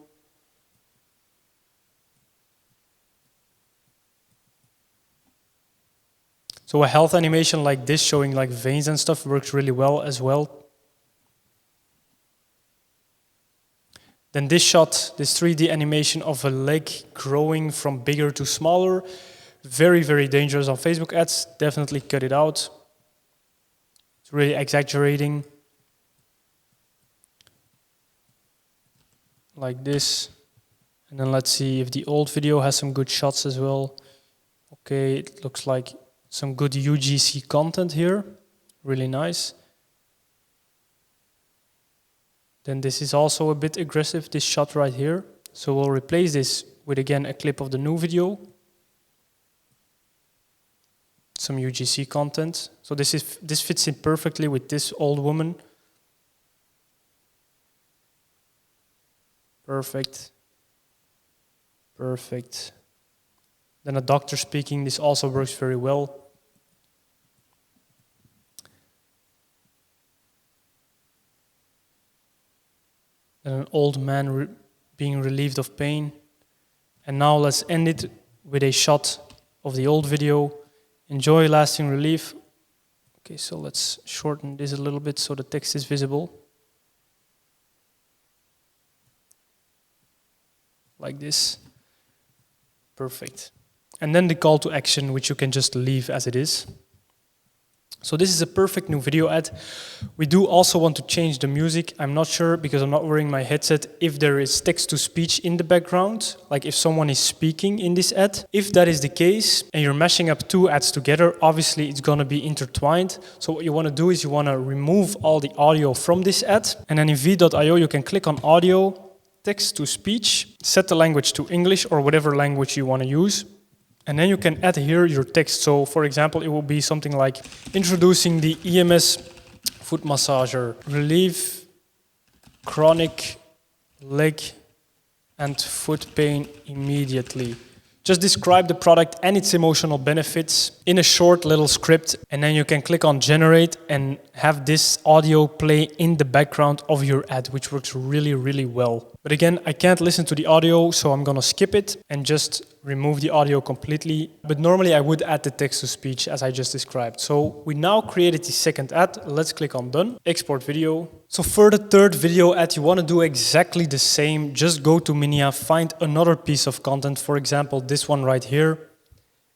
[SPEAKER 1] So a health animation like this, showing like veins and stuff, works really well as well. Then this shot, this 3D animation of a leg growing from bigger to smaller, very, very dangerous on Facebook ads. Definitely cut it out. It's really exaggerating. Like this. And then let's see if the old video has some good shots as well. Okay, it looks like some good UGC content here. Really nice. Then this is also a bit aggressive, this shot right here. So we'll replace this with again a clip of the new video. Some UGC content. So this fits in perfectly with this old woman. Perfect. Perfect. Then a doctor speaking, this also works very well. Then an old man being relieved of pain. And now let's end it with a shot of the old video. Enjoy lasting relief. Okay, so let's shorten this a little bit so the text is visible. Like this. Perfect. And then the call to action, which you can just leave as it is. So this is a perfect new video ad. We do also want to change the music. I'm not sure, because I'm not wearing my headset, if there is text-to-speech in the background, like if someone is speaking in this ad. If that is the case, and you're mashing up two ads together, obviously it's going to be intertwined. So what you want to do is you want to remove all the audio from this ad. And then in v.io, you can click on audio, text-to-speech, set the language to English or whatever language you want to use. And then you can add here your text. So for example, it will be something like introducing the EMS foot massager, relieve chronic leg and foot pain immediately. Just describe the product and its emotional benefits in a short little script, and then you can click on generate and have this audio play in the background of your ad, which works really, really well. But again, I can't listen to the audio, so I'm gonna skip it and just remove the audio completely. But normally I would add the text-to-speech as I just described. So we now created the second ad. Let's click on done, export video. So for the third video ad, you wanna do exactly the same. Just go to Minea, find another piece of content, for example, this one right here.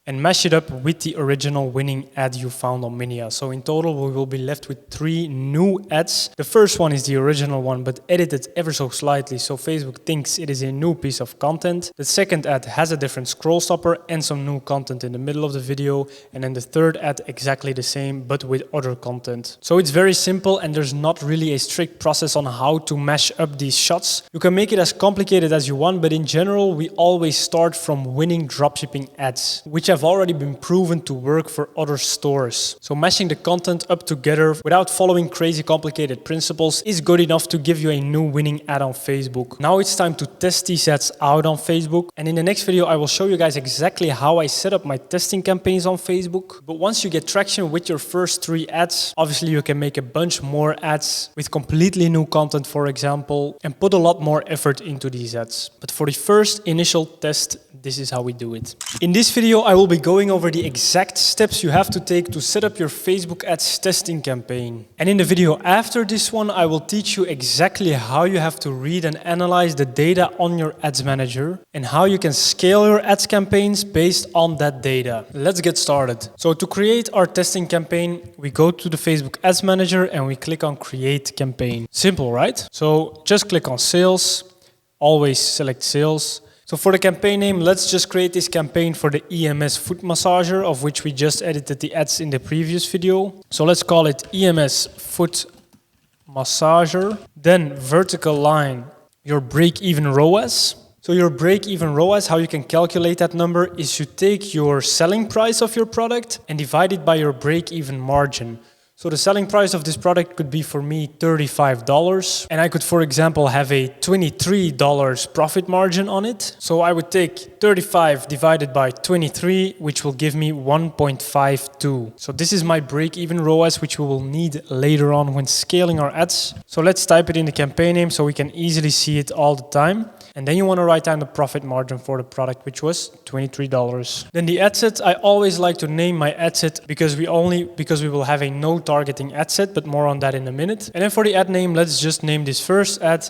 [SPEAKER 1] and mash it up with the original winning ad you found on Minea. So in total, we will be left with 3 new ads. The first one is the original one, but edited ever so slightly, so Facebook thinks it is a new piece of content. The second ad has a different scroll stopper and some new content in the middle of the video. And then the third ad exactly the same, but with other content. So it's very simple and there's not really a strict process on how to mash up these shots. You can make it as complicated as you want, but in general, we always start from winning dropshipping ads, which have already been proven to work for other stores. So mashing the content up together without following crazy complicated principles is good enough to give you a new winning ad on Facebook. Now it's time to test these ads out on Facebook. And in the next video, I will show you guys exactly how I set up my testing campaigns on Facebook. But once you get traction with your first 3 ads, obviously you can make a bunch more ads with completely new content, for example, and put a lot more effort into these ads. But for the first initial test, this is how we do it. In this video, I will be going over the exact steps you have to take to set up your Facebook ads testing campaign. And in the video after this one, I will teach you exactly how you have to read and analyze the data on your ads manager and how you can scale your ads campaigns based on that data. Let's get started. So to create our testing campaign, we go to the Facebook ads manager and we click on create campaign. Simple, right? So just click on sales, always select sales. So for the campaign name, let's just create this campaign for the EMS foot massager, of which we just edited the ads in the previous video. So let's call it EMS foot massager. Then vertical line, your break-even ROAS. So your break-even ROAS, how you can calculate that number is you take your selling price of your product and divide it by your break-even margin. So the selling price of this product could be for me $35. And I could, for example, have a $23 profit margin on it. So I would take 35 divided by 23, which will give me 1.52. So this is my break-even ROAS, which we will need later on when scaling our ads. So let's type it in the campaign name so we can easily see it all the time. And then you want to write down the profit margin for the product, which was $23. Then the ad set, I always like to name my ad set because we will have a no targeting ad set, but more on that in a minute. And then for the ad name, let's just name this first ad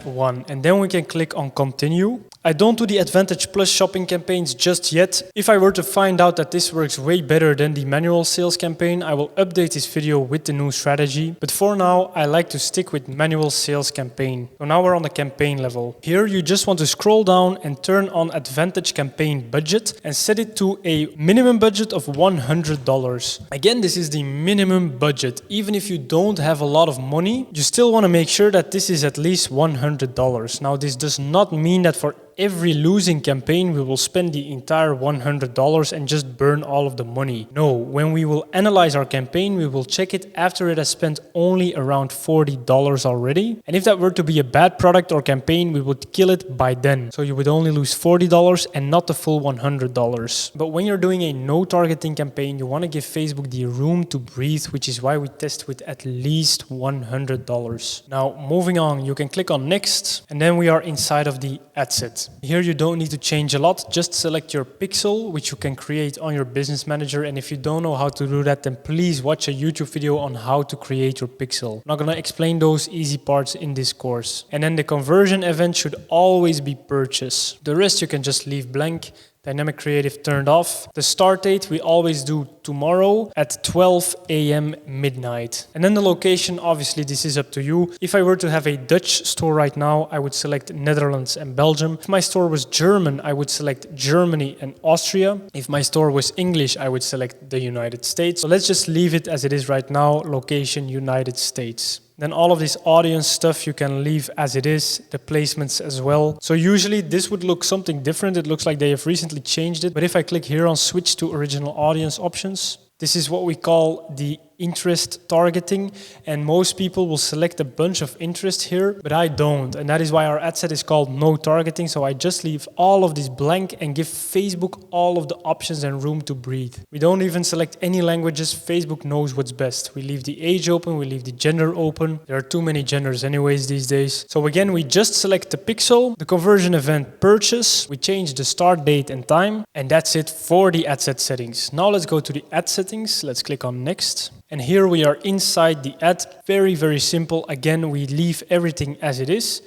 [SPEAKER 1] 1. And then we can click on continue. I don't do the Advantage Plus shopping campaigns just yet. If I were to find out that this works way better than the manual sales campaign, I will update this video with the new strategy. But for now, I like to stick with manual sales campaign. So now we're on the campaign level. Here you just want to scroll down and turn on Advantage campaign budget and set it to a minimum budget of $100. Again, this is the minimum budget. Even if you don't have a lot of money, you still want to make sure that this is at least $100. Now, this does not mean that for every losing campaign, we will spend the entire $100 and just burn all of the money. No, when we will analyze our campaign, we will check it after it has spent only around $40 already. And if that were to be a bad product or campaign, we would kill it by then. So you would only lose $40 and not the full $100. But when you're doing a no targeting campaign, you want to give Facebook the room to breathe, which is why we test with at least $100. Now, moving on, you can click on next, and then we are inside of the ad set. Here you don't need to change a lot, just select your pixel, which you can create on your business manager. And if you don't know how to do that, then please watch a YouTube video on how to create your pixel. I'm not going to explain those easy parts in this course. And then the conversion event should always be purchase. The rest you can just leave blank. Dynamic creative turned off. The start date we always do tomorrow at 12 a.m. midnight. And then the location, obviously this is up to you. If I were to have a Dutch store right now, I would select Netherlands and Belgium. If my store was German, I would select Germany and Austria. If my store was English, I would select the United States. So let's just leave it as it is right now, location United States. Then all of this audience stuff you can leave as it is, the placements as well. So usually this would look something different. It looks like they have recently changed it. But if I click here on switch to original audience options, this is what we call the interest targeting, and most people will select a bunch of interest here, but I don't, and that is why our ad set is called no targeting. So I just leave all of this blank and give Facebook all of the options and room to breathe. We don't even select any languages. Facebook knows what's best. We leave the age open, we leave the gender open. There are too many genders anyways these days. So again, we just select the pixel, the conversion event purchase, we change the start date and time, and that's it for the ad set settings. Now let's go to the ad settings. Let's click on next. And here we are inside the ad. Very, very simple. Again, we leave everything as it is.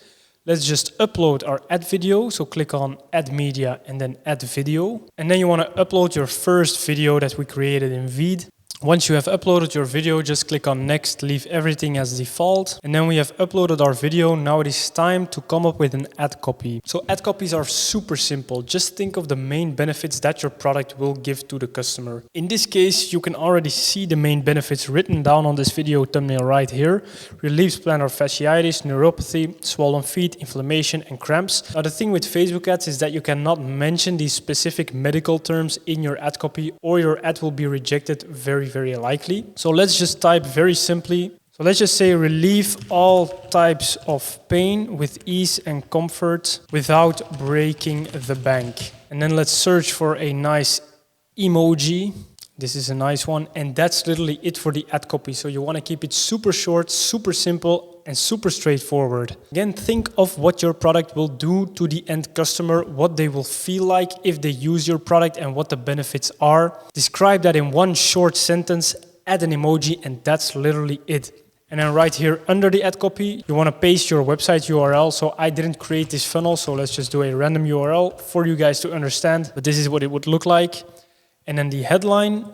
[SPEAKER 1] let's just upload our ad video. So click on add media and then add video. And then you want to upload your first video that we created in Veed. Once you have uploaded your video, just click on next, leave everything as default. And then we have uploaded our video. Now it is time to come up with an ad copy. So ad copies are super simple. Just think of the main benefits that your product will give to the customer. In this case, you can already see the main benefits written down on this video thumbnail right here. Relieves plantar fasciitis, neuropathy, swollen feet, inflammation, and cramps. Now the thing with Facebook ads is that you cannot mention these specific medical terms in your ad copy, or your ad will be rejected very likely. So let's just type very simply. So let's just say relieve all types of pain with ease and comfort without breaking the bank. And then let's search for a nice emoji. This is a nice one. And that's literally it for the ad copy. So you want to keep it super short, super simple, and super straightforward. Again, think of what your product will do to the end customer, what they will feel like if they use your product, and what the benefits are. Describe that in one short sentence, add an emoji, and that's literally it. And then right here under the ad copy, you want to paste your website URL. So I didn't create this funnel, so let's just do a random URL for you guys to understand. But this is what it would look like. And then the headline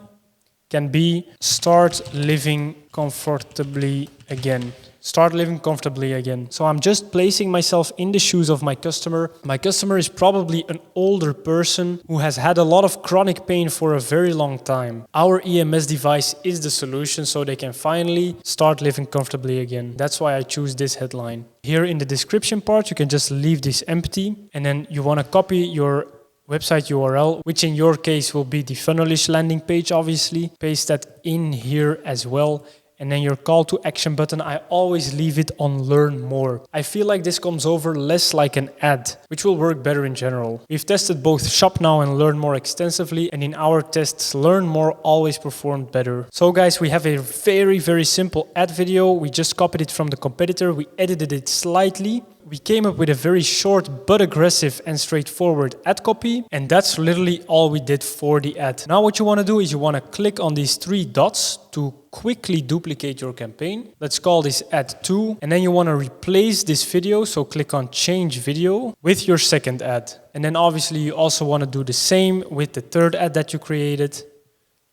[SPEAKER 1] can be start living comfortably again. Start living comfortably again. So I'm just placing myself in the shoes of my customer. My customer is probably an older person who has had a lot of chronic pain for a very long time. Our EMS device is the solution so they can finally start living comfortably again. That's why I choose this headline. Here in the description part, you can just leave this empty, and then you want to copy your website URL, which in your case will be the Funnelish landing page, obviously. Paste that in here as well. And then your call to action button, I always leave it on learn more. I feel like this comes over less like an ad, which will work better in general. We've tested both shop now and learn more extensively, and in our tests, learn more always performed better. So guys, we have a very simple ad video. We just copied it from the competitor. We edited it slightly. We came up with a very short but aggressive and straightforward ad copy, and that's literally all we did for the ad. Now what you want to do is you want to click on these three dots to quickly duplicate your campaign. Let's call this ad 2, and then you want to replace this video, so click on change video with your second ad. And then obviously you also want to do the same with the third ad that you created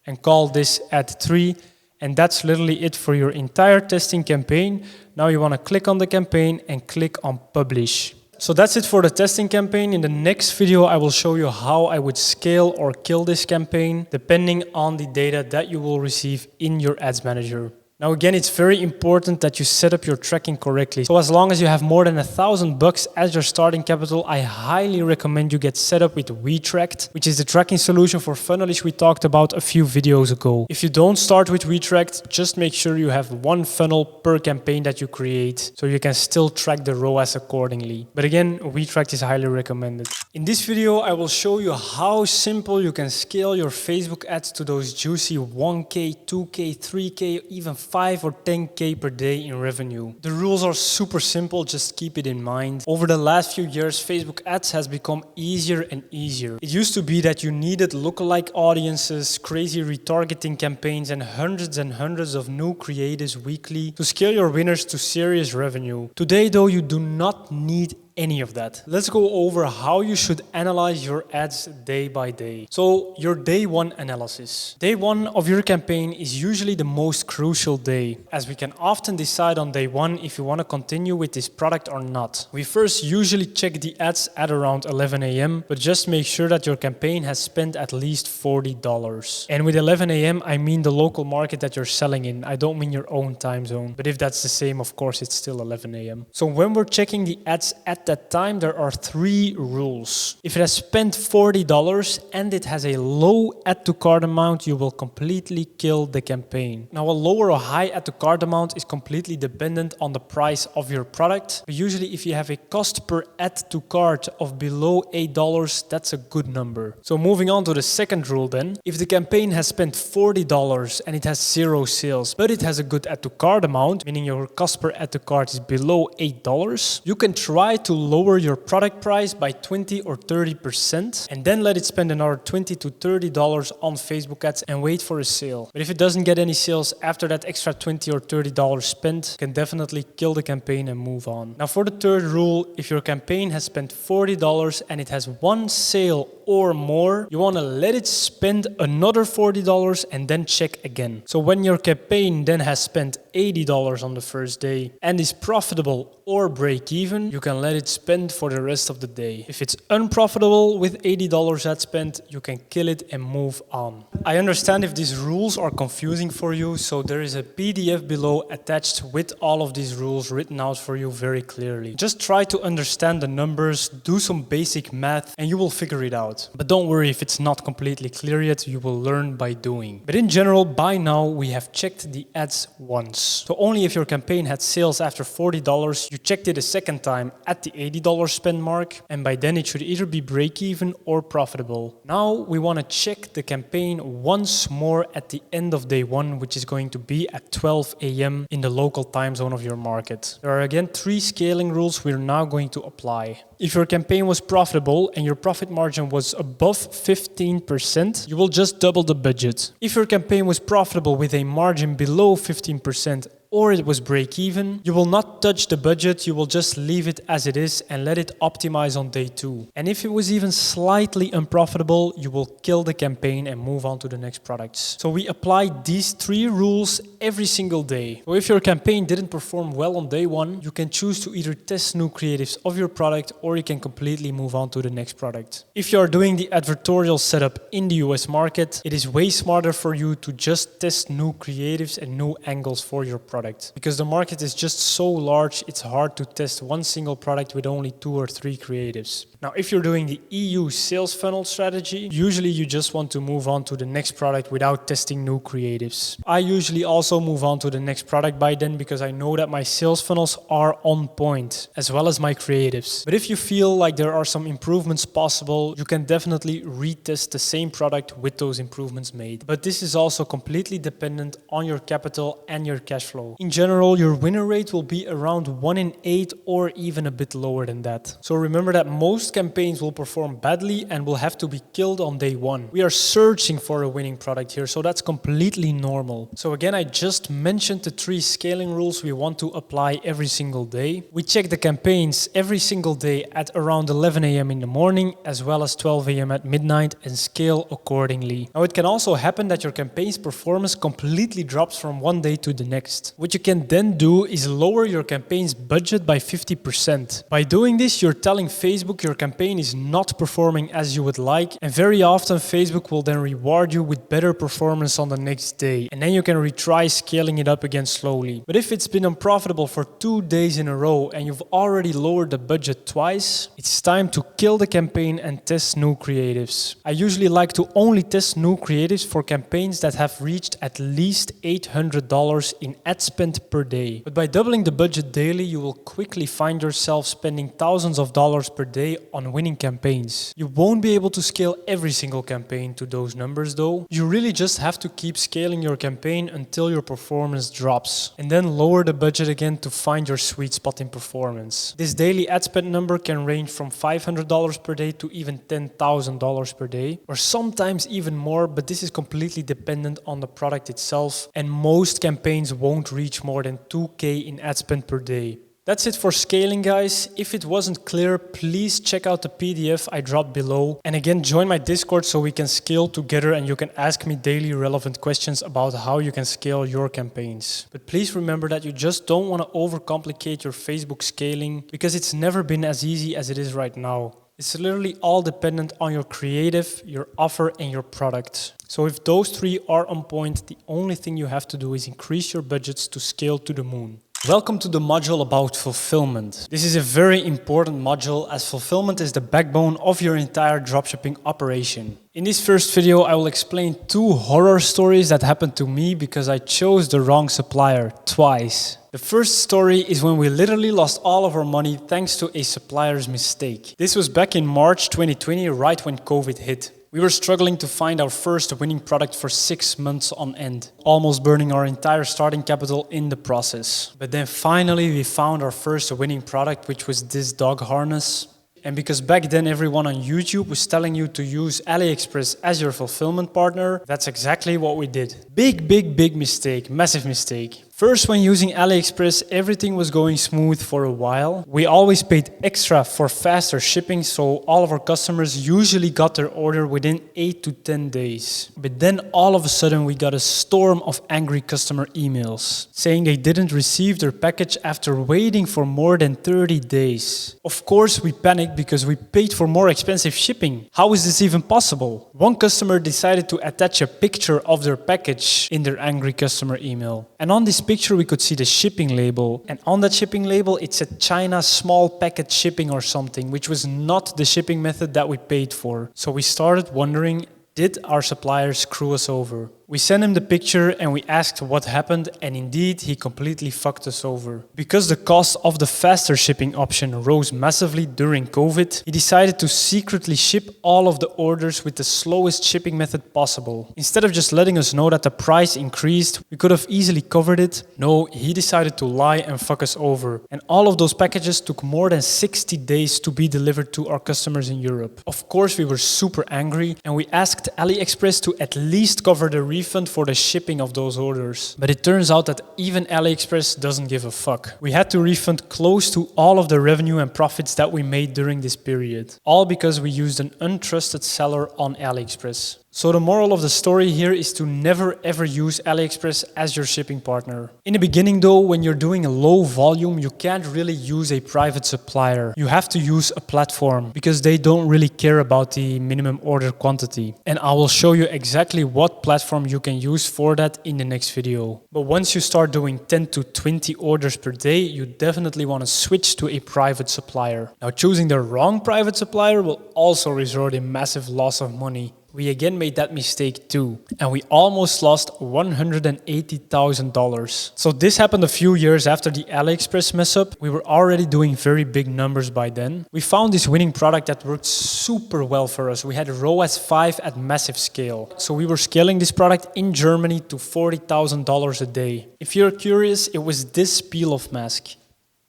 [SPEAKER 1] and call this ad 3. And that's literally it for your entire testing campaign. Now you want to click on the campaign and click on publish. So that's it for the testing campaign. In the next video, I will show you how I would scale or kill this campaign depending on the data that you will receive in your ads manager. Now again, it's very important that you set up your tracking correctly. So as long as you have more than $1,000 as your starting capital, I highly recommend you get set up with WeTracked, which is the tracking solution for Funnelish we talked about a few videos ago. If you don't start with WeTracked, just make sure you have one funnel per campaign that you create, so you can still track the ROAS accordingly. But again, WeTracked is highly recommended. In this video, I will show you how simple you can scale your Facebook ads to those juicy 1K, 2K, 3K, even 5 or 10K per day in revenue. The rules are super simple, just keep it in mind. Over the last few years, Facebook ads has become easier and easier. It used to be that you needed lookalike audiences, crazy retargeting campaigns, and hundreds of new creatives weekly to scale your winners to serious revenue. Today though, you do not need any of that. Let's go over how you should analyze your ads day by day. So your day one analysis. Day one of your campaign is usually the most crucial day, as we can often decide on day one if you want to continue with this product or not. We first usually check the ads at around 11 a.m., but just make sure that your campaign has spent at least $40. And with 11 a.m., I mean the local market that you're selling in. I don't mean your own time zone. But if that's the same, of course, it's still 11 a.m. So when we're checking the ads at that time, there are 3 rules. If it has spent $40 and it has a low add to cart amount, you will completely kill the campaign. Now, a lower or high add to cart amount is completely dependent on the price of your product. But usually, if you have a cost per add to cart of below $8, that's a good number. So moving on to the second rule then. If the campaign has spent $40 and it has 0 sales, but it has a good add to cart amount, meaning your cost per add to cart is below $8, you can try to to lower your product price by 20 or 30% and then let it spend another $20 to $30 on Facebook ads and wait for a sale. But if it doesn't get any sales after that extra $20 or $30 spent, you can definitely kill the campaign and move on. Now for the third rule, if your campaign has spent $40 and it has one sale or more, you want to let it spend another $40 and then check again. So when your campaign then has spent $80 on the first day and is profitable or break even, you can let it spend for the rest of the day. If it's unprofitable with $80 ad spent, you can kill it and move on. I understand if these rules are confusing for you, so there is a PDF below attached with all of these rules written out for you very clearly. Just try to understand the numbers, do some basic math, and you will figure it out. But don't worry if it's not completely clear yet, you will learn by doing. But in general, by now, we have checked the ads once. So only if your campaign had sales after $40, you checked it a second time at the $80 spend mark, and by then it should either be break-even or profitable. Now we want to check the campaign once more at the end of day one, which is going to be at 12 a.m. in the local time zone of your market. There are again 3 scaling rules we're now going to apply. If your campaign was profitable and your profit margin was above 15%, you will just double the budget. If your campaign was profitable with a margin below 15%, or it was break-even, you will not touch the budget, you will just leave it as it is and let it optimize on day 2. And if it was even slightly unprofitable, you will kill the campaign and move on to the next products. So we apply these 3 rules every single day. So if your campaign didn't perform well on day 1, you can choose to either test new creatives of your product or you can completely move on to the next product. If you are doing the advertorial setup in the US market, it is way smarter for you to just test new creatives and new angles for your product. Because the market is just so large, it's hard to test one single product with only 2 or 3 creatives. Now, if you're doing the EU sales funnel strategy, usually you just want to move on to the next product without testing new creatives. I usually also move on to the next product by then because I know that my sales funnels are on point, as well as my creatives. But if you feel like there are some improvements possible, you can definitely retest the same product with those improvements made. But this is also completely dependent on your capital and your cash flow. In general, your winner rate will be around 1 in 8 or even a bit lower than that. So remember that most campaigns will perform badly and will have to be killed on day 1. We are searching for a winning product here, so that's completely normal. So again, I just mentioned the 3 scaling rules we want to apply every single day. We check the campaigns every single day at around 11 a.m. in the morning, as well as 12 a.m. at midnight, and scale accordingly. Now, it can also happen that your campaign's performance completely drops from one day to the next. What you can then do is lower your campaign's budget by 50%. By doing this, you're telling Facebook your campaign is not performing as you would like, and very often Facebook will then reward you with better performance on the next day, and then you can retry scaling it up again slowly. But if it's been unprofitable for 2 days in a row and you've already lowered the budget twice, it's time to kill the campaign and test new creatives. I usually like to only test new creatives for campaigns that have reached at least $800 in ad spend per day. But by doubling the budget daily, you will quickly find yourself spending thousands of dollars per day on winning campaigns. You won't be able to scale every single campaign to those numbers though. You really just have to keep scaling your campaign until your performance drops, and then lower the budget again to find your sweet spot in performance. This daily ad spend number can range from $500 per day to even $10,000 per day, or sometimes even more, but this is completely dependent on the product itself, and most campaigns won't reach more than $2,000 in ad spend per day. That's it for scaling, guys. If it wasn't clear, please check out the PDF I dropped below. And again, join my Discord so we can scale together and you can ask me daily relevant questions about how you can scale your campaigns. But please remember that you just don't want to overcomplicate your Facebook scaling, because it's never been as easy as it is right now. It's literally all dependent on your creative, your offer, and your product. So if those 3 are on point, the only thing you have to do is increase your budgets to scale to the moon. Welcome to the module about fulfillment. This is a very important module, as fulfillment is the backbone of your entire dropshipping operation. In this first video, I will explain 2 horror stories that happened to me because I chose the wrong supplier twice. The first story is when we literally lost all of our money thanks to a supplier's mistake. This was back in March 2020, right when COVID hit. We were struggling to find our first winning product for 6 months on end, almost burning our entire starting capital in the process. But then finally we found our first winning product, which was this dog harness. And because back then everyone on YouTube was telling you to use AliExpress as your fulfillment partner, that's exactly what we did. Big mistake, massive mistake. First, when using AliExpress, everything was going smooth for a while. We always paid extra for faster shipping, so all of our customers usually got their order within 8 to 10 days. But then all of a sudden we got a storm of angry customer emails saying they didn't receive their package after waiting for more than 30 days. Of course, we panicked because we paid for more expensive shipping. How is this even possible? One customer decided to attach a picture of their package in their angry customer email. And on this picture we could see the shipping label, and on that shipping label it said China small packet shipping or something, which was not the shipping method that we paid for. So we started wondering, did our supplier screw us over? We sent him the picture and we asked what happened, and indeed he completely fucked us over. Because the cost of the faster shipping option rose massively during COVID, he decided to secretly ship all of the orders with the slowest shipping method possible. Instead of just letting us know that the price increased, we could have easily covered it. No, he decided to lie and fuck us over. And all of those packages took more than 60 days to be delivered to our customers in Europe. Of course, we were super angry and we asked AliExpress to at least cover the refund for the shipping of those orders. But it turns out that even AliExpress doesn't give a fuck. We had to refund close to all of the revenue and profits that we made during this period. All because we used an untrusted seller on AliExpress. So the moral of the story here is to never ever use AliExpress as your shipping partner. In the beginning though, when you're doing a low volume, you can't really use a private supplier. You have to use a platform because they don't really care about the minimum order quantity. And I will show you exactly what platform you can use for that in the next video. But once you start doing 10 to 20 orders per day, you definitely want to switch to a private supplier. Now, choosing the wrong private supplier will also result in massive loss of money. We again made that mistake too, and we almost lost $180,000. So this happened a few years after the AliExpress mess up. We were already doing very big numbers by then. We found this winning product that worked super well for us. We had ROAS 5 at massive scale. So we were scaling this product in Germany to $40,000 a day. If you're curious, it was this peel-off mask.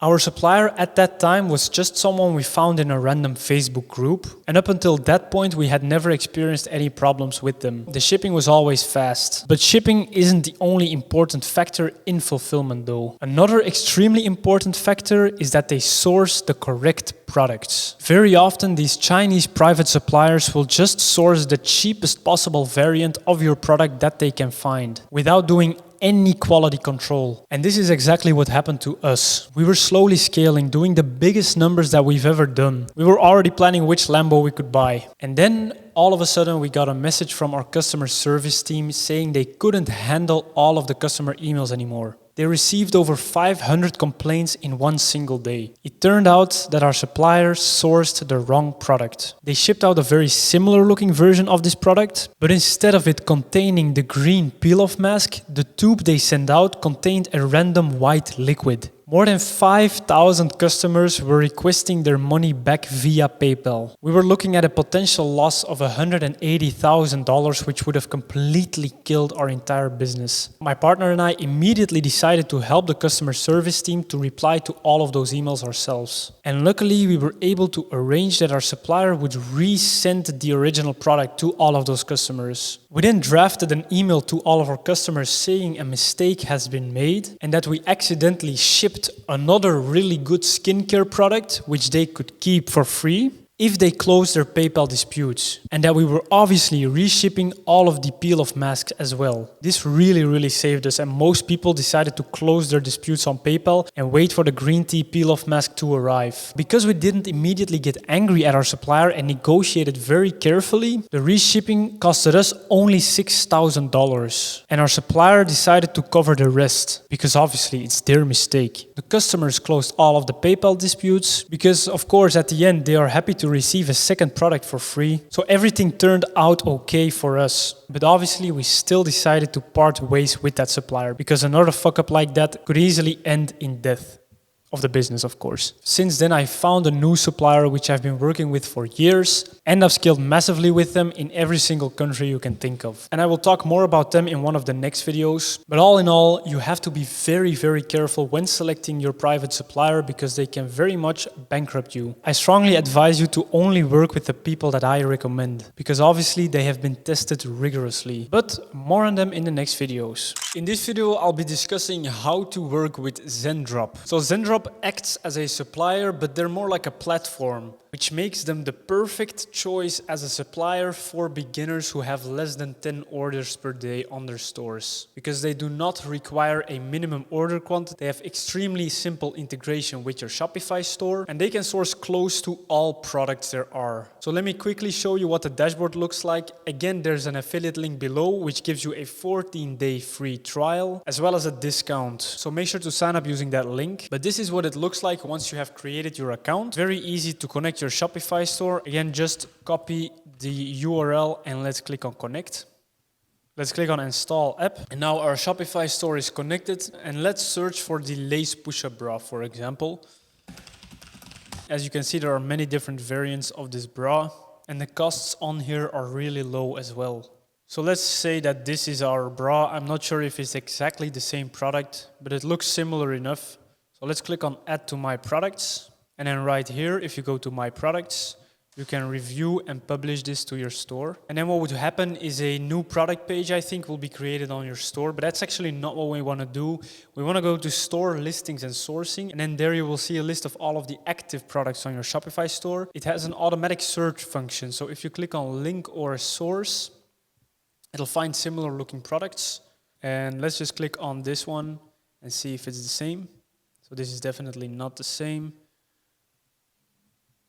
[SPEAKER 1] Our supplier at that time was just someone we found in a random Facebook group, and up until that point we had never experienced any problems with them. The shipping was always fast. But shipping isn't the only important factor in fulfillment though. Another extremely important factor is that they source the correct products. Very often these Chinese private suppliers will just source the cheapest possible variant of your product that they can find, without doing any quality control. And this is exactly what happened to us. We were slowly scaling, doing the biggest numbers that we've ever done. We were already planning which Lambo we could buy. And then all of a sudden we got a message from our customer service team saying they couldn't handle all of the customer emails anymore. They received over 500 complaints in one single day. It turned out that our supplier sourced the wrong product. They shipped out a very similar looking version of this product, but instead of it containing the green peel-off mask, the tube they sent out contained a random white liquid. More than 5,000 customers were requesting their money back via PayPal. We were looking at a potential loss of $180,000, which would have completely killed our entire business. My partner and I immediately decided to help the customer service team to reply to all of those emails ourselves. And luckily, we were able to arrange that our supplier would resend the original product to all of those customers. We then drafted an email to all of our customers saying a mistake has been made and that we accidentally shipped another really good skincare product which they could keep for free if they closed their PayPal disputes, and that we were obviously reshipping all of the peel-off masks as well. This really saved us, and most people decided to close their disputes on PayPal and wait for the green tea peel-off mask to arrive. Because we didn't immediately get angry at our supplier and negotiated very carefully, the reshipping costed us only $6,000, and our supplier decided to cover the rest, because obviously it's their mistake. The customers closed all of the PayPal disputes, because of course at the end they are happy to receive a second product for free. So everything turned out okay for us. But obviously we still decided to part ways with that supplier because another fuck up like that could easily end in death. of the business, of course. Since then, I found a new supplier which I've been working with for years, and I've scaled massively with them in every single country you can think of. And I will talk more about them in one of the next videos. But all in all, you have to be very, very careful when selecting your private supplier because they can very much bankrupt you. I strongly advise you to only work with the people that I recommend because obviously they have been tested rigorously. But more on them in the next videos. In this video, I'll be discussing how to work with Zendrop. So Zendrop acts as a supplier, but they're more like a platform, which makes them the perfect choice as a supplier for beginners who have less than 10 orders per day on their stores. Because they do not require a minimum order quantity, they have extremely simple integration with your Shopify store, and they can source close to all products there are. So let me quickly show you what the dashboard looks like. Again, there's an affiliate link below, which gives you a 14-day free trial, as well as a discount. So make sure to sign up using that link. But this is what it looks like once you have created your account. Very easy to connect your Shopify store. Again, just copy the URL and let's click on connect. Let's click on install app. And now our Shopify store is connected. And let's search for the lace push-up bra, for example. As you can see, there are many different variants of this bra. And the costs on here are really low as well. So let's say that this is our bra. I'm not sure if it's exactly the same product, but it looks similar enough. So let's click on add to my products. And then right here, if you go to my products, you can review and publish this to your store. And then what would happen is a new product page, I think, will be created on your store. But that's actually not what we want to do. We want to go to store, listings, and sourcing. And then there you will see a list of all of the active products on your Shopify store. It has an automatic search function. So if you click on link or source, it'll find similar looking products. And let's just click on this one and see if it's the same. So this is definitely not the same.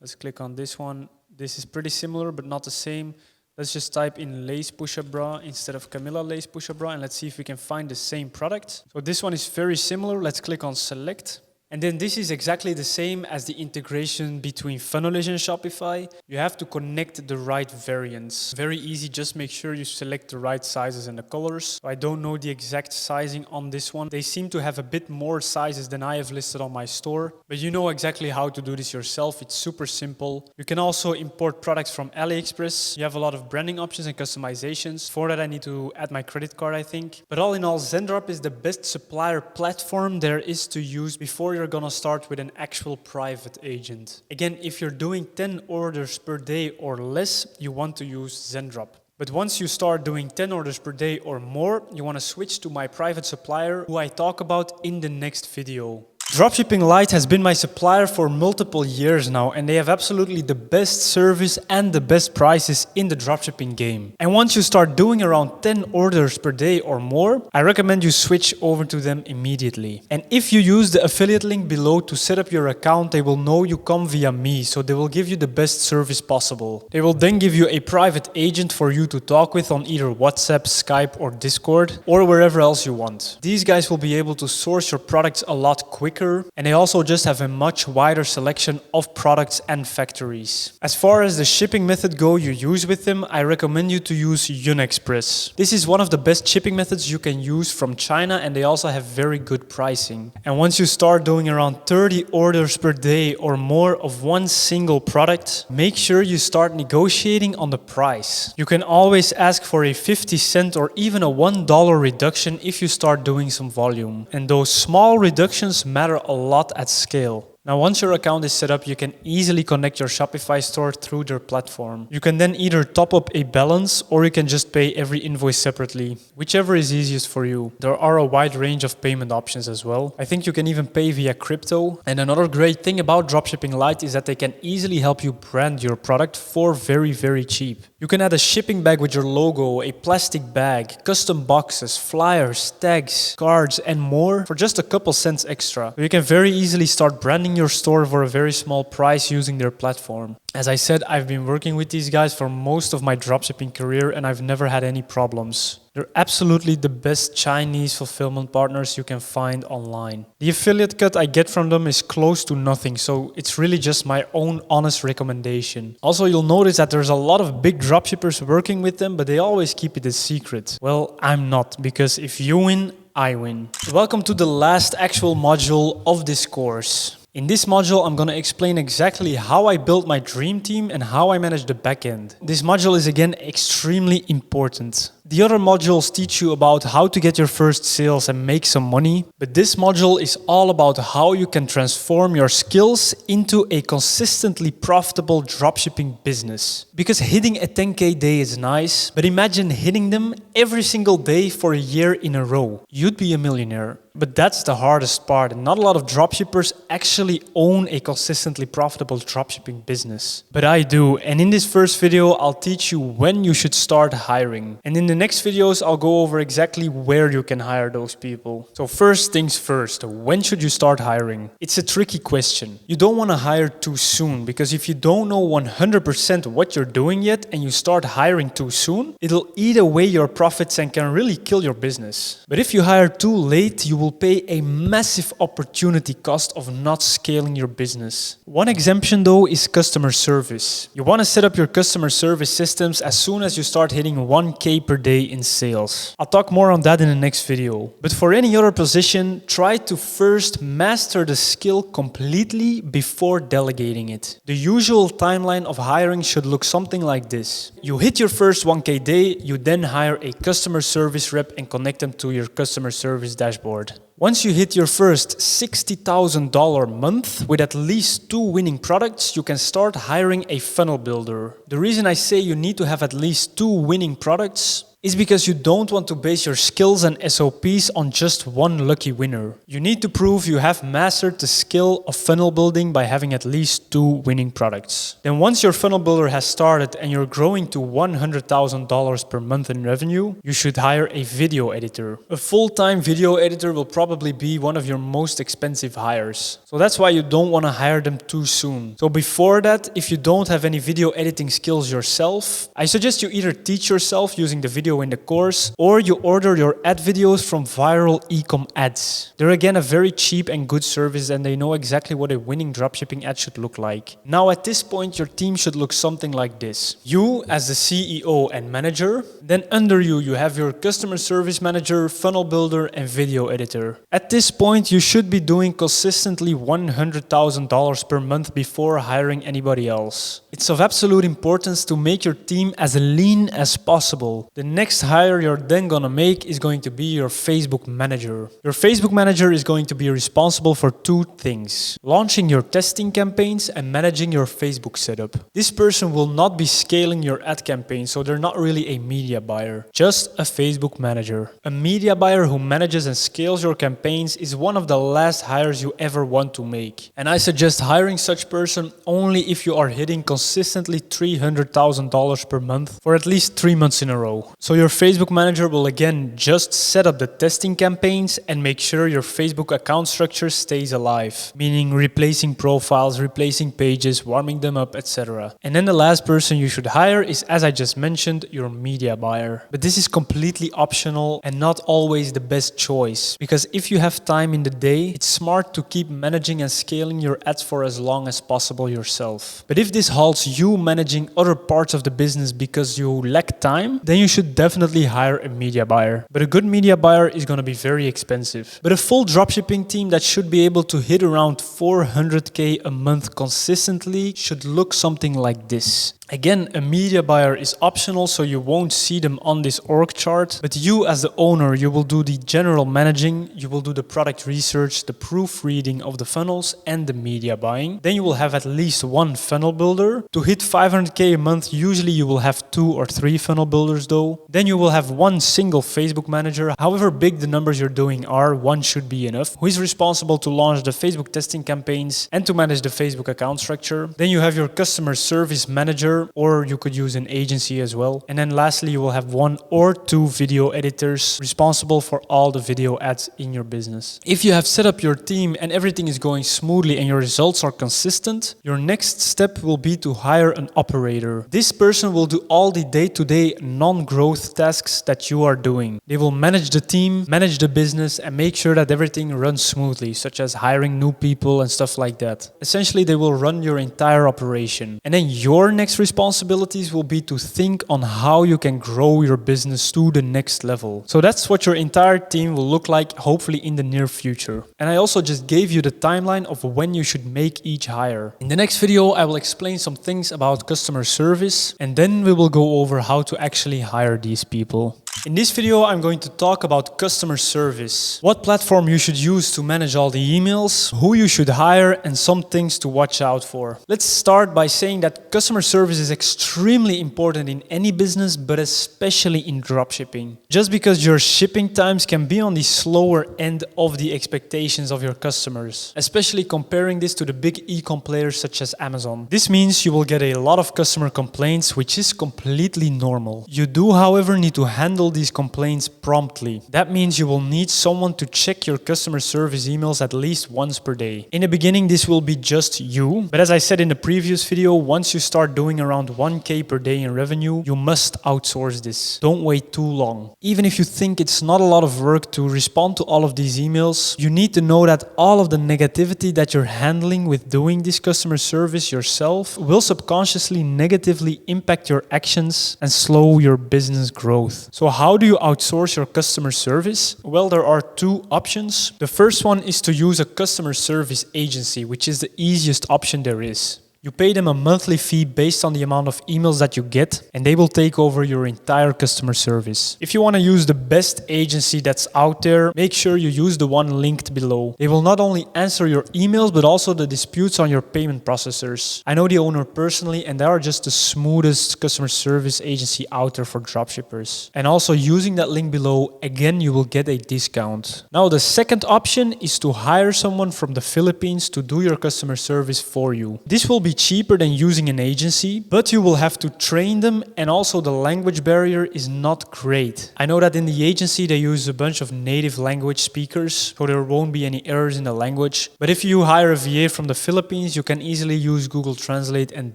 [SPEAKER 1] Let's click on this one. This is pretty similar, but not the same. Let's just type in lace push-up bra instead of Camilla lace push-up bra, and let's see if we can find the same product. So this one is very similar. Let's click on select. And then this is exactly the same as the integration between Funnelish and Shopify. You have to connect the right variants. Very easy, just make sure you select the right sizes and the colors. I don't know the exact sizing on this one. They seem to have a bit more sizes than I have listed on my store. But you know exactly how to do this yourself. It's super simple. You can also import products from AliExpress. You have a lot of branding options and customizations. For that, I need to add my credit card, I think. But all in all, Zendrop is the best supplier platform there is to use before you're gonna start with an actual private agent. Again, if you're doing 10 orders per day or less, you want to use Zendrop. But once you start doing 10 orders per day or more, you want to switch to my private supplier, who I talk about in the next video. Dropshippinglite has been my supplier for multiple years now, and they have absolutely the best service and the best prices in the dropshipping game. And once you start doing around 10 orders per day or more, I recommend you switch over to them immediately. And if you use the affiliate link below to set up your account, they will know you come via me, so they will give you the best service possible. They will then give you a private agent for you to talk with on either WhatsApp, Skype, or Discord, or wherever else you want. These guys will be able to source your products a lot quicker, and they also just have a much wider selection of products and factories. As far as the shipping method go you use with them, I recommend you to use Unexpress. This is one of the best shipping methods you can use from China, and they also have very good pricing. And once you start doing around 30 orders per day or more of one single product, make sure you start negotiating on the price. You can always ask for a 50 cent or even a $1 reduction if you start doing some volume. And those small reductions matter a lot at scale. Now, once your account is set up, you can easily connect your Shopify store through their platform. You can then either top up a balance or you can just pay every invoice separately, whichever is easiest for you. There are a wide range of payment options as well. I think you can even pay via crypto. And another great thing about Dropshippinglite is that they can easily help you brand your product for very, very cheap. You can add a shipping bag with your logo, a plastic bag, custom boxes, flyers, tags, cards, and more for just a couple cents extra. You can very easily start branding your store for a very small price using their platform. As I said, I've been working with these guys for most of my dropshipping career and I've never had any problems. They're absolutely the best Chinese fulfillment partners you can find online. The affiliate cut I get from them is close to nothing, so it's really just my own honest recommendation. Also, you'll notice that there's a lot of big dropshippers working with them, but they always keep it a secret. Well, I'm not, because if you win, I win. Welcome to the last actual module of this course. In this module, I'm going to explain exactly how I built my dream team and how I manage the backend. This module is again extremely important. The other modules teach you about how to get your first sales and make some money, but this module is all about how you can transform your skills into a consistently profitable dropshipping business. Because hitting a 10K day is nice, but imagine hitting them every single day for a year in a row. You'd be a millionaire. But that's the hardest part, and not a lot of dropshippers actually own a consistently profitable dropshipping business. But I do, and in this first video, I'll teach you when you should start hiring. And in the next videos, I'll go over exactly where you can hire those people. So first things first, when should you start hiring? It's a tricky question. You don't want to hire too soon, because if you don't know 100% what you're doing yet and you start hiring too soon, it'll eat away your profits and can really kill your business. But if you hire too late, you will pay a massive opportunity cost of not scaling your business. One exemption though is customer service. You want to set up your customer service systems as soon as you start hitting 1K per day in sales. I'll talk more on that in the next video. But for any other position, try to first master the skill completely before delegating it. The usual timeline of hiring should look something like this. You hit your first 1K day, you then hire a customer service rep and connect them to your customer service dashboard. Once you hit your first $60,000 month with at least 2 winning products, you can start hiring a funnel builder. The reason I say you need to have at least 2 winning products is because you don't want to base your skills and SOPs on just one lucky winner. You need to prove you have mastered the skill of funnel building by having at least 2 winning products. Then once your funnel builder has started and you're growing to $100,000 per month in revenue, you should hire a video editor. A full-time video editor will probably be one of your most expensive hires. So that's why you don't want to hire them too soon. So before that, if you don't have any video editing skills yourself, I suggest you either teach yourself using the video in the course, or you order your ad videos from Viral Ecom ads. They're again a very cheap and good service, and they know exactly what a winning dropshipping ad should look like. Now at this point, your team should look something like this. You as the CEO and manager, then under you, you have your customer service manager, funnel builder, and video editor. At this point, you should be doing consistently $100,000 per month before hiring anybody else. It's of absolute importance to make your team as lean as possible. The next hire you're then gonna make is going to be your Facebook manager. Your Facebook manager is going to be responsible for 2 things: launching your testing campaigns and managing your Facebook setup. This person will not be scaling your ad campaign, so they're not really a media buyer, just a Facebook manager. A media buyer who manages and scales your campaigns is one of the last hires you ever want to make. And I suggest hiring such person only if you are hitting consistently $300,000 per month for at least 3 months in a row. So your Facebook manager will again just set up the testing campaigns and make sure your Facebook account structure stays alive, meaning replacing profiles, replacing pages, warming them up, etc. And then the last person you should hire is, as I just mentioned, your media buyer. But this is completely optional and not always the best choice, because if you have time in the day, it's smart to keep managing and scaling your ads for as long as possible yourself. But if this halts you managing other parts of the business because you lack time, then you should definitely hire a media buyer. But a good media buyer is going to be very expensive. But a full dropshipping team that should be able to hit around 400K a month consistently should look something like this. Again, a media buyer is optional, so you won't see them on this org chart. But you as the owner, you will do the general managing, you will do the product research, the proofreading of the funnels, and the media buying. Then you will have at least 1 funnel builder. To hit 500K a month, usually you will have 2 or 3 funnel builders though. Then you will have 1 single Facebook manager. However big the numbers you're doing are, 1 should be enough, who is responsible to launch the Facebook testing campaigns and to manage the Facebook account structure. Then you have your customer service manager, or you could use an agency as well. And then lastly, you will have 1 or 2 video editors responsible for all the video ads in your business. If you have set up your team and everything is going smoothly and your results are consistent, your next step will be to hire an operator. This person will do all the day-to-day non-growth tasks that you are doing. They will manage the team, manage the business, and make sure that everything runs smoothly, such as hiring new people and stuff like that. Essentially, they will run your entire operation. And then your next responsibility responsibilities will be to think on how you can grow your business to the next level. So that's what your entire team will look like, hopefully in the near future. And I also just gave you the timeline of when you should make each hire. In the next video, I will explain some things about customer service, and then we will go over how to actually hire these people. In this video, I'm going to talk about customer service, what platform you should use to manage all the emails, who you should hire, and some things to watch out for. Let's start by saying that customer service is extremely important in any business, but especially in dropshipping. Just because your shipping times can be on the slower end of the expectations of your customers, especially comparing this to the big ecom players such as Amazon. This means you will get a lot of customer complaints, which is completely normal. You do, however, need to handle these complaints promptly. That means you will need someone to check your customer service emails at least once per day. In the beginning, this will be just you, but as I said in the previous video, once you start doing around 1K per day in revenue, you must outsource this. Don't wait too long. Even if you think it's not a lot of work to respond to all of these emails, you need to know that all of the negativity that you're handling with doing this customer service yourself will subconsciously negatively impact your actions and slow your business growth. So how do you outsource your customer service? Well, there are two options. The first one is to use a customer service agency, which is the easiest option there is. You pay them a monthly fee based on the amount of emails that you get, and they will take over your entire customer service. If you want to use the best agency that's out there, make sure you use the one linked below. They will not only answer your emails, but also the disputes on your payment processors. I know the owner personally, and they are just the smoothest customer service agency out there for dropshippers. And also using that link below, again, you will get a discount. Now, the second option is to hire someone from the Philippines to do your customer service for you. This will be cheaper than using an agency, but you will have to train them, and also the language barrier is not great. I know that in the agency they use a bunch of native language speakers, so there won't be any errors in the language. But if you hire a VA from the Philippines, you can easily use Google Translate and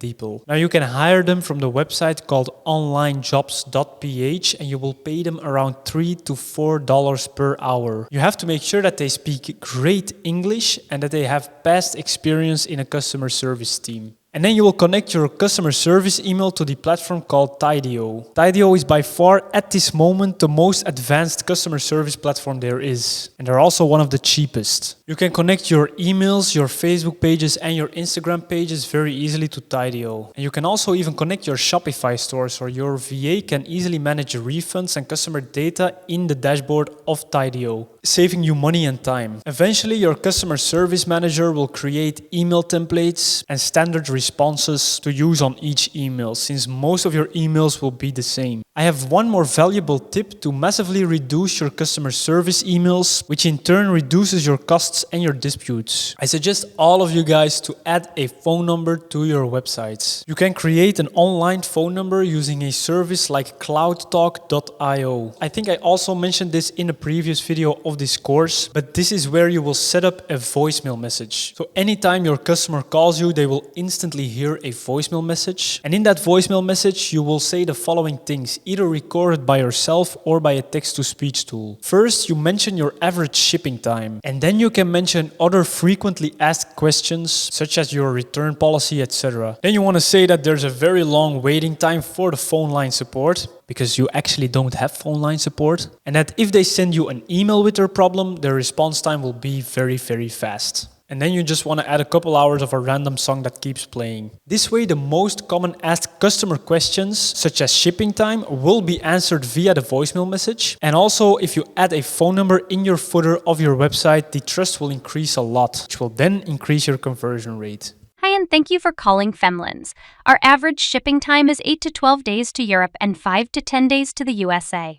[SPEAKER 1] DeepL. Now you can hire them from the website called onlinejobs.ph, and you will pay them around $3 to $4 per hour. You have to make sure that they speak great English and that they have past experience in a customer service team. And then you will connect your customer service email to the platform called Tideo. Tideo is by far, at this moment, the most advanced customer service platform there is. And they're also one of the cheapest. You can connect your emails, your Facebook pages, and your Instagram pages very easily to Tideo. And you can also even connect your Shopify store, so your VA can easily manage refunds and customer data in the dashboard of Tideo, saving you money and time. Eventually, your customer service manager will create email templates and standard responses to use on each email, since most of your emails will be the same. I have one more valuable tip to massively reduce your customer service emails, which in turn reduces your costs and your disputes. I suggest all of you guys to add a phone number to your websites. You can create an online phone number using a service like cloudtalk.io. I think I also mentioned this in a previous video of this course, but this is where you will set up a voicemail message. So anytime your customer calls you, they will instantly hear a voicemail message. And in that voicemail message, you will say the following things, either recorded by yourself or by a text-to-speech tool. First, you mention your average shipping time. And then you can mention other frequently asked questions, such as your return policy, etc. Then you want to say that there's a very long waiting time for the phone line support, because you actually don't have phone line support. And that if they send you an email with their problem, their response time will be very, very fast. And then you just want to add a couple hours of a random song that keeps playing. This way, the most common asked customer questions, such as shipping time, will be answered via the voicemail message. And also, if you add a phone number in your footer of your website, the trust will increase a lot, which will then increase your conversion rate.
[SPEAKER 2] Hi, and thank you for calling Femlins. Our average shipping time is 8 to 12 days to Europe and 5 to 10 days to the USA.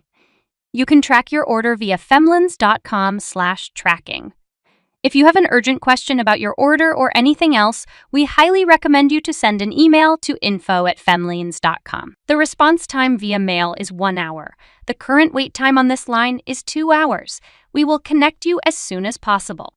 [SPEAKER 2] You can track your order via femlins.com/tracking. If you have an urgent question about your order or anything else, we highly recommend you to send an email to info@femlins.com. The response time via mail is 1 hour. The current wait time on this line is 2 hours. We will connect you as soon as possible.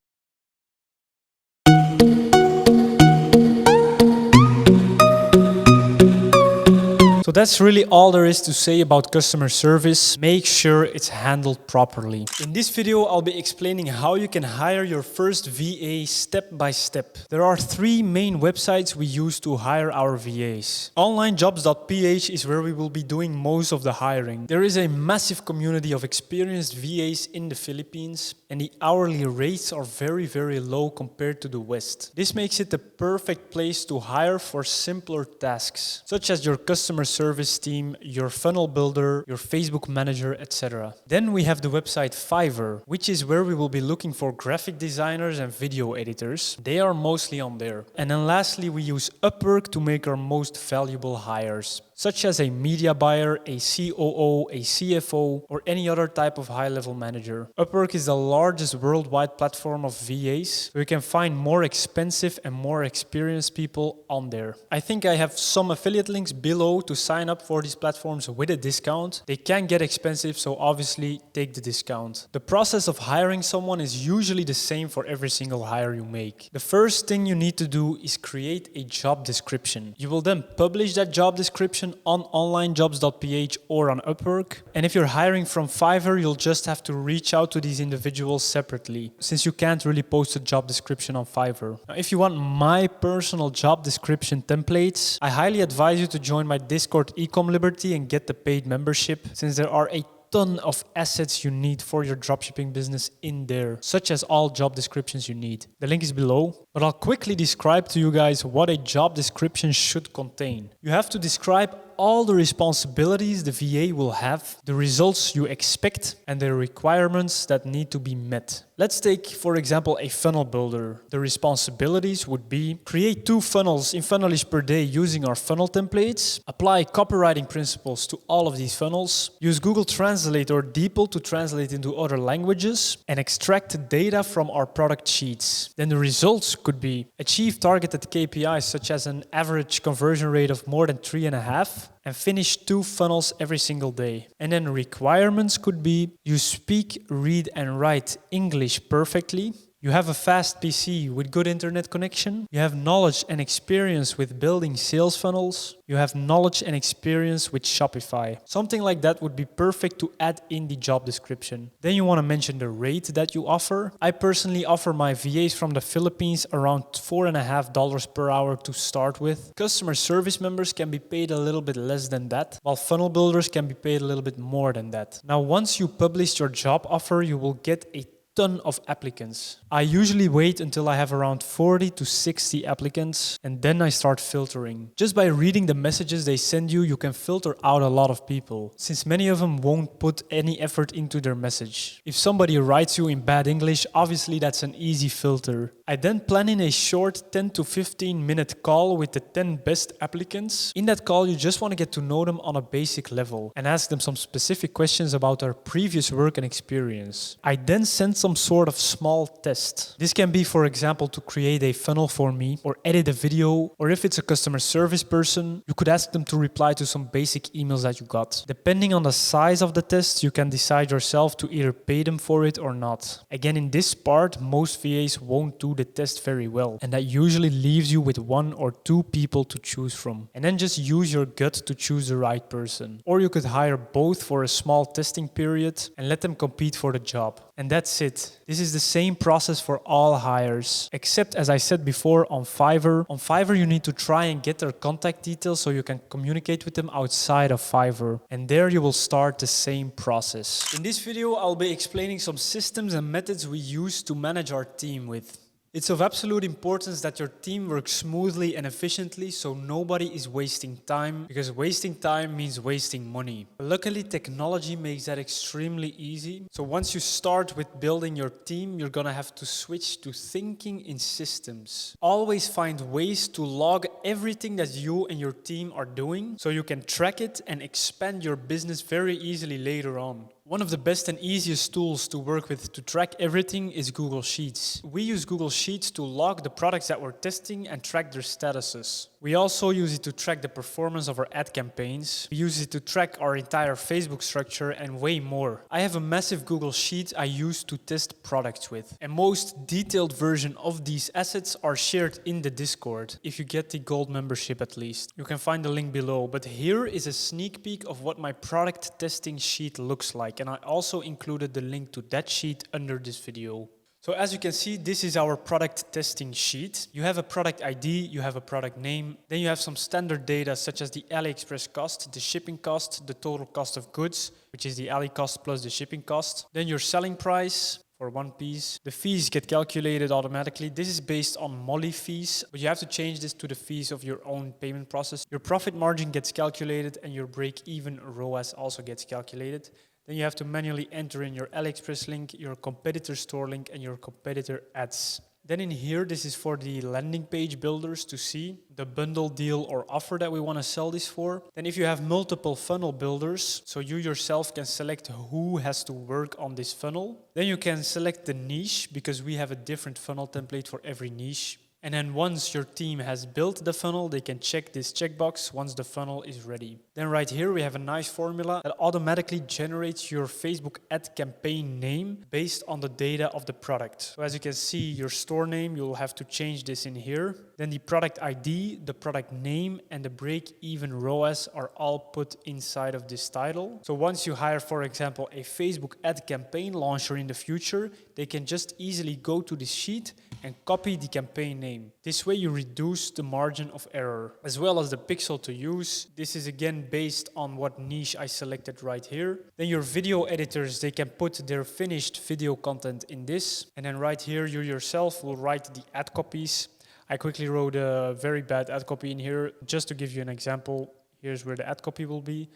[SPEAKER 1] So that's really all there is to say about customer service. Make sure it's handled properly. In this video, I'll be explaining how you can hire your first VA step by step. There are 3 main websites we use to hire our VAs. Onlinejobs.ph is where we will be doing most of the hiring. There is a massive community of experienced VAs in the Philippines, and the hourly rates are very low compared to the West. This makes it the perfect place to hire for simpler tasks, such as your customer service team, your funnel builder, your Facebook manager, etc. Then we have the website Fiverr, which is where we will be looking for graphic designers and video editors. They are mostly on there. And then lastly, we use Upwork to make our most valuable hires, such as a media buyer, a COO, a CFO, or any other type of high-level manager. Upwork is the largest worldwide platform of VAs, where you can find more expensive and more experienced people on there. I think I have some affiliate links below to sign up for these platforms with a discount. They can get expensive, so obviously take the discount. The process of hiring someone is usually the same for every single hire you make. The first thing you need to do is create a job description. You will then publish that job description on onlinejobs.ph or on Upwork. And if you're hiring from Fiverr, you'll just have to reach out to these individuals separately, since you can't really post a job description on Fiverr. Now, if you want my personal job description templates, I highly advise you to join my Discord Ecomliberty and get the paid membership, since there are a ton of assets you need for your dropshipping business in there, such as all job descriptions you need. The link is below, but I'll quickly describe to you guys what a job description should contain. You have to describe all the responsibilities the VA will have, the results you expect, and the requirements that need to be met. Let's take, for example, a funnel builder. The responsibilities would be: create 2 funnels in Funnelish per day using our funnel templates, apply copywriting principles to all of these funnels, use Google Translate or DeepL to translate into other languages, and extract data from our product sheets. Then the results could be: achieve targeted KPIs such as an average conversion rate of more than 3.5, and finish 2 funnels every single day. And then requirements could be: you speak, read, and write English perfectly. You have a fast PC with good internet connection. You have knowledge and experience with building sales funnels. You have knowledge and experience with Shopify. Something like that would be perfect to add in the job description. Then you want to mention the rate that you offer. I personally offer my VAs from the Philippines around $4.50 per hour to start with. Customer service members can be paid a little bit less than that, while funnel builders can be paid a little bit more than that. Now, once you publish your job offer, you will get a ton of applicants. I usually wait until I have around 40 to 60 applicants, and then I start filtering. Just by reading the messages they send you, you can filter out a lot of people, since many of them won't put any effort into their message. If somebody writes you in bad English, obviously that's an easy filter. I then plan in a short 10 to 15 minute call with the 10 best applicants. In that call, you just want to get to know them on a basic level and ask them some specific questions about their previous work and experience. I then send some sort of small test. This can be, for example, to create a funnel for me or edit a video, or if it's a customer service person, you could ask them to reply to some basic emails that you got. Depending on the size of the test, you can decide yourself to either pay them for it or not. Again, in this part, most VAs won't do the test very well, and that usually leaves you with 1 or 2 people to choose from. And then just use your gut to choose the right person. Or you could hire both for a small testing period and let them compete for the job. And that's it. This is the same process for all hires, except, as I said before, on Fiverr. On Fiverr, you need to try and get their contact details so you can communicate with them outside of Fiverr. And there you will start the same process. In this video, I'll be explaining some systems and methods we use to manage our team with. It's of absolute importance that your team works smoothly and efficiently so nobody is wasting time, because wasting time means wasting money. Luckily, technology makes that extremely easy. So once you start with building your team, you're gonna have to switch to thinking in systems. Always find ways to log everything that you and your team are doing so you can track it and expand your business very easily later on. One of the best and easiest tools to work with to track everything is Google Sheets. We use Google Sheets to log the products that we're testing and track their statuses. We also use it to track the performance of our ad campaigns. We use it to track our entire Facebook structure and way more. I have a massive Google Sheet I use to test products with. And most detailed version of these assets are shared in the Discord, if you get the gold membership at least. You can find the link below, but here is a sneak peek of what my product testing sheet looks like, and I also included the link to that sheet under this video. So as you can see, this is our product testing sheet. You have a product ID, you have a product name, then you have some standard data such as the AliExpress cost, the shipping cost, the total cost of goods, which is the Ali cost plus the shipping cost, then your selling price for one piece. The fees get calculated automatically. This is based on Molly fees, but you have to change this to the fees of your own payment process. Your profit margin gets calculated and your break-even ROAS also gets calculated. Then you have to manually enter in your AliExpress link, your competitor store link, and your competitor ads. Then in here, this is for the landing page builders to see the bundle deal or offer that we want to sell this for. Then if you have multiple funnel builders, so you yourself can select who has to work on this funnel. Then you can select the niche because we have a different funnel template for every niche. And then once your team has built the funnel, they can check this checkbox once the funnel is ready. Then right here, we have a nice formula that automatically generates your Facebook ad campaign name based on the data of the product. So as you can see, your store name, you'll have to change this in here. Then the product ID, the product name, and the break-even ROAS are all put inside of this title. So once you hire, for example, a Facebook ad campaign launcher in the future, they can just easily go to this sheet and copy the campaign name. This way you reduce the margin of error, as well as the pixel to use. This is again based on what niche I selected right here. Then your video editors, they can put their finished video content in this. And then right here, you yourself will write the ad copies. I quickly wrote a very bad ad copy in here, just to give you an example. Here's where the ad copy will be.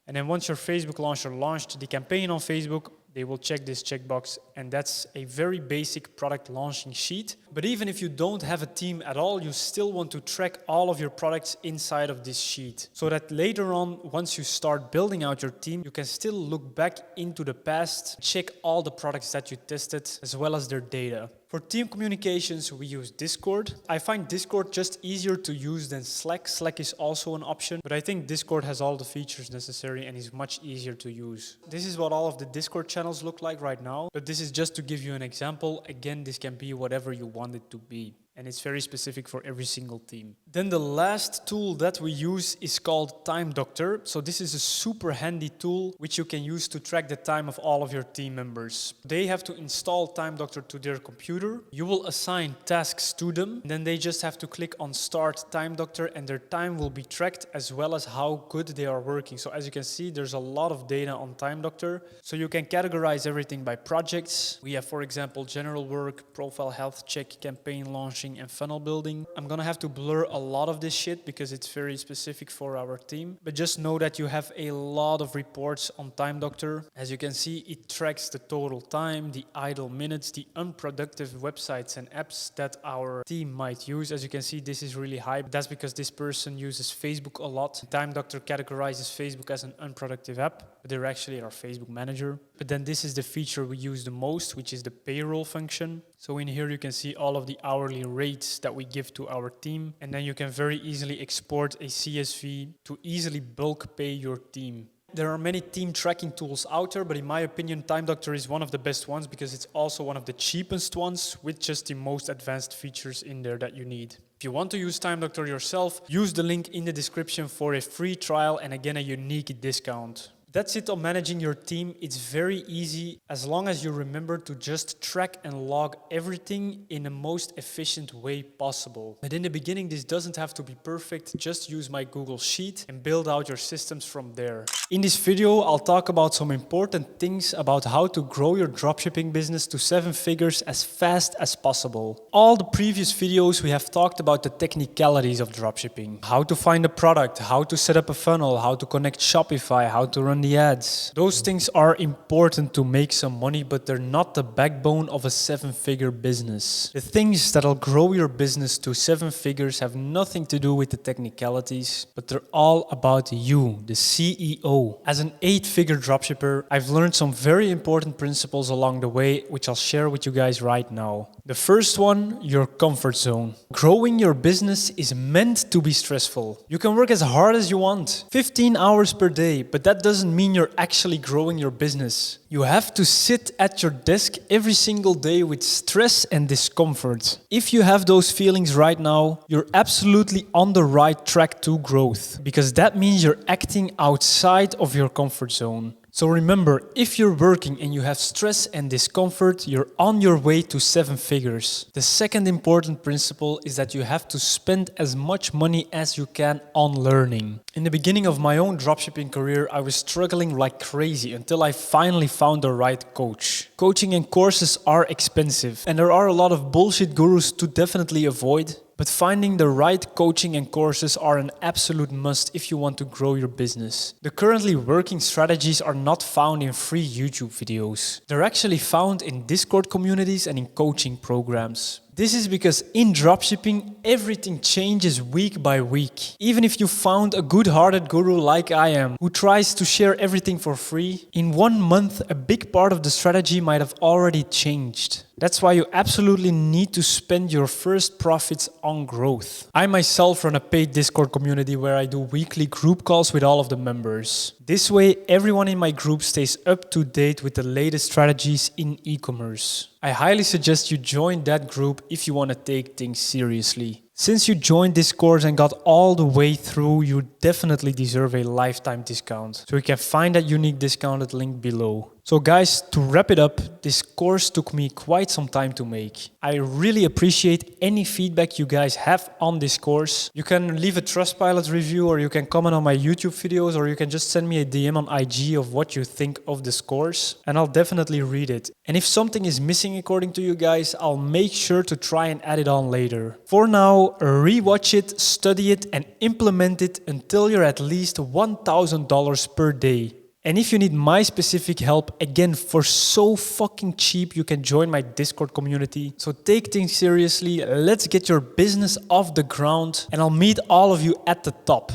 [SPEAKER 1] And then once your Facebook launcher launched the campaign on Facebook, they will check this checkbox, and that's a very basic product launching sheet. But even if you don't have a team at all, you still want to track all of your products inside of this sheet, so that later on, once you start building out your team, you can still look back into the past, check all the products that you tested, as well as their data. For team communications, we use Discord. I find Discord just easier to use than Slack. Slack is also an option, but I think Discord has all the features necessary and is much easier to use. This is what all of the Discord channels look like right now, but this is just to give you an example. Again, this can be whatever you want it to be, and it's very specific for every single team. Then the last tool that we use is called Time Doctor. So this is a super handy tool which you can use to track the time of all of your team members. They have to install Time Doctor to their computer. You will assign tasks to them. Then they just have to click on Start Time Doctor and their time will be tracked, as well as how good they are working. So as you can see, there's a lot of data on Time Doctor. So you can categorize everything by projects. We have, for example, general work, profile health check, campaign launching, and funnel building. I'm gonna have to blur a lot of this shit because it's very specific for our team. But just know that you have a lot of reports on Time Doctor. As you can see, it tracks the total time, the idle minutes, the unproductive websites and apps that our team might use. As you can see, this is really high. That's because this person uses Facebook a lot. Time Doctor categorizes Facebook as an unproductive app, but they're actually our Facebook manager. But then this is the feature we use the most, which is the payroll function. So in here you can see all of the hourly rates that we give to our team, and then you can very easily export a CSV to easily bulk pay your team. There are many team tracking tools out there, but in my opinion, Time Doctor is one of the best ones because it's also one of the cheapest ones with just the most advanced features in there that you need. If you want to use Time Doctor yourself, use the link in the description for a free trial and again a unique discount. That's it on managing your team. It's very easy as long as you remember to just track and log everything in the most efficient way possible. But in the beginning, this doesn't have to be perfect. Just use my Google Sheet and build out your systems from there. In this video, I'll talk about some important things about how to grow your dropshipping business to 7 figures as fast as possible. All the previous videos, we have talked about the technicalities of dropshipping. How to find a product, how to set up a funnel, how to connect Shopify, how to run on the ads. Those things are important to make some money, but they're not the backbone of a 7-figure business. The things that'll grow your business to 7 figures have nothing to do with the technicalities, but they're all about you, the CEO. As an 8-figure dropshipper, I've learned some very important principles along the way, which I'll share with you guys right now. The first one, your comfort zone. Growing your business is meant to be stressful. You can work as hard as you want, 15 hours per day, but that doesn't mean you're actually growing your business. You have to sit at your desk every single day with stress and discomfort. If you have those feelings right now, you're absolutely on the right track to growth, because that means you're acting outside of your comfort zone. So remember, if you're working and you have stress and discomfort, you're on your way to 7 figures. The second important principle is that you have to spend as much money as you can on learning. In the beginning of my own dropshipping career, I was struggling like crazy until I finally found the right coach. Coaching and courses are expensive, and there are a lot of bullshit gurus to definitely avoid. But finding the right coaching and courses are an absolute must if you want to grow your business. The currently working strategies are not found in free YouTube videos. They're actually found in Discord communities and in coaching programs. This is because in dropshipping, everything changes week by week. Even if you found a good-hearted guru like I am, who tries to share everything for free, in 1 month, a big part of the strategy might have already changed. That's why you absolutely need to spend your first profits on growth. I myself run a paid Discord community where I do weekly group calls with all of the members. This way, everyone in my group stays up to date with the latest strategies in e-commerce. I highly suggest you join that group if you want to take things seriously. Since you joined this course and got all the way through, you definitely deserve a lifetime discount. So you can find that unique discounted link below. So guys, to wrap it up, this course took me quite some time to make. I really appreciate any feedback you guys have on this course. You can leave a Trustpilot review, or you can comment on my YouTube videos, or you can just send me a DM on IG of what you think of this course, and I'll definitely read it. And if something is missing according to you guys, I'll make sure to try and add it on later. For now, rewatch it, study it, and implement it until you're at least $1,000 per day. And if you need my specific help, again, for so fucking cheap, you can join my Discord community. So take things seriously, let's get your business off the ground, and I'll meet all of you at the top.